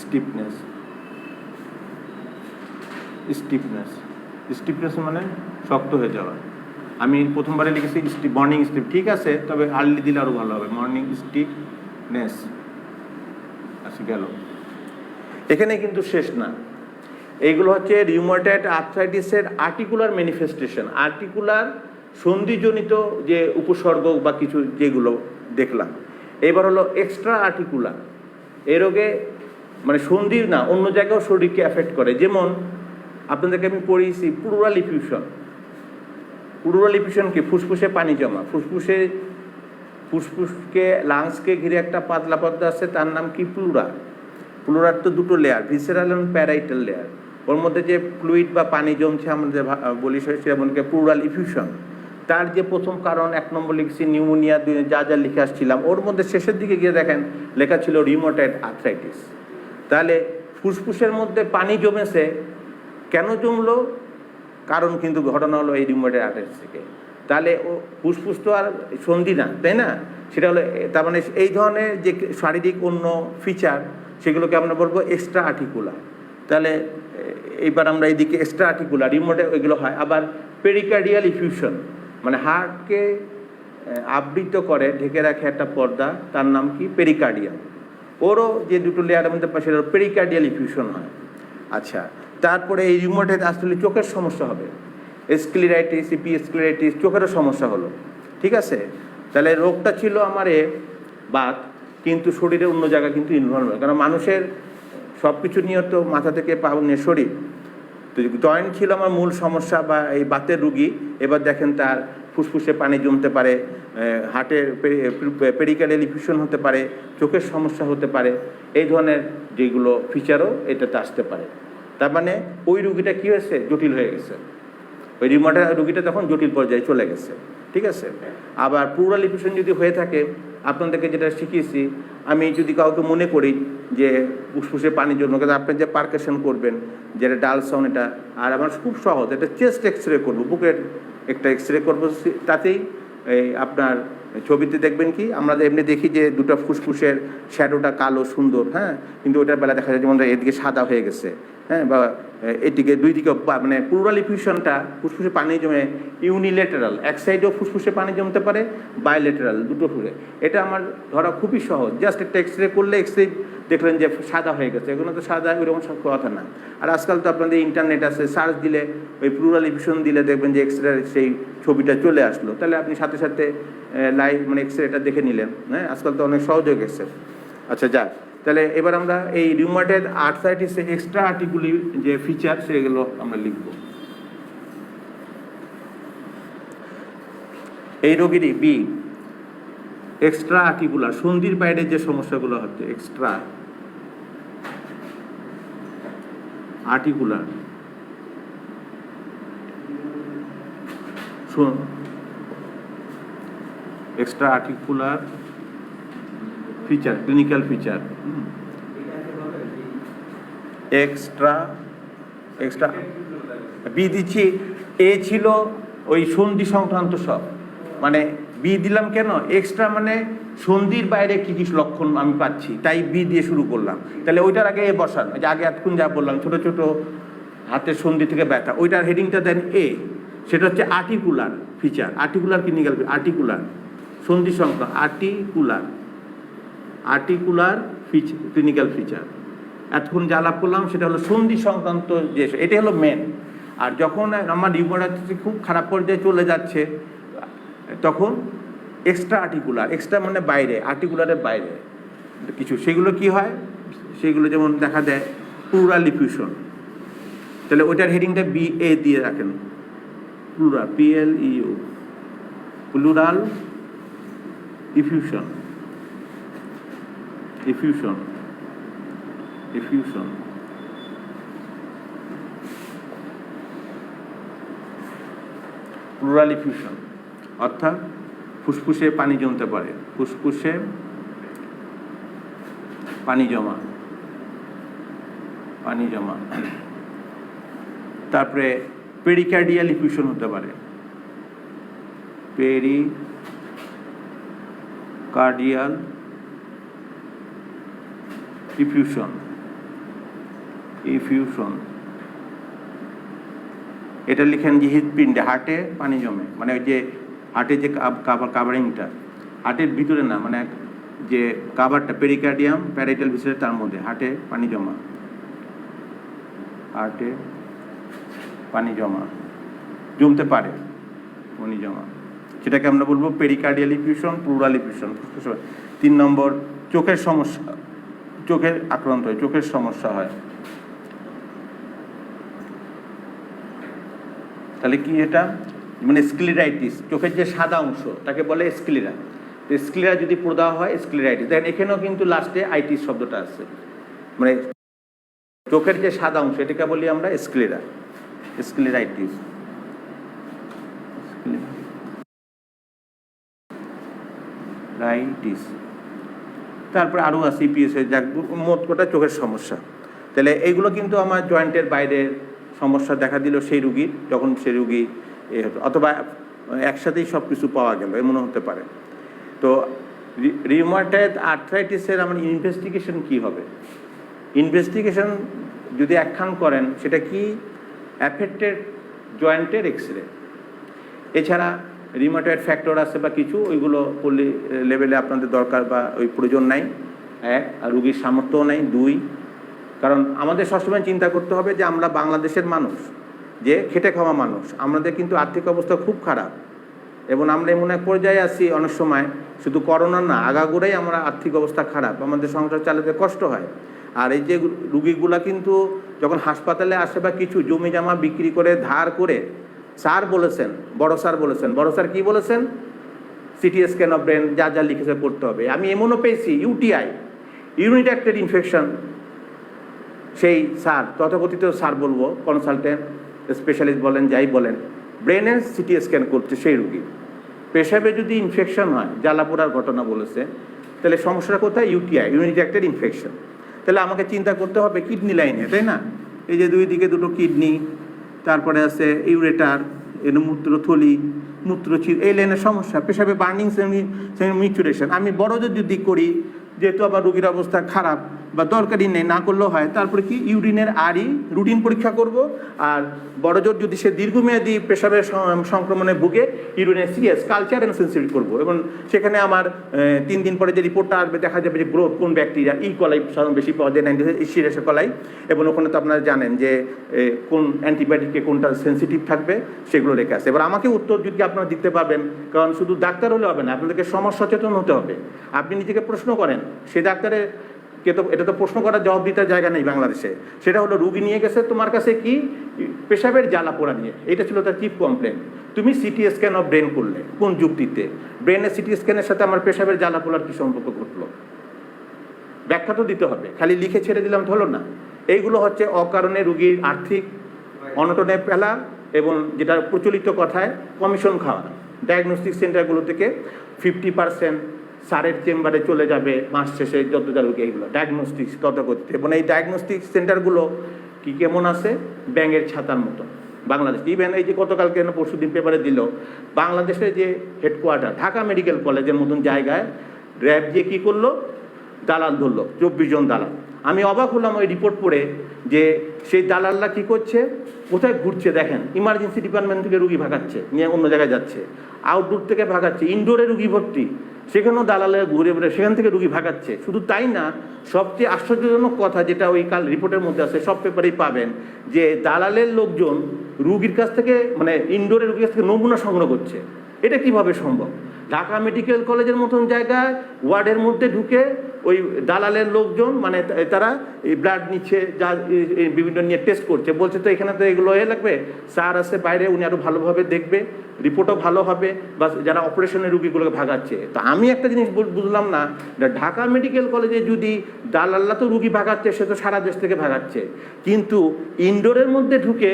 স্টিফনেস মানে শক্ত হয়ে যাওয়া। আমি প্রথমবারে লিখেছি মর্নিং স্টিফ, ঠিক আছে, তবে আর্লি দিলে আরও ভালো হবে। মর্নিং স্টিফনেস গেল। এখানে কিন্তু শেষ না, এইগুলো হচ্ছে রিউমাটয়েড আর্থ্রাইটিসের আর্টিকুলার ম্যানিফেস্টেশন, আর্টিকুলার সন্ধিজনিত যে উপসর্গ বা কিছু যেগুলো দেখলাম। এবার হলো এক্সট্রা আর্টিকুলার, এ রোগে মানে সন্ধির না, অন্য জায়গাও শরীরকে এফেক্ট করে। যেমন আপনাদেরকে আমি পড়িয়েছি প্লুরাল ইফিউশন কি? ফুসফুসে পানি জমা, ফুসফুসকে লাংসকে ঘিরে একটা পাতলা পর্দা আছে, তার নাম কি? প্লুরার তো 2টো লেয়ার, ভিসেরাল এবং প্যারাইটাল লেয়ার। ওর মধ্যে যে ফ্লুইড বা পানি জমছে আমাদের বলি সেমনকে প্লুরাল ইফিউশন। তার যে প্রথম কারণ 1 নম্বর লিখছি নিউমোনিয়া, যা লিখে আসছিলাম, ওর মধ্যে শেষের দিকে গিয়ে দেখেন লেখা ছিল রিউমাটয়েড আর্থ্রাইটিস। তাহলে ফুসফুসের মধ্যে পানি জমেছে, কেন জমলো? কারণ কিন্তু ঘটনা হলো এই রিউমাটয়েড আর্থ্রাইটিস থেকে। তাহলে ও ফুসফুস তো আর সন্ধি না, তাই না? সেটা হলো, তার মানে এই ধরনের যে শারীরিক অন্য ফিচার, সেগুলোকে আমরা বলবো এক্সট্রা আর্টিকুলার। তাহলে এইবার আমরা এইদিকে এক্সট্রা আর্টিকুলার রিউমাটয়েড ওইগুলো হয়। আবার পেরিকার্ডিয়াল ইফিউশন, মানে হার্টকে আবৃত করে, ঢেকে রাখে একটা পর্দা, তার নাম কি? পেরিকার্ডিয়াম। ওরও যে 2টো লেয়ারের মধ্যে সেটা পেরিকার্ডিয়াল ইফিউশন হয়। আচ্ছা, তারপরে এই রিউমাটয়েড আসলে চোখের সমস্যা হবে, স্ক্লেরাইটিস, স্ক্লেরাইটিস, চোখেরও সমস্যা হলো, ঠিক আছে? তাহলে রোগটা ছিল আমার বাত, কিন্তু শরীরের অন্য জায়গায় কিন্তু ইনভলভ হয়, কারণ মানুষের সব কিছু নিয়ে তো মাথা থেকে পা নিয়ে শরীর। তো জয়েন্ট ছিল আমার মূল সমস্যা বা এই বাতের রুগী। এবার দেখেন তার ফুসফুসে পানি জমতে পারে, হার্টের পেরিকার্ডিয়াল ইফিউশন হতে পারে, চোখের সমস্যা হতে পারে, এই ধরনের যেগুলো ফিচারও এটাতে আসতে পারে। তার মানে ওই রুগীটা কী হয়েছে, জটিল হয়ে গেছে, ওই রিউমাটয়েড রুগীটা তখন জটিল পর্যায়ে চলে গেছে, ঠিক আছে। আবার প্লুরাল ইফিউশন যদি হয়ে থাকে, আপনাদেরকে যেটা শিখিয়েছি, আমি যদি কাউকে মনে করি যে ফুসফুসে পানির জন্য, কিন্তু আপনি যে পারকাশন করবেন, যেটা ডাল সাউন্ড, এটা আর আমার খুব সহজ, এটা চেস্ট এক্সরে করবো, বুকের একটা এক্সরে করবো, তাতেই এই আপনার ছবিতে দেখবেন কি আমরা এমনি দেখি যে দুটো ফুসফুসের শ্যাডোটা কালো সুন্দর, হ্যাঁ, কিন্তু ওটার বেলা দেখা যায় যেমন এদিকে সাদা হয়ে গেছে, হ্যাঁ, বা এদিকে দুই দিকে মানে প্লুরাল ইফিউশনটা ফুসফুসে পানি জমে ইউনিলেটারাল, এক সাইডেও ফুসফুসে পানি জমতে পারে, বাইলেটারাল, দুটো ফুলে। এটা আমার ধরা খুবই সহজ, জাস্ট একটা এক্সরে করলে এক্সরে দেখলেন যে সাদা হয়ে গেছে, এগুলো তো সাদা ওইরকম সব কথা না। আর আজকাল তো আপনাদের ইন্টারনেট আছে, সার্চ দিলে ওই প্লুরাল ইফিউশন দিলে দেখবেন যে এক্সরে সেই ছবিটা চলে আসলো, তাহলে আপনি সাথে সাথে লাইভ মানে এক্সরেটা দেখে নিলেন, হ্যাঁ, আজকাল তো অনেক সহজ হয়ে গেছে। আচ্ছা যাক, তাহলে এবার আমরা এই রিউমাটয়েড আর্থ্রাইটিসের এক্সট্রা আর্টিকুলার যে ফিচার সেগুলো আমরা লিখব। এই রোগীরই বি এক্সট্রা আর্টিকুলার, সন্ধির বাইরে যে সমস্যাগুলো হচ্ছে, extra articular extra articular feature, clinical feature, extra বি দিচ্ছি। এ ছিল ওই সন্ধি সংক্রান্ত সব, মানে বি দিলাম কেন, এক্সট্রা মানে সন্ধির বাইরে কী কী লক্ষণ আমি পাচ্ছি, তাই বি দিয়ে শুরু করলাম। তাহলে ওইটার আগে এ বসান, যে আগে এতক্ষণ যা বললাম ছোটো ছোটো হাতের সন্ধি থেকে ব্যথা, ওইটার হেডিংটা দেন এ, সেটা হচ্ছে articular feature, articular clinical, articular সন্ধি সংক্রান্ত, আর্টিকুলার ক্লিনিক্যাল ফিচার। এতক্ষণ যা লাভ করলাম সেটা হলো সন্ধি সংক্রান্ত, যে এটাই হলো মেন। আর যখন আমার রিউমাটয়েড খুব খারাপ পর্যায়ে চলে যাচ্ছে, তখন এক্সট্রা আর্টিকুলার, এক্সট্রা মানে বাইরে, আর্টিকুলারের বাইরে কিছু, সেগুলো কি হয়, সেগুলো যেমন দেখা দেয় প্লুরাল ইফিউশন। তাহলে ওইটার হেডিংটা বি এ দিয়ে রাখেন, plural, PLEU, pleural effusion, pleural effusion অর্থাৎ ফুসফুসে পানি জমতে পারে, ফুসফুসে পানি জমা। তারপরে পেরিকার্ডিয়াল ইফিউশন হতে পারে, পেরিকার্ডিয়াল ইফিউশন, এটা লিখেন যে হৃৎপিণ্ডে, হার্টে পানি জমে, মানে ওই যে হার্টের যে কাভারিংটা, হার্টের ভিতরে না, মানে যে কাভারটা পেরিকার্ডিয়াম প্যারাইটাল ভিসেরা, তার মধ্যে হার্টে পানি জমা, হার্টে পানি জমতে পারে, পানি জমা, সেটাকে আমরা বলবো পেরিকার্ডিয়াল ইফিউশন, প্লুরাল ইফিউশন। 3 নম্বর চোখের সমস্যা, চোখের আক্রান্ত হয়, চোখের সমস্যা হয়। তাহলে কি এটা, মানে স্ক্লেরাইটিস, চোখের যে সাদা অংশ তাকে বলে স্ক্লেরা, স্ক্লেরা যদি প্রদাহ হয় স্ক্লেরাইটিস। দেখেন এখানেও কিন্তু লাস্টে আইটিস শব্দটা আছে, মানে চোখের যে সাদা অংশ এটাকে বলি আমরা স্ক্লেরা, স্ক্লেরাইটিস। তারপরে আরও আছে ইপিএস, যাক মোট কথা চোখের সমস্যা। তাহলে এইগুলো কিন্তু আমার জয়েন্টের বাইরের সমস্যা দেখা দিল সেই রুগীর, যখন সেই রুগী এ হতো, অথবা একসাথেই সব কিছু পাওয়া গেল, এমনও হতে পারে। তো রিউমাটয়েড আর্থ্রাইটিসের আমার ইনভেস্টিগেশন কি হবে? ইনভেস্টিগেশন যদি একখান করেন, সেটা কি অ্যাফেক্টেড জয়েন্টের এক্সরে। এছাড়া রিউমাটয়েড ফ্যাক্টর আছে বা কিছু, ওইগুলো পল্লী লেভেলে আপনাদের দরকার বা ওই প্রয়োজন নাই। 1, আর রুগীর সামর্থ্যও নাই। 2, কারণ আমাদের সবসময় চিন্তা করতে হবে যে আমরা বাংলাদেশের মানুষ, যে খেটে খাওয়া মানুষ, আমাদের কিন্তু আর্থিক অবস্থা খুব খারাপ, এবং আমরা এমন এক পর্যায়ে আছি অনেক সময়, শুধু করোনা না, আগাগোড়াই আমরা আর্থিক অবস্থা খারাপ, আমাদের সংসার চালাতে কষ্ট হয়। আর এই যে রুগীগুলা কিন্তু যখন হাসপাতালে আসে বা কিছু জমি জামা বিক্রি করে ধার করে স্যার বলেছেন, বড় স্যার কি বলেছেন? সিটি স্ক্যান অফ ব্রেন যা যা লিখেছে করতে হবে। আমি এমনও পেয়েছি ইউটিআই, ইউনিট অ্যাক্টেড ইনফেকশন, সেই স্যার, তথাকথিত স্যার বলবো, কনসালটেন্ট স্পেশালিস্ট বলেন যাই বলেন, ব্রেনের সিটি স্ক্যান করছে সেই রুগী। পেশাবে যদি ইনফেকশন হয়, জ্বালাপোড়ার ঘটনা বলেছে, তাহলে সমস্যাটা কোথায়? UTI, unit acted infection. তাহলে আমাকে চিন্তা করতে হবে কিডনি লাইনে, তাই না? এই যে দুই দিকে দুটো কিডনি, তারপরে আছে ইউরেটার, মূত্রথলি, মূত্রচির, এই লাইনের সমস্যা, পেশাবে বার্নিং মিচুরেশন। আমি বড় যদি করি, যেহেতু আবার রোগীর অবস্থা খারাপ বা দরকারি নেই, না করলেও হয়, তারপরে কি ইউরিনের রুটিন পরীক্ষা করব। আর বড় জোর যদি সে দীর্ঘমেয়াদী পেশাবের সংক্রমণে ভুগে, ইউরিনের সিএস কালচার অ্যান্ড সেন্সিটিভ করবো, এবং সেখানে আমার 3 দিন পরে যে রিপোর্টটা আসবে দেখা যাবে যে গ্রোথ কোন ব্যাকটেরিয়া, কলাই বেশি পাওয়া যায়, সিরিয়াস কলাই, এবং ওখানে তো আপনারা জানেন যে কোন অ্যান্টিবায়োটিকে কোনটা সেন্সিটিভ থাকবে সেগুলো রেখে আসে। এবার আমাকে উত্তর যদি আপনারা দিতে পারবেন, কারণ শুধু ডাক্তার হলে হবে না, আপনাদেরকে সমাজ সচেতন হতে হবে। আপনি নিজেকে প্রশ্ন করেন, সে ডাক্তারের এটা তো প্রশ্ন করার জবাব দিতে জায়গা নেই বাংলাদেশে। সেটা হলো রুগী নিয়ে গেছে তোমার কাছে কি পেশাবের জ্বালা পোড়া নিয়ে, এটা ছিল তার চিফ কমপ্লেন। তুমি সিটি স্ক্যান অফ ব্রেন করলে কোন যুক্তিতে? ব্রেনের সিটি স্ক্যানের সাথে আমার পেশাবের জ্বালা পোড়ার কি সম্পর্ক ঘটলো? ব্যাখ্যা তো দিতে হবে, খালি লিখে ছেড়ে দিলাম তো হলো না। এইগুলো হচ্ছে অকারণে রুগীর আর্থিক অনটনে ফেলা, এবং যেটা প্রচলিত কথায় কমিশন খাওয়া। ডায়াগনস্টিক সেন্টারগুলো থেকে 50% স্যারের চেম্বারে চলে যাবে মাস শেষে যতটা রোগী, এইগুলো ডায়াগনস্টিক তথাকথিত। এবং এই ডায়াগনস্টিক সেন্টারগুলো কি কেমন আছে? ব্যাঙের ছাতার মতো বাংলাদেশ। ইভেন এই যে গতকালকে পরশু দিন পেপারে দিল, বাংলাদেশের যে হেডকোয়ার্টার ঢাকা মেডিকেল কলেজের মতন জায়গায় র্যাব যে কী করলো, দালাল ধরলো, 24 জন দালাল। আমি অবাক হলাম ওই রিপোর্ট পড়ে, যে সেই দালালরা কী করছে, কোথায় ঘুরছে দেখেন। ইমার্জেন্সি ডিপার্টমেন্ট থেকে রুগী ভাগাচ্ছে, নিয়ে অন্য জায়গায় যাচ্ছে, আউটডোর থেকে ভাগাচ্ছে, ইনডোরে রুগী ভর্তি, সেখানেও দালালে ঘুরে ঘুরে সেখান থেকে রুগী ভাগাচ্ছে। শুধু তাই না, সবচেয়ে আশ্চর্যজনক কথা যেটা ওই কাল রিপোর্টের মধ্যে আছে, সব পেপারেই পাবেন, যে দালালের লোকজন রুগীর কাছ থেকে, মানে ইনডোরে রুগীর কাছ থেকে নমুনা সংগ্রহ করছে। এটা কিভাবে সম্ভব? ঢাকা মেডিকেল কলেজের মতন জায়গায় ওয়ার্ডের মধ্যে ঢুকে ওই দালালের লোকজন, মানে তারা এই ব্লাড নিচ্ছে, যা বিভিন্ন নিয়ে টেস্ট করছে, বলছে তো এখানে তো এগুলো লাগবে, স্যার আছে বাইরে, উনি আরও ভালোভাবে দেখবে, রিপোর্টও ভালো হবে, বা যারা অপারেশনের রুগীগুলোকে ভাগাচ্ছে। তো আমি একটা জিনিস বুঝলাম না, ঢাকা মেডিকেল কলেজে যদি দালাল্লা তো রুগী ভাগাচ্ছে, সে তো সারা দেশ থেকে ভাগাচ্ছে, কিন্তু ইনডোরের মধ্যে ঢুকে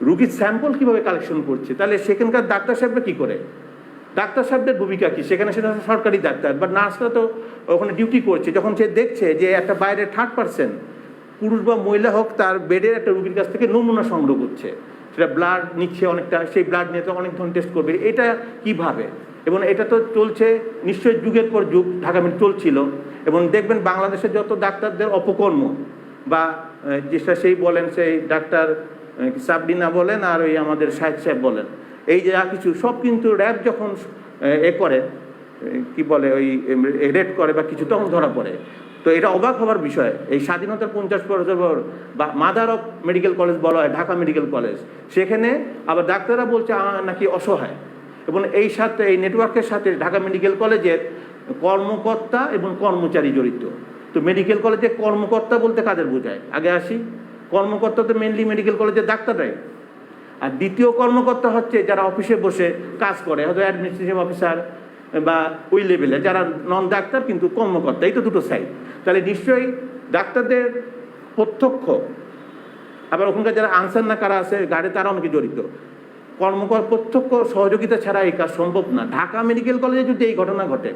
রুগীর স্যাম্পল কীভাবে কালেকশন করছে? তাহলে সেখানকার ডাক্তার সাহেবরা কী করে? ডাক্তার সাহেবদের ভূমিকা কী সেখানে? সেটা সরকারি ডাক্তার বা নার্সরা তো ওখানে ডিউটি করছে। যখন সে দেখছে যে একটা বাইরে 3rd-person, পুরুষ বা মহিলা হোক, তার বেডের একটা রুগীর কাছ থেকে নমুনা সংগ্রহ করছে, সেটা ব্লাড নিচ্ছে অনেকটা, সেই ব্লাড নিয়ে তো অনেক ধরনের টেস্ট করবে, এটা কিভাবে? এবং এটা তো চলছে নিশ্চয়ই, যুগের পর যুগ ঢাকা চলছিল। এবং দেখবেন বাংলাদেশের যত ডাক্তারদের অপকর্ম, বা যেটা সেই বলেন, সেই ডাক্তার সাবরিনা বলেন, আর ওই আমাদের শাহেদ সাহেব বলেন, এই যে কিছু সব কিন্তু র্যাব যখন করে, কি বলে, ওই রেড করে বা কিছু, তখন ধরা পড়ে। তো এটা অবাক হবার বিষয়। এই স্বাধীনতার 50 বছর পর বা মাদার অফ মেডিকেল কলেজ বলা হয় ঢাকা মেডিকেল কলেজ, সেখানে আবার ডাক্তাররা বলছে নাকি অসহায়। এবং এই সাথে, এই নেটওয়ার্কের সাথে ঢাকা মেডিকেল কলেজের কর্মকর্তা এবং কর্মচারী জড়িত। তো মেডিকেল কলেজে কর্মকর্তা বলতে কাদের বোঝায়? আগে আসি, কর্মকর্তা তো মেনলি মেডিকেল কলেজের ডাক্তাররাই। আর দ্বিতীয় কর্মকর্তা হচ্ছে যারা অফিসে বসে কাজ করে, হয়তো অ্যাডমিনিস্ট্রেটিভ অফিসার বা ওই লেভেলে, যারা নন ডাক্তার কিন্তু কর্মকর্তা। এই তো দুটো সাইড। তাহলে নিশ্চয়ই ডাক্তারদের প্রত্যক্ষ, আবার ওখানকার যারা আনসার না কারা আছে গাড়ি, তারা অনেকে জড়িত। প্রত্যক্ষ সহযোগিতা ছাড়া এই কাজ সম্ভব না। ঢাকা মেডিকেল কলেজে যদি এই ঘটনা ঘটে,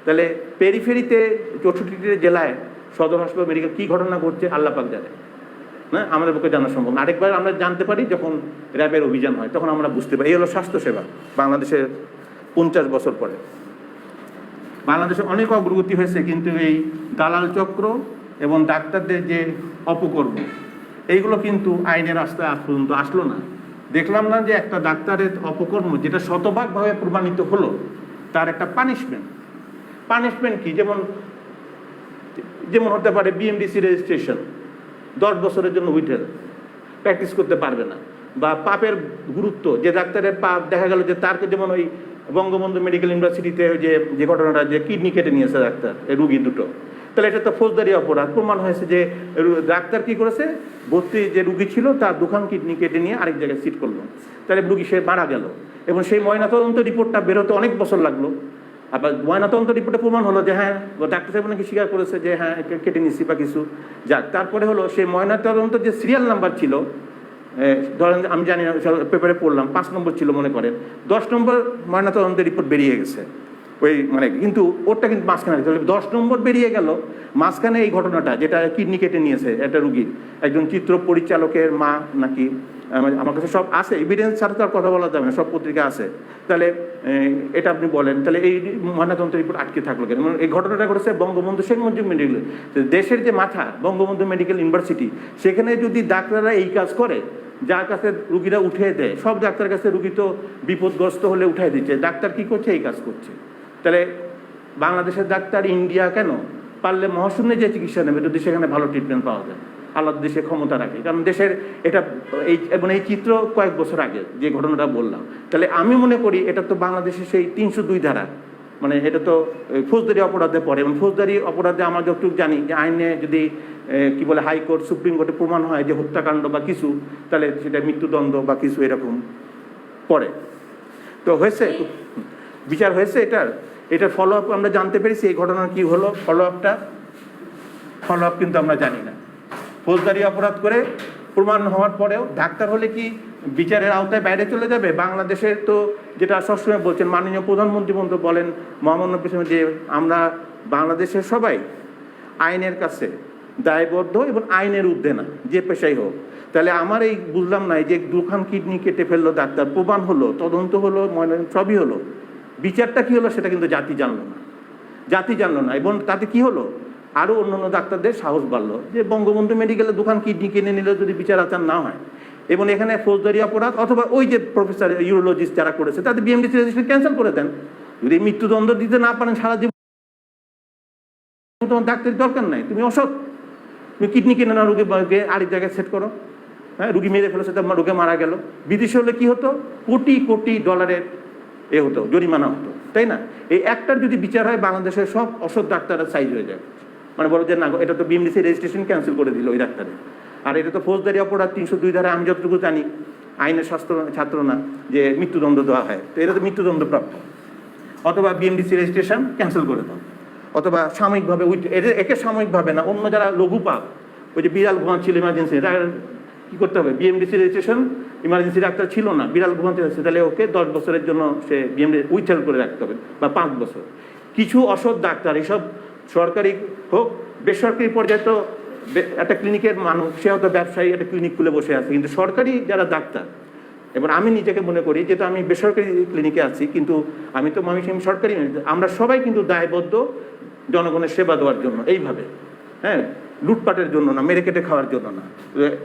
তাহলে পেরিফেরিতে 64টি জেলায় সদর হাসপাতাল, মেডিকেল কী ঘটনা ঘটছে আল্লাহ পাক জানে, না আমাদের পক্ষে জানা সম্ভব না। আরেকবার আমরা জানতে পারি যখন র্যাবের অভিযান হয়, তখন আমরা বুঝতে পারি। এই হলো স্বাস্থ্যসেবা বাংলাদেশের 50 বছর পরে। বাংলাদেশে অনেক অগ্রগতি হয়েছে, কিন্তু এই দালাল চক্র এবং ডাক্তারদের যে অপকর্ম, এইগুলো কিন্তু আইনের রাস্তায় আজ পর্যন্ত আসলো না। দেখলাম না যে একটা ডাক্তারের অপকর্ম যেটা শতভাগভাবে প্রমাণিত হলো, তার একটা পানিশমেন্ট কি? যেমন হতে পারে বিএমডিসি রেজিস্ট্রেশন, 10 বছরের জন্য উইথেল, প্র্যাকটিস করতে পারবে না। বা পাপের গুরুত্ব, যে ডাক্তারের পাপ দেখা গেল যে তারকে, যেমন ওই বঙ্গবন্ধু মেডিকেল ইউনিভার্সিটিতে যে ঘটনাটা, যে কিডনি কেটে নিয়েছে ডাক্তার, এই রুগী দুটো, তাহলে এটা তো ফৌজদারি অপরাধ। প্রমাণ হয়েছে যে ডাক্তার কি করেছে, ভর্তি যে রুগী ছিল তার দুখান কিডনি কেটে নিয়ে আরেক জায়গায় সিট করলো, তাহলে রুগী সে মারা গেল। এবং সেই ময়নাতদন্ত রিপোর্টটা বেরোতে অনেক বছর লাগলো। আবার ময়নাতদন্ত রিপোর্টে প্রমাণ হলো যে হ্যাঁ ডাক্তার সাহেব নাকি স্বীকার করেছে যে হ্যাঁ কেটে নিচ্ছি বা কিছু যাক। তারপরে হলো সেই ময়নাতদন্ত যে সিরিয়াল নাম্বার ছিল, ধরেন আমি জানি না, পেপারে পড়লাম 5 নম্বর ছিল মনে করেন, 10 নম্বর ময়নাতদন্তের রিপোর্ট বেরিয়ে গেছে ওই মানে, কিন্তু ওরটা কিন্তু মাঝখানে 10 নম্বর বেরিয়ে গেল মাঝখানে। এই ঘটনাটা যেটা কিডনি কেটে নিয়েছে একটা রুগীর, একজন চিত্র পরিচালকের মা নাকি, আমার কাছে সব আছে, এভিডেন্স ছাড়া তো আর কথা বলা যাবে না, সব পত্রিকা আছে। তাহলে এটা আপনি বলেন, তাহলে এই ময়নাতদন্ত রিপোর্ট আটকে থাকলো কেন? এই ঘটনাটা ঘটেছে বঙ্গবন্ধু শেখ মুজিব মেডিকেল, দেশের যে মাথা বঙ্গবন্ধু মেডিকেল ইউনিভার্সিটি, সেখানে যদি ডাক্তাররা এই কাজ করে, যার কাছে রুগীরা উঠে দেয়, সব ডাক্তারের কাছে রুগী তো বিপদগ্রস্ত হলে উঠাই দিচ্ছে, ডাক্তার কি করছে? এই কাজ করছে। তাহলে বাংলাদেশের ডাক্তার ইন্ডিয়া কেন? পারলে মহাশূন্যে যে চিকিৎসা নেবে যদি সেখানে ভালো ট্রিটমেন্ট পাওয়া যায়। আলাদা দেশে ক্ষমতা রাখে, কারণ দেশের এটা এই চিত্র কয়েক বছর আগে যে ঘটনাটা বললাম। তাহলে আমি মনে করি এটা তো বাংলাদেশের সেই 302 ধারা, মানে এটা তো ফৌজদারি অপরাধে পড়ে। এবং ফৌজদারি অপরাধে আমরা যতটুকু জানি যে আইনে যদি কি বলে হাইকোর্ট সুপ্রিম কোর্টে প্রমাণ হয় যে হত্যাকাণ্ড বা কিছু, তাহলে সেটা মৃত্যুদণ্ড বা কিছু এরকম পড়ে। তো হয়েছে, বিচার হয়েছে এটার ফলো আপ আমরা জানতে পেরেছি। এই ঘটনার কি হলো, ফলো আপ কিন্তু আমরা জানি না। ফৌজদারি অপরাধ করে প্রমাণ হওয়ার পরেও ডাক্তার হলে কি বিচারের আওতায় বাইরে চলে যাবে? বাংলাদেশের তো যেটা সবসময় বলছেন মাননীয় প্রধানমন্ত্রী মন্ত্রী বলেন, মহামান্য প্রেসিডেন্ট, যে আমরা বাংলাদেশের সবাই আইনের কাছে দায়বদ্ধ এবং আইনের ঊর্ধ্বে না, যে পেশাই হোক। তাহলে আমার এই বুঝলাম না, যে দুখান কিডনি কেটে ফেললো ডাক্তার, প্রমাণ হলো, তদন্ত হলো, সবই হলো, বিচারটা কি হলো সেটা কিন্তু জাতি জানলো না। এবং তাতে কি হলো, আরও অন্যান্য ডাক্তারদের সাহস বাড়লো যে বঙ্গবন্ধু মেডিকেলে দুখান কিডনি কিনে নিলে যদি বিচার আচার না হয়, এবং এখানে ফৌজদারি অপরাধ অথবা ওই যে প্রফেসর ইউরোলজিস্ট যারা করেছে তাদের বিএমডিসি রেজিস্ট্রেশন ক্যান্সেল করে দেন। যদি মৃত্যুদণ্ড দিতে না পারেন সারা জীবন, তোমার ডাক্তারের দরকার নাই, তুমি অসৎ, তুমি কিডনি কিনে না রুগীকে আরেক জায়গায় সেট করো। হ্যাঁ, রুগী মেরে ফেলেছে, তার রুগী মারা গেল। বিদেশে হলে কি হতো, কোটি কোটি ডলারের হতো, জরিমানা হতো, তাই না? এই একটার যদি বিচার হয়, বাংলাদেশের সব অসৎ ডাক্তাররা সাইজ হয়ে যায়, মানে বলো যে না এটা তো বিএমডিসি রেজিস্ট্রেশন ক্যান্সেল করে দিল ওই ডাক্তারের। আর এটা তো ফৌজদারি অপরাধ 302 ধারা, আমি যতটুকু জানি, আইনের ছাত্র না, যে মৃত্যুদণ্ড দেওয়া হয়, তো এটা তো মৃত্যুদণ্ড প্রাপ্ত। অথবা বিএমডিসি রেজিস্ট্রেশন ক্যান্সেল করে দাও, অথবা সাময়িকভাবে একে সাময়িকভাবে না, অন্য যারা লঘু পাপ, ওই যে বিড়াল ঘুমাচ্ছিল ইমার্জেন্সি, কি করতে হবে, বিএমডিসি রেজিস্ট্রেশন, ইমার্জেন্সি ডাক্তার ছিল না, বিড়াল ঘুমাতে যাচ্ছে, তাহলে ওকে 10 বছরের জন্য সে বিএমডি উইথহেল্ড করে রাখতে হবে, বা 5 বছর। কিছু অসৎ ডাক্তার, এসব সরকারি হোক বেসরকারি পর্যায়ে, তো একটা ক্লিনিকের মানুষ, সে হয়তো ব্যবসায়ী একটা ক্লিনিক খুলে বসে আছে, কিন্তু সরকারি যারা ডাক্তার, এবার আমি নিজেকে মনে করি, যেহেতু আমি বেসরকারি ক্লিনিকে আছি, কিন্তু আমি তো ময়মনসিংহ সরকারি, আমরা সবাই কিন্তু দায়বদ্ধ জনগণের সেবা দেওয়ার জন্য, এইভাবে, হ্যাঁ, লুটপাটের জন্য না, মেরে কেটে খাওয়ার জন্য না।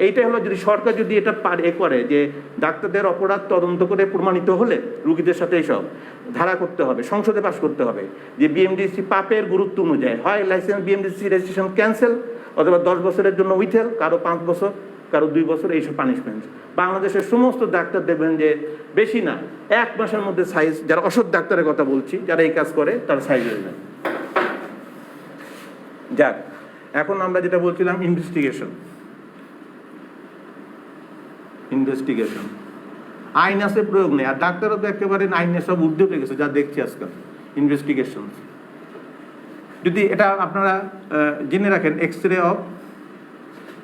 এইটাই হলো, যদি সরকার যদি এটা করে যে ডাক্তারদের অপরাধ তদন্ত করে প্রমাণিত হলে রুগীদের সাথে এইসব ধারা করতে হবে, সংসদে পাস করতে হবে, যে বিএমডিসি পাপের গুরুত্ব অনুযায়ী হয় লাইসেন্স বিএমডিসি রেজিস্ট্রেশন ক্যান্সেল, অথবা 10 বছরের জন্য উইথহেল্ড, কারো 5 বছর, কারো 2 বছর, এইসব পানিশমেন্ট। বাংলাদেশের সমস্ত ডাক্তার দেখবেন যে বেশি না 1 মাসের মধ্যে সাইজ, যারা অসৎ ডাক্তারের কথা বলছি, যারা এই কাজ করে, তার সাইজ হয়ে যায়। যাক, এখন আমরা যেটা বলছিলাম, ইনভেস্টিগেশন। আইন আছে, প্রয়োগ নেই, আর ডাক্তারও তো একেবারে আইনের সব ঊর্ধ্বে উঠে গেছে, যা দেখছি আজকাল। ইনভেস্টিগেশন, যদি এটা আপনারা জেনে রাখেন, এক্সরে অফ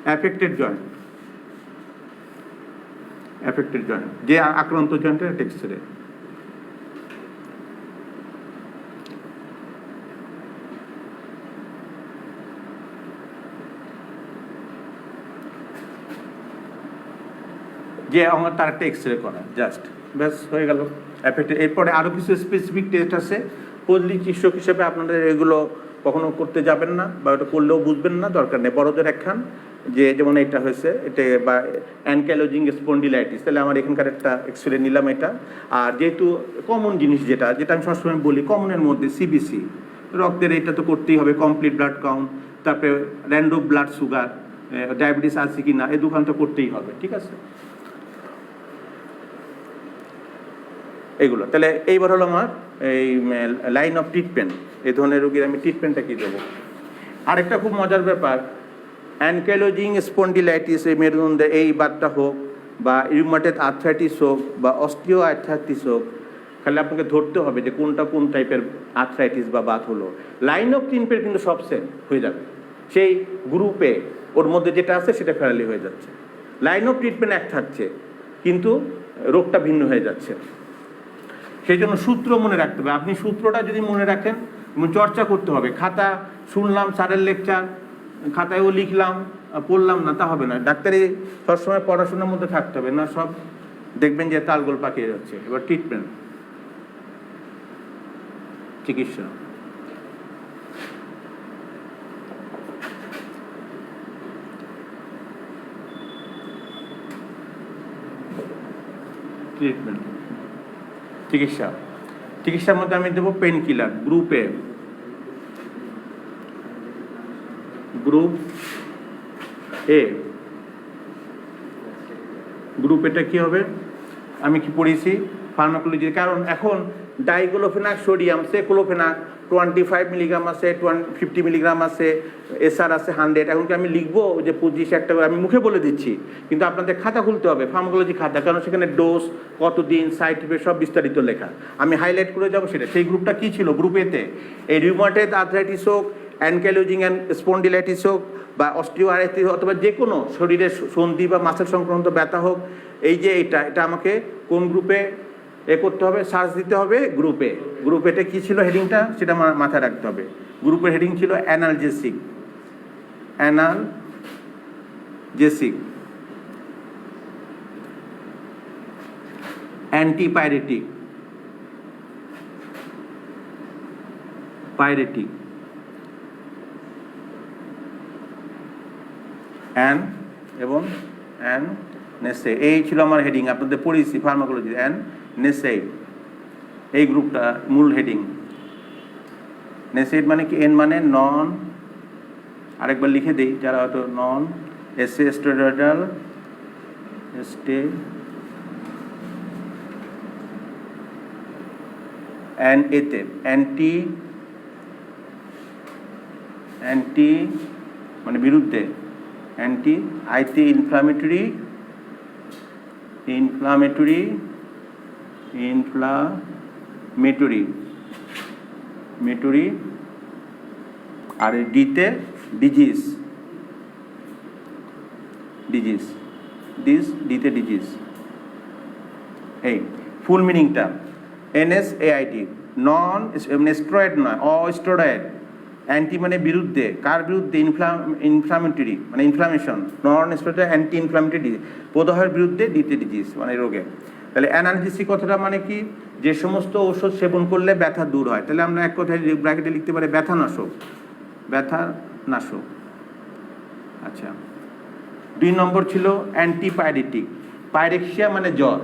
অ্যাফেক্টেড জয়েন্ট, যে আক্রান্ত জয়েন্টের এক্সরে। যে আমার তার একটা এক্সরে করা, জাস্ট ব্যাস হয়ে গেল অ্যাফেক্টেড। এরপরে আরও কিছু স্পেসিফিক টেস্ট আছে, পল্লী চিকিৎসক হিসেবে আপনাদের এগুলো কখনো করতে যাবেন না, বা ওটা করলেও বুঝবেন না, দরকার নেই। বড়দের একখান, যে যেমন এটা হয়েছে, এটা বা অ্যানকাইলোজিং স্পন্ডিলাইটিস, তাহলে আমার এখানকার একটা এক্সরে নিলাম এটা। আর যেহেতু কমন জিনিস, যেটা আমি সবসময় বলি, কমনের মধ্যে সিবিসি, রক্তের এটা তো করতেই হবে, কমপ্লিট ব্লাড কাউন্ট, তারপরে র্যান্ডম ব্লাড সুগার, ডায়াবেটিস আছে কি না, এই দুখান তো করতেই হবে, ঠিক আছে? এইগুলো তাহলে এইবার হলো আমার এই লাইন অফ ট্রিটমেন্ট। এই ধরনের রোগীর আমি ট্রিটমেন্টটা কি দেবো? আরেকটা খুব মজার ব্যাপার, অ্যানকাইলোজিং স্পন্ডিলাইটিস এই মেরুদণ্ডে এই বাতটা হোক, বা রিউমাটেড আর্থ্রাইটিস হোক, বা অস্টিও আর্থ্রাইটিস হোক, খালি আপনাকে ধরতে হবে যে কোনটা কোন টাইপের আর্থ্রাইটিস বা বাত হলো। লাইন অফ ট্রিটমেন্ট কিন্তু সব সেম হয়ে যাবে, সেই গ্রুপে ওর মধ্যে যেটা আছে সেটা ফেরালি হয়ে যাচ্ছে। লাইন অফ ট্রিটমেন্ট এক থাকছে কিন্তু রোগটা ভিন্ন হয়ে যাচ্ছে। সেই জন্য সূত্র মনে রাখতে হবে। আপনি সূত্রটা যদি মনে রাখেন এবং চর্চা করতে হবে। খাতা শুনলাম স্যারের লেকচার, খাতায়ও লিখলাম, পড়লাম না, তা হবে না। ডাক্তারি সবসময় পড়াশোনার মধ্যে থাকতে হবে, না সব দেখবেন যে তালগোল পাকিয়ে যাচ্ছে। এবার ট্রিটমেন্ট, চিকিৎসা। ট্রিটমেন্ট, চিকিৎসা। চিকিৎসার মধ্যে আমি দেবো পেন কিলার গ্রুপে, গ্রুপ এ। গ্রুপ এটা কি হবে, আমি কি পড়েছি ফার্মাকোলজি, কারণ এখন ডাইক্লোফেনাক সোডিয়াম, সেক্লোফেনাক 25 মিলিগ্রাম আছে, 50 মিলিগ্রাম আছে, এসআর আছে 100। এখন কি আমি লিখবো যে 25 একটা করে আমি মুখে বলে দিচ্ছি, কিন্তু আপনাদের খাতা খুলতে হবে, ফার্মাকোলজি খাতা, কারণ সেখানে ডোজ, কতদিন, সাইড ইফেক্ট সব বিস্তারিত লেখা। আমি হাইলাইট করে যাবো সেটা। সেই গ্রুপটা কি ছিল, গ্রুপ এতে এই রিউমাটেড আর্থ্রাইটিস হোক, অ্যানকাইলোজিং স্পন্ডিলাইটিস হোক, বা অস্টিওআর্থ্রাইটিস, অথবা যে কোনো শরীরের সন্ধি বা মাসেল সংক্রান্ত ব্যথা হোক, এই যে এটা আমাকে কোন গ্রুপে করতে হবে, সার্চ দিতে হবে গ্রুপে। গ্রুপেতে কি ছিল হেডিংটা সেটা মাথায় রাখতে হবে। গ্রুপের হেডিং ছিল অ্যানালজেসিক, অ্যানালজেসিক, অ্যান্টিপাইরেটিক, পাইরেটিক, এবং নেসে। এই ছিল আমার হেডিং, আপনাদের পড়েছি ফার্মাকোলজি, নেসে। এই গ্রুপটা মূল হেডিং। নেসেড মানে কি, এন মানে নন, আরেকবার লিখে দিই যারা হয়তো নন স্টেরয়েডাল, এতে অ্যান্টি মানে বিরুদ্ধে, অ্যান্টি আইতে ইনফ্লামেটরি আর ডিতে ডিজিজ, ডিতে ডিজিজ। এই ফুল মিনিংটা NSAID, নন স্টেরয়েড নয়, অস্টেরয়েড। অ্যান্টি মানে বিরুদ্ধে, কার বিরুদ্ধে, ইনফ্লামেটরি মানে inflammation, non steroid anti inflammatory, প্রদাহের বিরুদ্ধে, ডিতে ডিজিজ মানে রোগে। তাহলে অ্যানালজেসিক কথাটা মানে কি, যে সমস্ত ঔষধ সেবন করলে ব্যথা দূর হয়। তাহলে আমরা এক কথায় ব্র্যাকেটে লিখতে পারি ব্যথানাশক, ব্যথানাশক। আচ্ছা, 2 নম্বর ছিল অ্যান্টিপাইরেটিক, পাইরেক্সিয়া মানে জ্বর,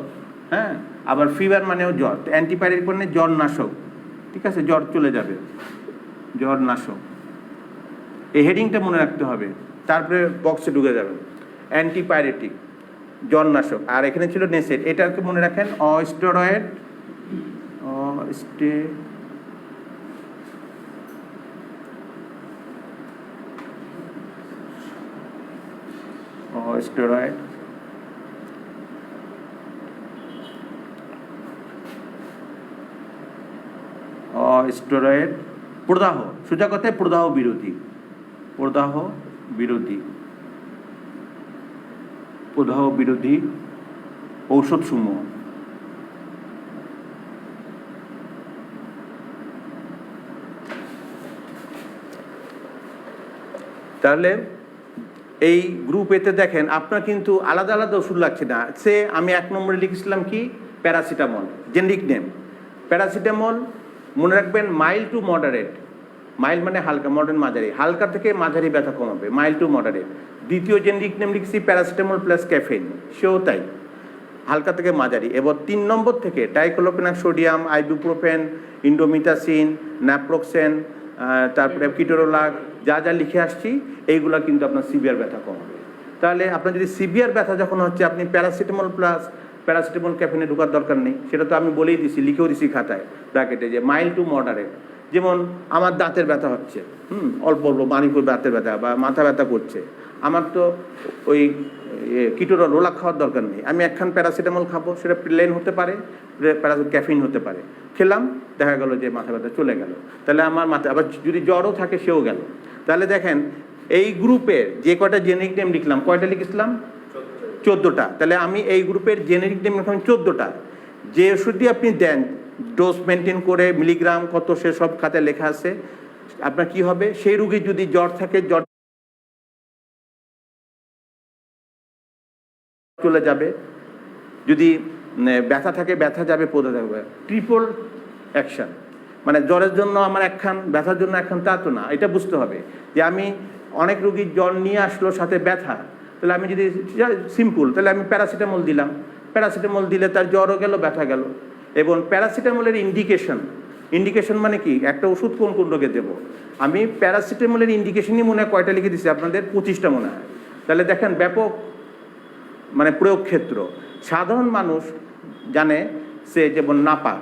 হ্যাঁ, আবার ফিভার মানেও জ্বর। তো অ্যান্টিপাইরেটিক মানে জ্বর নাশক, ঠিক আছে, জ্বর চলে যাবে, জ্বর নাশক। এই হেডিংটা মনে রাখতে হবে, তারপরে বক্সে ঢুকে যাবে। অ্যান্টিপাইরেটিক, জ্বর নাশক। আর এখানে ছিল নেসেড, এটাকে মনে রাখেন অস্টেরয়েড, স্টেরয়েড, স্টেরয়েড, প্রদাহ, সোজা কথায় প্রদাহ বিরোধী, প্রদাহ বিরোধী ঔষধ সমূহ। তাহলে এই গ্রুপ এতে দেখেন আপনার কিন্তু আলাদা আলাদা ওষুধ লাগছে না। সে আমি 1 নম্বরে লিখেছিলাম কি, প্যারাসিটামল, জেনেরিক নেম প্যারাসিটামল। মনে রাখবেন মাইল্ড টু মডারেট, মাইল্ড মানে হালকা, মডারেট মাঝারি, হালকা থেকে মাঝারি ব্যথা কমাবে, মাইল্ড টু মডারেট। দ্বিতীয় জেনেরিক নেম লিখছি প্যারাসিটামল প্লাস ক্যাফেইন, সেও তাই, হালকা থেকে মাঝারি। এবার 3 নম্বর থেকে ডাইক্লোফেনাক সোডিয়াম, আইবুপ্রোফেন, ইন্ডোমিথাসিন, ন্যাপ্রোক্সেন, তারপরে কিটোরোলাক, যা লিখে আসছি এইগুলা কিন্তু আপনার সিভিয়ার ব্যথা কমাবে। তাহলে আপনার যদি সিভিয়ার ব্যথা যখন হচ্ছে, আপনি প্যারাসিটামল প্লাস প্যারাসিটামল ক্যাফেইনে ঢোকার দরকার নেই, সেটা তো আমি বলেই দিছি, লিখেও দিছি খাতায় ব্র্যাকেটে, যে মাইল্ড টু মডারেট। যেমন আমার দাঁতের ব্যথা হচ্ছে, অল্প অল্প মানিপুর দাঁতের ব্যথা বা মাথা ব্যথা করছে, আমার তো ওই কিটোরা রোলা খাওয়ার দরকার নেই, আমি একখান প্যারাসিটামল খাবো, সেটা প্লেন হতে পারে, ক্যাফিন হতে পারে, খেলাম, দেখা গেল যে মাথা ব্যথা চলে গেল। তাহলে আমার মাথা, আবার যদি জ্বরও থাকে সেও গেল। তাহলে দেখেন এই গ্রুপের যে কয়টা জেনেরিক নেম লিখলাম, কয়টা লিখেছিলাম? 14টা। তাহলে আমি এই গ্রুপের জেনেরিক নেম লিখলাম 14টা। যে ওষুধই আপনি দেন, ডোজ মেনটেন করে মিলিগ্রাম কত সেসব খাতে লেখা আছে, আপনার কি হবে, সেই রোগীর যদি জ্বর থাকে জ্বর চলে যাবে, যদি ব্যথা থাকে ব্যথা যাবে, পড়ে থাকবে। ট্রিপল অ্যাকশন, মানে জ্বরের জন্য আমার একখান, ব্যথার জন্য একখান, তা তো না। এটা বুঝতে হবে যে আমি অনেক রোগীর জ্বর নিয়ে আসলো সাথে ব্যথা, তাহলে আমি যদি সিম্পল, তাহলে আমি প্যারাসিটামল দিলাম, প্যারাসিটামল দিলে তার জ্বরও গেল, ব্যথা গেল। এবং প্যারাসিটামলের ইন্ডিকেশন মানে কি, একটা ওষুধ কোন কোন রোগে দেবো, আমি প্যারাসিটামলের ইন্ডিকেশনই মনে হয় কয়টা লিখে দিচ্ছি আপনাদের, 25টা মনে হয়। তাহলে দেখেন ব্যাপক মানে প্রয়োগ ক্ষেত্র। সাধারণ মানুষ জানে, সে যেমন নাপা,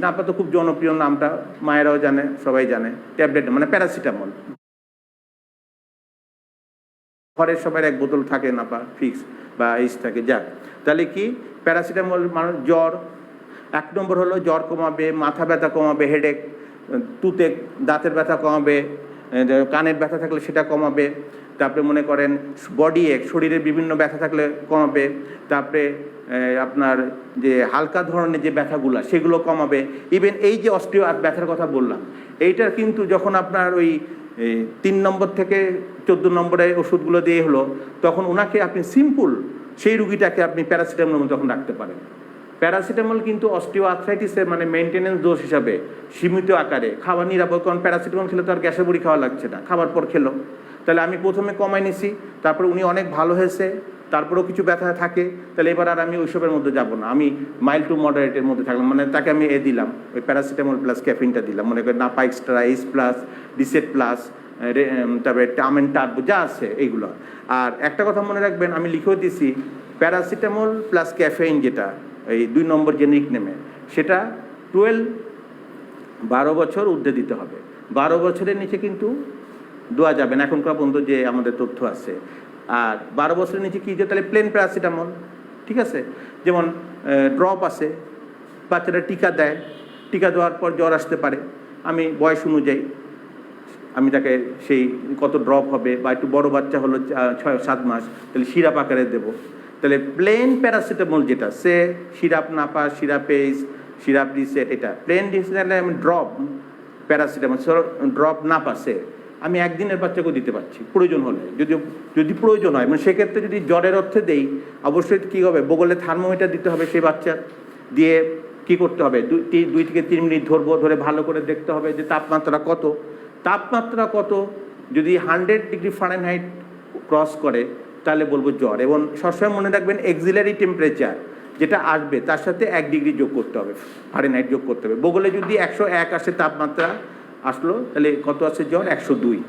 নাপা তো খুব জনপ্রিয়, নামটা মায়েরাও জানে, সবাই জানে, ট্যাবলেট মানে প্যারাসিটামল, ঘরের সবার এক বোতল থাকে নাপা ফিক্স বা থাকে, যাক। তাহলে কি প্যারাসিটামল মানুষ জ্বর, 1 নম্বর হলো জ্বর কমাবে, মাথা ব্যথা কমাবে, হেডেক, তুতে দাঁতের ব্যথা কমাবে, কানের ব্যথা থাকলে সেটা কমাবে, তারপরে মনে করেন বডি এক, শরীরের বিভিন্ন ব্যথা থাকলে কমাবে, তারপরে আপনার যে হালকা ধরনের যে ব্যথাগুলো সেগুলো কমাবে। ইভেন এই যে অস্টিও ব্যথার কথা বললাম, এইটার কিন্তু যখন আপনার ওই 3 নম্বর থেকে 14 নম্বরে ওষুধগুলো দিয়ে হলো, তখন ওনাকে আপনি সিম্পল সেই রুগীটাকে আপনি প্যারাসিটামল তখন রাখতে পারেন। প্যারাসিটামল কিন্তু অস্টিও আর্থ্রাইটিসের মানে মেনটেনেন্স ডোজ হিসাবে সীমিত আকারে খাওয়া নিরাপদ, কারণ প্যারাসিটামল খেলে তো আর গ্যাসের বড়ি খাওয়া লাগছে না, খাবার পর খেলো। তাহলে আমি প্রথমে কমাই নিছি, তারপরে উনি অনেক ভালো হয়েছে, তারপরেও কিছু ব্যথা থাকে, তাহলে এবার আর আমি ওইসবের মধ্যে যাব না, আমি মাইল্ড টু মডারেটের মধ্যে থাকলাম, মানে তাকে আমি দিলাম ওই প্যারাসিটামল প্লাস ক্যাফিনটা দিলাম, মনে করেন নাপা এক্সট্রা, এইচ প্লাস, ডিসেট প্লাস, তারপরে টামেন টার্বো যা আছে এইগুলো। আর একটা কথা মনে রাখবেন, আমি লিখেও দিছি প্যারাসিটামল প্লাস ক্যাফেইন, যেটা এই 2 নম্বর জেনেরিক নেমে, সেটা 12 বছর ঊর্ধ্বে দিতে হবে, 12 বছরের নিচে কিন্তু দেওয়া যাবে না এখনকার পর্যন্ত যে আমাদের তথ্য আছে। আর 12 বছরের নিচে কি, যে তাহলে প্লেন প্যারাসিটামল, ঠিক আছে। যেমন ড্রপ আছে, বাচ্চারা টিকা দেয়, টিকা দেওয়ার পর জ্বর আসতে পারে, আমি বয়স অনুযায়ী আমি তাকে সেই কত ড্রপ হবে, বা একটু বড় বাচ্চা হলো 6-7 মাস, তাহলে সিরাপ আকারে দেবো। তাহলে প্লেন প্যারাসিটামল যেটা, সে syrup Napa, syrup Ace, syrup Reset, এটা প্লেন ডিসেটালে আমি ড্রপ প্যারাসিটামল, ড্রপ নাপা, সে আমি একদিনের বাচ্চাকেও দিতে পারছি প্রয়োজন হলে, যদি প্রয়োজন হয়। মানে সেক্ষেত্রে যদি জ্বরের অর্থে দেই, অবশ্যই কী হবে, বগলে থার্মোমিটার দিতে হবে সেই বাচ্চার, দিয়ে কি করতে হবে, 2 থেকে 3 মিনিট ধরবো, ধরে ভালো করে দেখতে হবে যে তাপমাত্রা কত, যদি 100 ডিগ্রি ফারেনহাইট ক্রস করে তাহলে বলবো জ্বর। এবং সবসময় মনে রাখবেন এক্সিলারি টেম্পারেচার যেটা আসবে তার সাথে 1 ডিগ্রি যোগ করতে হবে, ফারেনহাইট যোগ করতে হবে। বগলে যদি 101 আসে তাপমাত্রা আসলো, তাহলে কত আছে জ্বর, 102।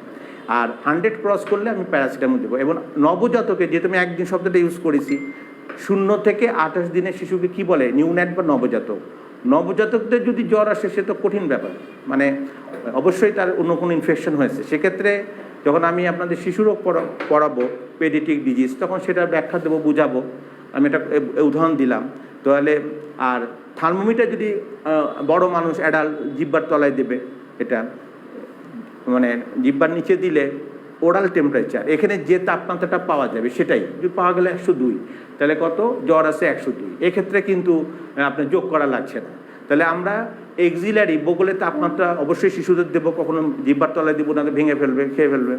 আর 100 ক্রস করলে আমি প্যারাসিটামল দেবো। এবং নবজাতকে, যেহেতু আমি একদিন শব্দটা ইউজ করেছি, 0 থেকে 28 দিনের শিশুকে কি বলে, নিউন্যাট বা নবজাতকদের যদি জ্বর আসে সে তো কঠিন ব্যাপার, মানে অবশ্যই তার অন্য কোনো ইনফেকশন হয়েছে। সেক্ষেত্রে যখন আমি আপনাদের শিশুরোগ পড়াবো, পেডিয়াট্রিক ডিজিজ, তখন সেটা ব্যাখ্যা দেবো, বুঝাবো। আমি একটা উদাহরণ দিলাম তাহলে। আর থার্মোমিটার যদি বড় মানুষ অ্যাডাল্ট জিহ্বার তলায় দেবে, এটা মানে জিহ্বার নিচে দিলে ওরাল টেম্পারেচার, এখানে যে তাপমাত্রাটা পাওয়া যাবে সেটাই, যদি পাওয়া গেলে 102, তাহলে কত জ্বর আছে 102, এক্ষেত্রে কিন্তু আপনার যোগ করা লাগছে না। তাহলে আমরা এক্সিলারি বগলে তাপমাত্রা অবশ্যই শিশুদের দেবো, কখনো জিহ্বার তলায় দেবো না, ভেঙে ফেলবে, খেয়ে ফেলবে।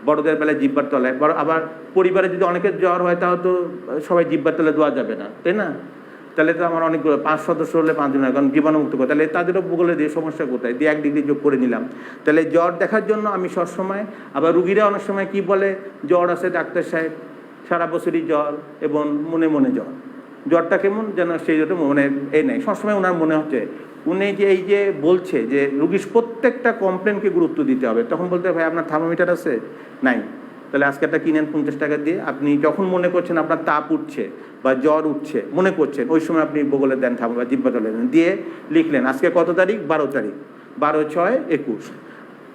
বড়দের বেলায় জিহ্বার তলায়, আবার পরিবারে যদি অনেকের জ্বর হয় তাহলে তো সবাই জিহ্বার তলায় দেওয়া যাবে না, তাই না? তাহলে তো আমার অনেকগুলো 5 সদস্য হলে 5 জন হয়, কারণ জীবাণুমুক্ত করে, তাহলে তাদেরও বগলে দিয়ে সমস্যা কোথায়, দিয়ে 1 ডিগ্রি যোগ করে নিলাম। তাহলে জ্বর দেখার জন্য আমি সবসময়, আবার রুগীরা অনেক সময় কি বলে, জ্বর আছে ডাক্তার সাহেব, সারা বছরই জ্বর এবং মনে মনে জ্বরটা কেমন যেন সেই জন্য মনে নেই, সবসময় ওনার মনে হচ্ছে, উনি যে এই যে বলছে যে রুগীর প্রত্যেকটা কমপ্লেনকে গুরুত্ব দিতে হবে, তখন বলতে ভাই আপনার থার্মোমিটার আছে? নাই। তাহলে আজকে একটা কিনেন 50 টাকা দিয়ে, আপনি যখন মনে করছেন আপনার তাপ উঠছে বা জ্বর উঠছে, মনে করছেন, ওই সময় আপনি বগলে দেন, বা জিহ্বা তলায় দেন, দিয়ে লিখলেন আজকে কত তারিখ, 12 তারিখ, 12/6/21,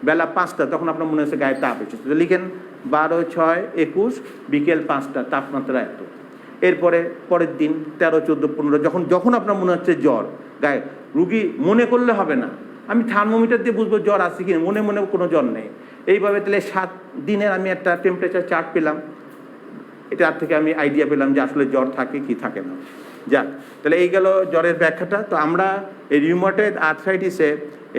বেলা 5টা, তখন আপনার মনে হচ্ছে গায়ে তাপ এসেছে, তো লিখেন 12/6/21 বিকেল 5টা, তাপমাত্রা এত। এরপরে পরের দিন 13, 14, 15, যখন আপনার মনে হচ্ছে জ্বর গায়ে, রুগী মনে করলে হবে না, আমি থার্মোমিটার দিয়ে বুঝবো জ্বর আছে কিনা, মনে মনে কোনো জ্বর নেই। এইভাবে তাহলে 7 দিনের আমি একটা টেম্পারেচার চার্ট পেলাম, এটার থেকে আমি আইডিয়া পেলাম যে আসলে জ্বর থাকে কি থাকে না। যাক, তাহলে এই গেল জ্বরের ব্যাখ্যাটা। তো আমরা এই রিউমাটয়েড আর্থ্রাইটিসে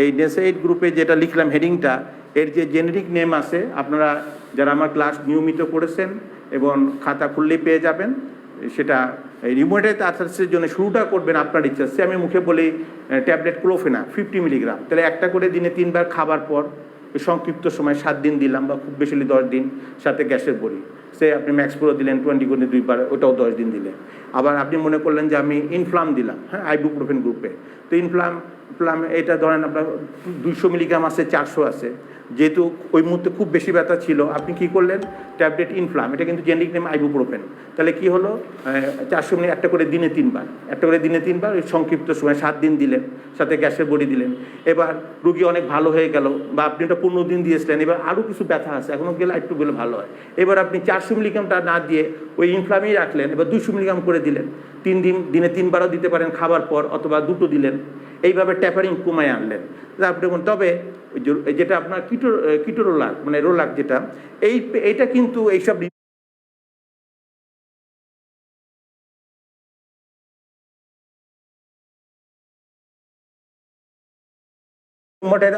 এই NSAID গ্রুপে যেটা লিখলাম হেডিংটা, এর যে জেনেরিক নেম আছে, আপনারা যারা আমার ক্লাস নিয়মিত করেছেন এবং খাতা খুললেই পেয়ে যাবেন, সেটা এই রিউমাটয়েড আর্থ্রাইটিসের জন্য শুরুটা করবেন আপনার ইচ্ছা। সে আমি মুখে বলি ট্যাবলেট ক্লোফেনা 50 মিলিগ্রাম, তাহলে একটা করে দিনে 3 বার খাবার পর সংক্ষিপ্ত সময় 7 দিন দিলাম, বা খুব বেশি 10 দিন, সাথে গ্যাসের বড়ি, সে আপনি ম্যাক্স প্রো দিলেন 20 করে 2 বার, ওটাও 10 দিন দিলেন। আবার আপনি মনে করলেন যে আমি ইনফ্লাম দিলাম, হ্যাঁ, আইবুপ্রোফেন গ্রুপে, তো ইনফ্লাম এটা ধরেন আপনার 200 মিলিগ্রাম আছে, 400 আছে, যেহেতু ওই মুহূর্তে খুব বেশি ব্যথা ছিল, আপনি কি করলেন ট্যাবলেট ইনফ্লাম, এটা কিন্তু জেনেরিক নেম আইবুপ্রোফেন, তাহলে কি হলো 400 মিলি, একটা করে দিনে 3 বার, একটা করে দিনে 3 বার, ওই সংক্ষিপ্ত সময় 7 দিন দিলেন, সাথে গ্যাসের বড়ি দিলেন। এবার রুগী অনেক ভালো হয়ে গেল, বা আপনি এটা 15 দিন দিয়েছিলেন, এবার আরও কিছু ব্যথা আছে, এখনও গেলে একটু গেলে ভালো হয়, এবার আপনি 400 মিলিগ্রামটা না দিয়ে ওই ইনফ্লামেই রাখলেন, এবার 200 মিলিগ্রাম করে দিলেন, 3 দিন, দিনে 3 বারও দিতে পারেন খাবার পর, অথবা 2টো দিলেন, এইভাবে ট্যাপারিং কমায় আনলেন। তারপরে তবে যেটা আপনার কিটোরোলাক, মানে রোলাক যেটা, এইটা কিন্তু এইসব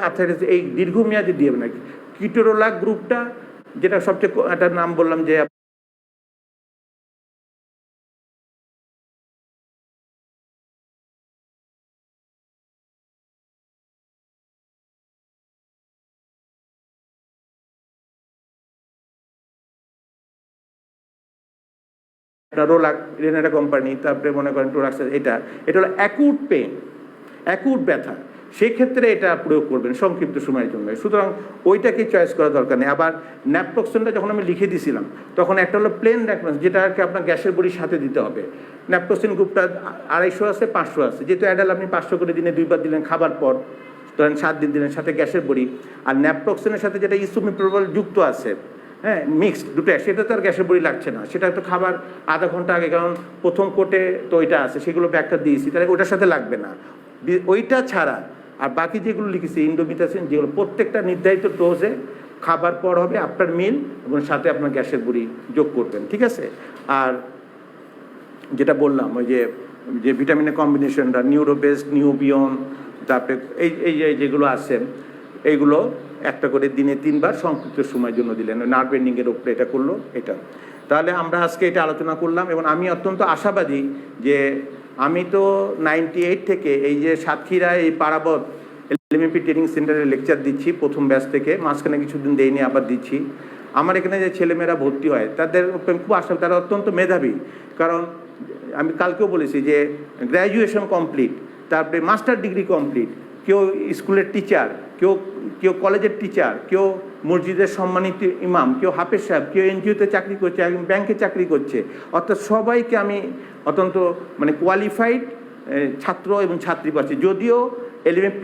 আর্থ্রাইটিস এই দীর্ঘমেয়াদী দিয়ে না। কিটোরোলাক গ্রুপটা যেটা সবচেয়ে একটা নাম বললাম, যে রোলাক রেনাটা কোম্পানি, তারপরে মনে করেন টোরাক্স, এটা হলো অ্যাকুট পেন, অ্যাকুট ব্যথা, সেক্ষেত্রে এটা প্রয়োগ করবেন সংক্ষিপ্ত সময়ের জন্য, সুতরাং ওইটাকে চয়েস করা দরকার নেই। আবার ন্যাপটক্সিনটা যখন আমি লিখে দিয়েছিলাম, তখন একটা হলো প্লেন ন্যাপটক্সিন, যেটা আর কি আপনার গ্যাসের বড়ির সাথে দিতে হবে। ন্যাপটক্সিন গ্রুপটা 250 আছে, 500 আছে, যেহেতু অ্যাডাল আপনি 500 করে দিনে 2 বার দিলেন খাবার পর, ধরেন 7 দিন দিলেন, সাথে গ্যাসের বড়ি। আর ন্যাপটক্সিনের সাথে যেটা ইসোমিপ্রোপল যুক্ত আছে, হ্যাঁ, মিক্সড দুটো, সেটা তো আর গ্যাসের বড়ি লাগছে না, সেটা তো খাবার আধা ঘন্টা আগে, কারণ প্রথম কোটে তো ওইটা আছে, সেগুলো ব্যাখ্যা দিয়েছি, তাহলে ওটার সাথে লাগবে না। ওইটা ছাড়া আর বাকি যেগুলো লিখেছি ইন্ডোমিথাসিন, যেগুলো প্রত্যেকটা নির্ধারিত ডোজে খাবার পর হবে আপনার মিল, এবং সাথে আপনার গ্যাসের বড়ি যোগ করবেন, ঠিক আছে। আর যেটা বললাম, ওই যে ভিটামিনের কম্বিনেশনটা, নিউরোবেস, নিউবিয়ন, তারপরে এই যেগুলো আছে, এইগুলো একটা করে দিনে 3 বার সংক্ষিপ্ত সময়ের জন্য দিলেন, নার্ভ এন্ডিংয়ের উপরে এটা করলো এটা। তাহলে আমরা আজকে এটা আলোচনা করলাম, এবং আমি অত্যন্ত আশাবাদী যে আমি তো 98 থেকে এই যে সাতক্ষীরায় এই পারাবত LMP ট্রেনিং সেন্টারে লেকচার দিচ্ছি, প্রথম ব্যাচ থেকে, মাঝখানে কিছুদিন দেইনি, আবার দিচ্ছি। আমার এখানে যে ছেলেমেয়েরা ভর্তি হয়, তাদের খুব আশা, তারা অত্যন্ত মেধাবী, কারণ আমি কালকেও বলেছি যে গ্র্যাজুয়েশন কমপ্লিট, তারপরে মাস্টার ডিগ্রি কমপ্লিট, কেউ স্কুলের টিচার, কেউ কলেজের টিচার, কেউ মসজিদের সম্মানিত ইমাম, কেউ হাফেজ সাহেব, কেউ NGO-তে চাকরি করছে, একজন ব্যাংকে চাকরি করছে, অর্থাৎ সবাইকে আমি অত্যন্ত মানে কোয়ালিফাইড ছাত্র এবং ছাত্রী পাচ্ছি। যদিও LMP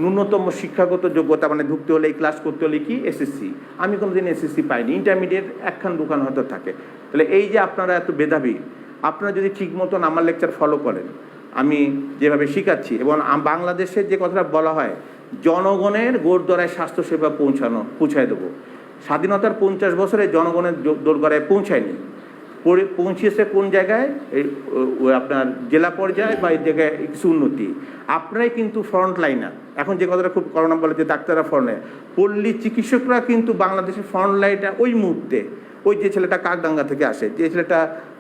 ন্যূনতম শিক্ষাগত যোগ্যতা, মানে ঢুকতে হলে এই ক্লাস করতে হলে কি SSC, আমি কোনোদিন SSC পাইনি, ইন্টারমিডিয়েট একখান দুখান হয়তো থাকে। তাহলে এই যে আপনারা এত মেধাবী, আপনারা যদি ঠিক মতন আমার লেকচার ফলো করেন, আমি যেভাবে শিখাচ্ছি, এবং বাংলাদেশের যে কথাটা বলা হয়, জনগণের গোড়দোড়ায় স্বাস্থ্যসেবা পৌঁছায় দেবো, স্বাধীনতার 50 বছরে জনগণের দোরগোড়ায় পৌঁছায়নি, পৌঁছেছে কোন জায়গায়, এই আপনার জেলা পর্যায়ে বা এই জায়গায় কিছু উন্নতি। আপনারাই কিন্তু ফ্রন্ট লাইনার। এখন যে কথাটা খুব করোনা বলে যে ডাক্তাররা ফ্রন্টে, পল্লী চিকিৎসকরা কিন্তু বাংলাদেশের ফ্রন্ট লাইনটা ওই মুহূর্তে, ওই যে ছেলেটা কাকডাঙ্গা থেকে আসে, যে ছেলেটা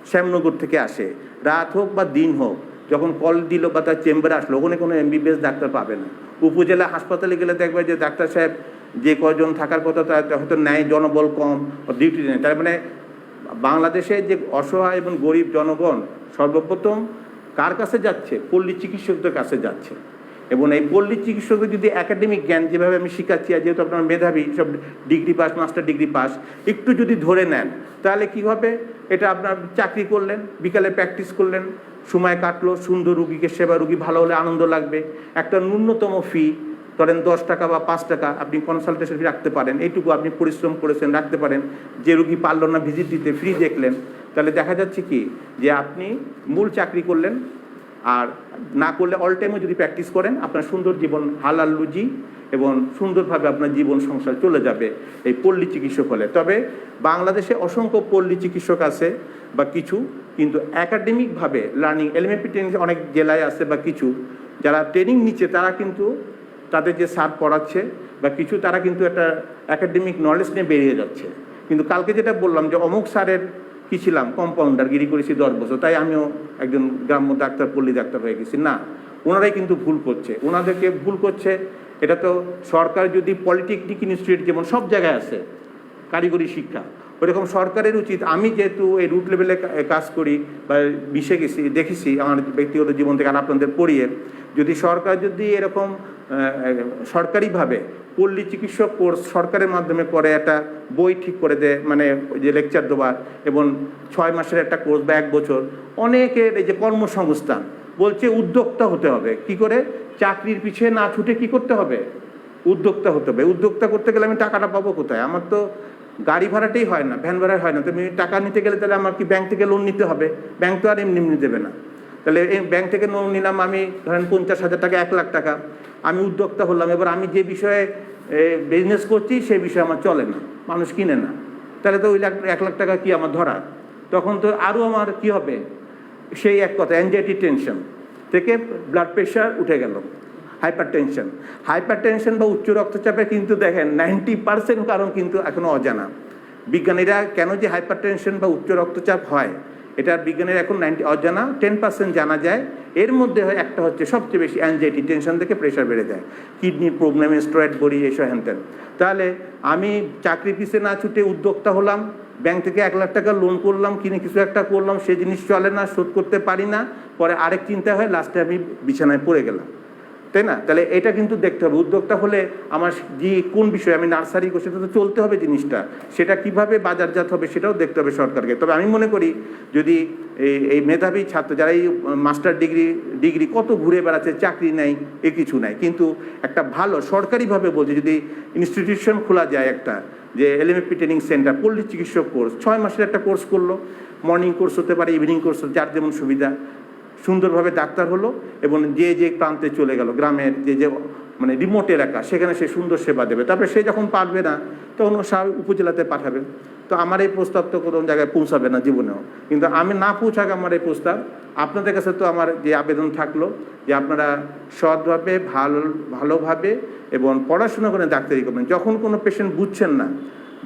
শ্যামনগর থেকে আসে, রাত হোক বা দিন হোক, যখন কল দিল বা তার চেম্বারে আসলো, ওখানে কোনো MBBS ডাক্তার পাবে না। উপজেলা হাসপাতালে গেলে দেখবে যে ডাক্তার সাহেব যে কজন থাকার কথা, তার হয়তো ন্যায় জনবল কম, ডিউটি নেই। তার মানে বাংলাদেশে যে অসহায় এবং গরিব জনগণ সর্বপ্রথম কার কাছে যাচ্ছে? পল্লী চিকিৎসকদের কাছে যাচ্ছে। এবং এই পল্লী চিকিৎসকদের যদি একাডেমিক জ্ঞান, যেভাবে আমি শিখাচ্ছি, আর যেহেতু আপনার মেধাবী, সব degree pass, master degree pass, একটু যদি ধরে নেন, তাহলে কী হবে, এটা আপনার চাকরি করলেন, বিকালে প্র্যাকটিস করলেন, সময় কাটলো, সুন্দর রুগীকে সেবা, রুগী ভালো হলে আনন্দ লাগবে, একটা ন্যূনতম ফি, ধরেন 10 টাকা বা 5 টাকা আপনি কনসালটেশন ফি রাখতে পারেন, এইটুকু আপনি পরিশ্রম করেছেন রাখতে পারেন। যে রুগী পারল না ভিজিট দিতে ফ্রি দেখলেন, তাহলে দেখা যাচ্ছে কি যে আপনি মূল চাকরি করলেন, আর না করলে অল টাইমও যদি প্র্যাকটিস করেন আপনার সুন্দর জীবন হালাল রুজি এবং সুন্দরভাবে আপনার জীবন সংসার চলে যাবে এই পল্লী চিকিৎসক হলে। তবে বাংলাদেশে অসংখ্য পল্লী চিকিৎসক আছে বা কিছু, কিন্তু একাডেমিকভাবে লার্নিং এলএমএপি ট্রেনিং অনেক জেলায় আছে বা কিছু যারা ট্রেনিং নিচ্ছে তারা কিন্তু তাদের যে স্যার পড়াচ্ছে বা কিছু তারা কিন্তু একটা একাডেমিক নলেজ নিয়ে বেরিয়ে যাচ্ছে। কিন্তু কালকে যেটা বললাম যে অমুক স্যারের কি ছিলাম কম্পাউন্ডার গিরি করেছি 10 বছর, তাই আমিও একজন গ্রাম্য ডাক্তার পল্লী ডাক্তার হয়ে গেছি, না, ওনারাই কিন্তু ভুল করছে, ওনাদেরকে ভুল করছে। এটা তো সরকার যদি পলিটেকনিক ইনস্টিটিউট যেমন সব জায়গায় আছে কারিগরি শিক্ষা, ওইরকম সরকারের উচিত, আমি যেহেতু এই রুট লেভেলে কাজ করি বা মিশে গেছি দেখেছি আমার ব্যক্তিগত জীবন থেকে আর আপনাদের পড়িয়ে, যদি সরকার যদি এরকম সরকারিভাবে পল্লী চিকিৎসক কোর্স সরকারের মাধ্যমে করে একটা বই ঠিক করে দেয়, মানে যে লেকচার দেওয়ার এবং 6 মাসের একটা কোর্স বা 1 বছর, অনেকের এই যে কর্মসংস্থান বলছে উদ্যোক্তা হতে হবে। কি করে? চাকরির পিছিয়ে না ছুটে কি করতে হবে? উদ্যোক্তা হতে হবে। উদ্যোক্তা করতে গেলে আমি টাকাটা পাবো কোথায়? আমার তো গাড়ি ভাড়াটাই হয় না, ভ্যান ভাড়া হয় না, তুমি টাকা নিতে গেলে তাহলে আমার কি ব্যাংক থেকে লোন নিতে হবে? ব্যাংক তো আর এমনি দেবে না। তাহলে এই ব্যাংক থেকে লোন নিলাম আমি, ধরেন 50,000 টাকা, 1 লাখ টাকা, আমি উদ্যোক্তা হলাম, এবার আমি যে বিষয়ে বিজনেস করছি সেই বিষয়ে আমার চলে না, মানুষ কিনে না, তাহলে তো ওই 1 লাখ টাকা কি আমার ধরা? তখন তো আরও আমার কি হবে? সেই এক কথা, অ্যাংজাইটি টেনশন থেকে ব্লাড প্রেশার উঠে গেল, হাইপার টেনশন বা উচ্চ রক্তচাপে কিন্তু দেখেন 90% কারণ কিন্তু এখনো অজানা। বিজ্ঞানীরা কেন যে হাইপার টেনশন বা উচ্চ রক্তচাপ হয় এটা বিজ্ঞানীরা এখন 90 অজানা, 10% জানা যায়। এর মধ্যে একটা হচ্ছে সবচেয়ে বেশি অ্যাংজাইটি টেনশন থেকে প্রেশার বেড়ে যায়, কিডনি প্রবলেম, স্টেরয়েড বড়ি, এসব হ্যানতেন। তাহলে আমি চাকরি পিছে না ছুটে উদ্যোক্তা হলাম, ব্যাংক থেকে 1 লাখ টাকা লোন করলাম, কিনে কিছু একটা করলাম, সেই জিনিস চলে না, শোধ করতে পারি না, পরে আরেক চিন্তা হয়, লাস্টে আমি বিছানায় পড়ে গেলাম, তাই না? তাহলে এটা কিন্তু দেখতে হবে। উদ্যোক্তা হলে আমার যে কোন বিষয়ে আমি নার্সারি করছি সেটা তো চলতে হবে জিনিসটা, সেটা কিভাবে বাজারজাত হবে সেটাও দেখতে হবে সরকারকে। তবে আমি মনে করি যদি এই মেধাবী ছাত্র যারা এই মাস্টার ডিগ্রি কত ঘুরে বেড়াচ্ছে, চাকরি নেই, এ কিছু নাই, কিন্তু একটা ভালো সরকারিভাবে বলছে যদি ইনস্টিটিউশন খোলা যায়, একটা যে এলএমএপি ট্রেনিং সেন্টার পল্লী চিকিৎসক কোর্স 6 মাসের একটা কোর্স করলো, মর্নিং কোর্স হতে পারে, ইভিনিং কোর্স, যার যেমন সুবিধা, সুন্দরভাবে ডাক্তার হলো এবং যে প্রান্তে চলে গেল, গ্রামের যে মানে রিমোট এলাকা, সেখানে সে সুন্দর সেবা দেবে। তারপরে সে যখন পারবে না তখন স্বাভাবিক উপজেলাতে পাঠাবে। তো আমার এই প্রস্তাব তো কোনো জায়গায় পৌঁছাবে না জীবনেও, কিন্তু আমি না পৌঁছাক আমার এই প্রস্তাব, আপনাদের কাছে তো আমার যে আবেদন থাকলো যে আপনারা সৎভাবে ভালোভাবে এবং পড়াশোনা করে ডাক্তারি করবেন। যখন কোনো পেশেন্ট বুঝছেন না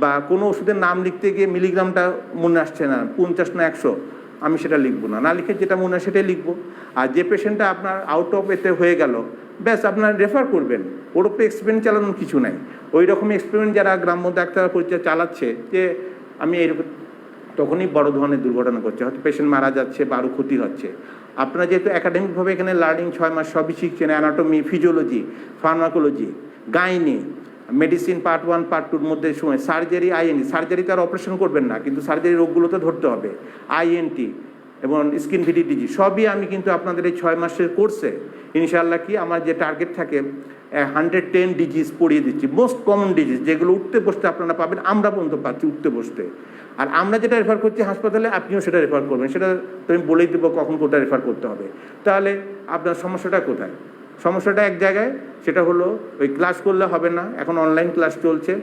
বা কোনো ওষুধের নাম লিখতে গিয়ে মিলিগ্রামটা মনে আসছে না, 50 না 100, আমি সেটা লিখবো না, লিখে যেটা মনে হয় সেটাই লিখবো। আর যে পেশেন্টটা আপনার আউট অফ এতে হয়ে গেল, ব্যাস আপনার রেফার করবেন, ওর উপরে এক্সপেরিমেন্ট চালানোর কিছু নাই। ওই রকম এক্সপেরিমেন্ট যারা গ্রাম্য ডাক্তার পরিচয় চালাচ্ছে যে আমি এরকম, তখনই বড় ধরনের দুর্ঘটনা করছে, হয়তো পেশেন্ট মারা যাচ্ছে বা আরও ক্ষতি হচ্ছে। আপনারা যেহেতু একাডেমিকভাবে এখানে লার্নিং 6 মাস সবই শিখছেন, anatomy, physiology, pharmacology, gynae, medicine part 1 part 2-র মধ্যে সময়, সার্জারি, আইএনটি, সার্জারি তো আর অপারেশন করবেন না, কিন্তু সার্জারি রোগগুলো তো ধরতে হবে, আইএনটি এবং স্কিন ভিটিডিজি সবই আমি কিন্তু আপনাদের এই 6 মাসের কোর্সে ইনশাআল্লাহ কি আমার যে টার্গেট থাকে 110 ডিজিজ পড়িয়ে দিচ্ছি, মোস্ট কমন ডিজিজ যেগুলো উঠতে বসতে আপনারা পাবেন, আমরা পর্যন্ত পাচ্ছি উঠতে বসতে। আর আমরা যেটা রেফার করছি হাসপাতালে, আপনিও সেটা রেফার করবেন, সেটা তো আমি বলেই দেবো কখন কোথায় রেফার করতে হবে। তাহলে আপনার সমস্যাটা কোথায়? সমস্যাটা এক জায়গায়, সেটা হলো ওই ক্লাস করলে হবে না, এখন অনলাইন ক্লাস চলছে,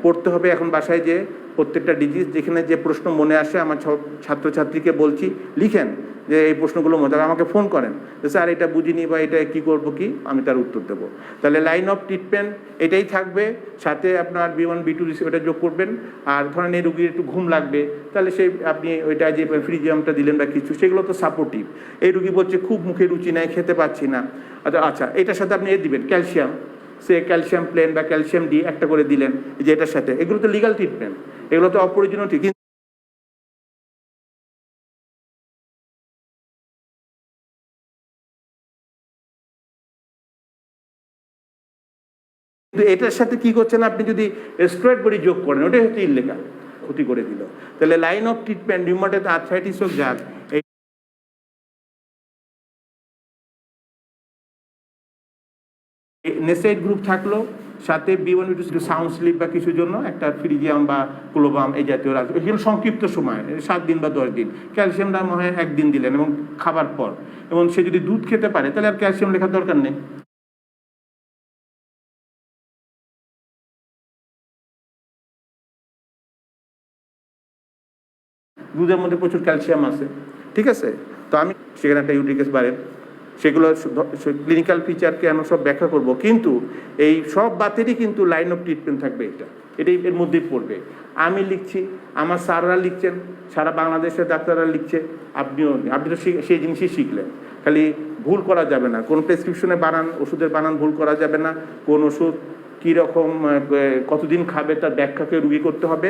পড়তে হবে এখন বাসায় যে প্রত্যেকটা ডিজিজ যেখানে যে প্রশ্ন মনে আসে, আমার ছাত্রছাত্রীকে বলছি লিখেন যে এই প্রশ্নগুলো মনে, আমাকে ফোন করেন যে স্যার এটা বুঝিনি বা এটা কী করবো কি, আমি তার উত্তর দেবো। তাহলে লাইন অফ ট্রিটমেন্ট এটাই থাকবে, সাথে আপনার B1 B2 ওটা যোগ করবেন। আর ধরেন এই রুগীর একটু ঘুম লাগবে, তাহলে সেই আপনি ওইটা যে ফ্রিজিয়ামটা দিলেন বা কিছু, সেগুলো তো সাপোর্টিভ। এই রুগী বলছে খুব মুখে রুচি নেই, খেতে পাচ্ছি না, আচ্ছা এটার সাথে আপনি দিবেন ক্যালসিয়াম, সে ক্যালসিয়াম প্লেন বা ক্যালসিয়াম ডি একটা করে দিলেন, যে এটার সাথে, এগুলো তো লিগাল ট্রিটমেন্ট, এগুলো তো অপ্রয়োজনীয় ঠিক। কিন্তু এটার সাথে কি করছেন আপনি যদি স্টেরয়েড বড়ি যোগ করেন, ওটাই হচ্ছে ইল্লিগাল, ক্ষতি করে দিল। তাহলে line of treatment rheumatoid arthritis হোক, যাক নেসেড গ্রুপ থাকলো, সাথে B1 B2 সাউন্ড স্লিপ বা কিছুর জন্য একটা ফ্রিজিয়াম বা ক্লোবাম এই জাতীয় রাখবে, এগুলো সংক্ষিপ্ত সময় 7 দিন বা 10 দিন। ক্যালসিয়ামটা মনে হয় 1 দিন দিলেন এবং খাবার পর, এবং সে যদি দুধ খেতে পারে তাহলে আর ক্যালসিয়াম লেখার দরকার নেই। দুধের মধ্যে প্রচুর ক্যালসিয়াম আছে, ঠিক আছে। তো আমি সেখানে একটা ইউরিক অ্যাসিড বাড়ে, সেগুলো ক্লিনিক্যাল ফিচার কেন সব ব্যাখ্যা করব, কিন্তু এই সব বাতেরই কিন্তু লাইন অফ ট্রিটমেন্ট থাকবে, এটাই এর মধ্যেই পড়বে। আমি লিখছি, আমার স্যাররা লিখছেন, সারা বাংলাদেশের ডাক্তাররা লিখছে, আপনি তো সেই জিনিসই শিখলেন। খালি ভুল করা যাবে না, কোন প্রেসক্রিপশনে বানান, ওষুধের বানান ভুল করা যাবে না, কোন ওষুধ কীরকম কতদিন খাবে তার ব্যাখ্যাকে রুগী করতে হবে।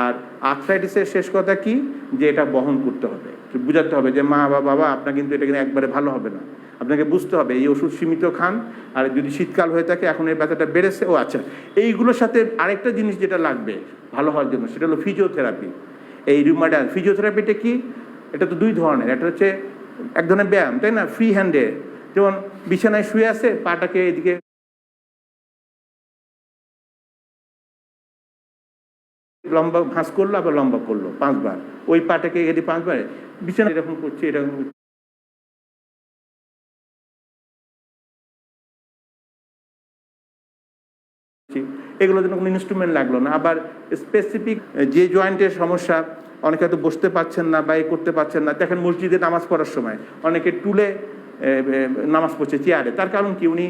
আর আর্থ্রাইটিসের শেষ কথা কি, যে এটা বহন করতে হবে, বুঝাতে হবে যে মা বা বাবা আপনার কিন্তু এটা কিন্তু একবারে ভালো হবে না, আপনাকে বুঝতে হবে এই ওষুধ সীমিত খান, আর যদি শীতকাল হয়ে থাকে এখন এই ব্যথাটা বেড়েছে, ও আচ্ছা। এইগুলোর সাথে আরেকটা জিনিস যেটা লাগবে ভালো হওয়ার জন্য, সেটা হলো ফিজিওথেরাপি। এই রিউমাটয়েড ফিজিওথেরাপিটা কি, এটা তো 2 ধরনের। একটা হচ্ছে এক ধরনের ব্যায়াম, তাই না, ফ্রি হ্যান্ডে, যেমন বিছানায় শুয়ে আছে, পাটাকে এদিকে লম্বা ভাঁজ করলো, আবার লম্বা করলো 5 বার, ওই পাটাকে এদি 5 বার বিছানা এরকম করছে, এরকম এগুলোর জন্য কোনো ইনস্ট্রুমেন্ট লাগলো না। আবার স্পেসিফিক যে জয়েন্টের সমস্যা, অনেকে হয়তো বসতে পারছেন না বা করতে পারছেন না, দেখেন মসজিদে নামাজ পড়ার সময় অনেকে টুলে নামাজ পড়ছে চেয়ারে, তার কারণ কি, উনি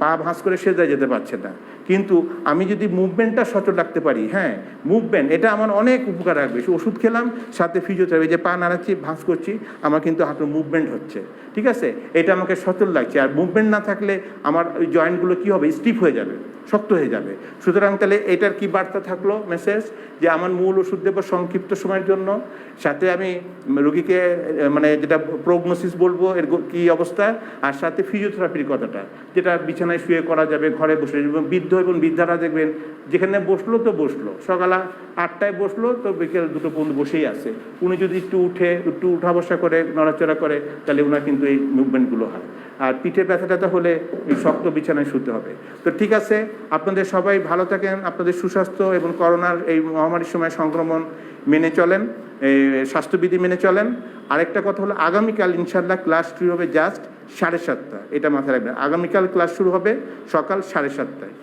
পা ভাঁজ করে সেজায় যেতে পারছেন না। কিন্তু আমি যদি মুভমেন্টটা সচল রাখতে পারি, হ্যাঁ মুভমেন্ট, এটা আমার অনেক উপকার রাখবে। ওষুধ খেলাম, সাথে ফিজিওথেরাপি, যে পা নাড়াচ্ছি ভাঁজ করছি, আমার কিন্তু হাঁটুর মুভমেন্ট হচ্ছে, ঠিক আছে, এটা আমাকে সচল লাগছে। আর মুভমেন্ট না থাকলে আমার ওই জয়েন্টগুলো কী হবে, স্টিফ হয়ে যাবে, শক্ত হয়ে যাবে। সুতরাং তাহলে এটার কি বার্তা থাকলো, মেসেজ, যে আমার মূল ওষুধ দেবো সংক্ষিপ্ত সময়ের জন্য, সাথে আমি রোগীকে মানে যেটা প্রগনোসিস বলবো এর কী অবস্থা, আর সাথে ফিজিওথেরাপির কথাটা, যেটা বিছানায় শুয়ে করা যাবে, ঘরে বসে। এবং বৃদ্ধ এবং বৃদ্ধারা দেখবেন যেখানে বসলো তো বসলো, সকাল 8টায় বসলো তো বিকেল 2টো পর্যন্ত বসেই আছে। উনি যদি একটু উঠা বসা করে, নড়াচড়া করে, তাহলে ওনার কিন্তু এই মুভমেন্টগুলো হয়। আর পিঠে ব্যথাটা হলে এই শক্ত বিছানায় শুতে হবে। তো ঠিক আছে, আপনাদের সবাই ভালো থাকেন, আপনাদের সুস্বাস্থ্য এবং করোনার এই মহামারীর সময় সংক্রমণ মেনে চলেন, স্বাস্থ্যবিধি মেনে চলেন। আরেকটা কথা হলো, আগামীকাল ইনশাল্লাহ ক্লাস শুরু হবে জাস্ট 7:30, এটা মাথায় রাখবেন। আগামীকাল ক্লাস শুরু হবে সকাল 7:30।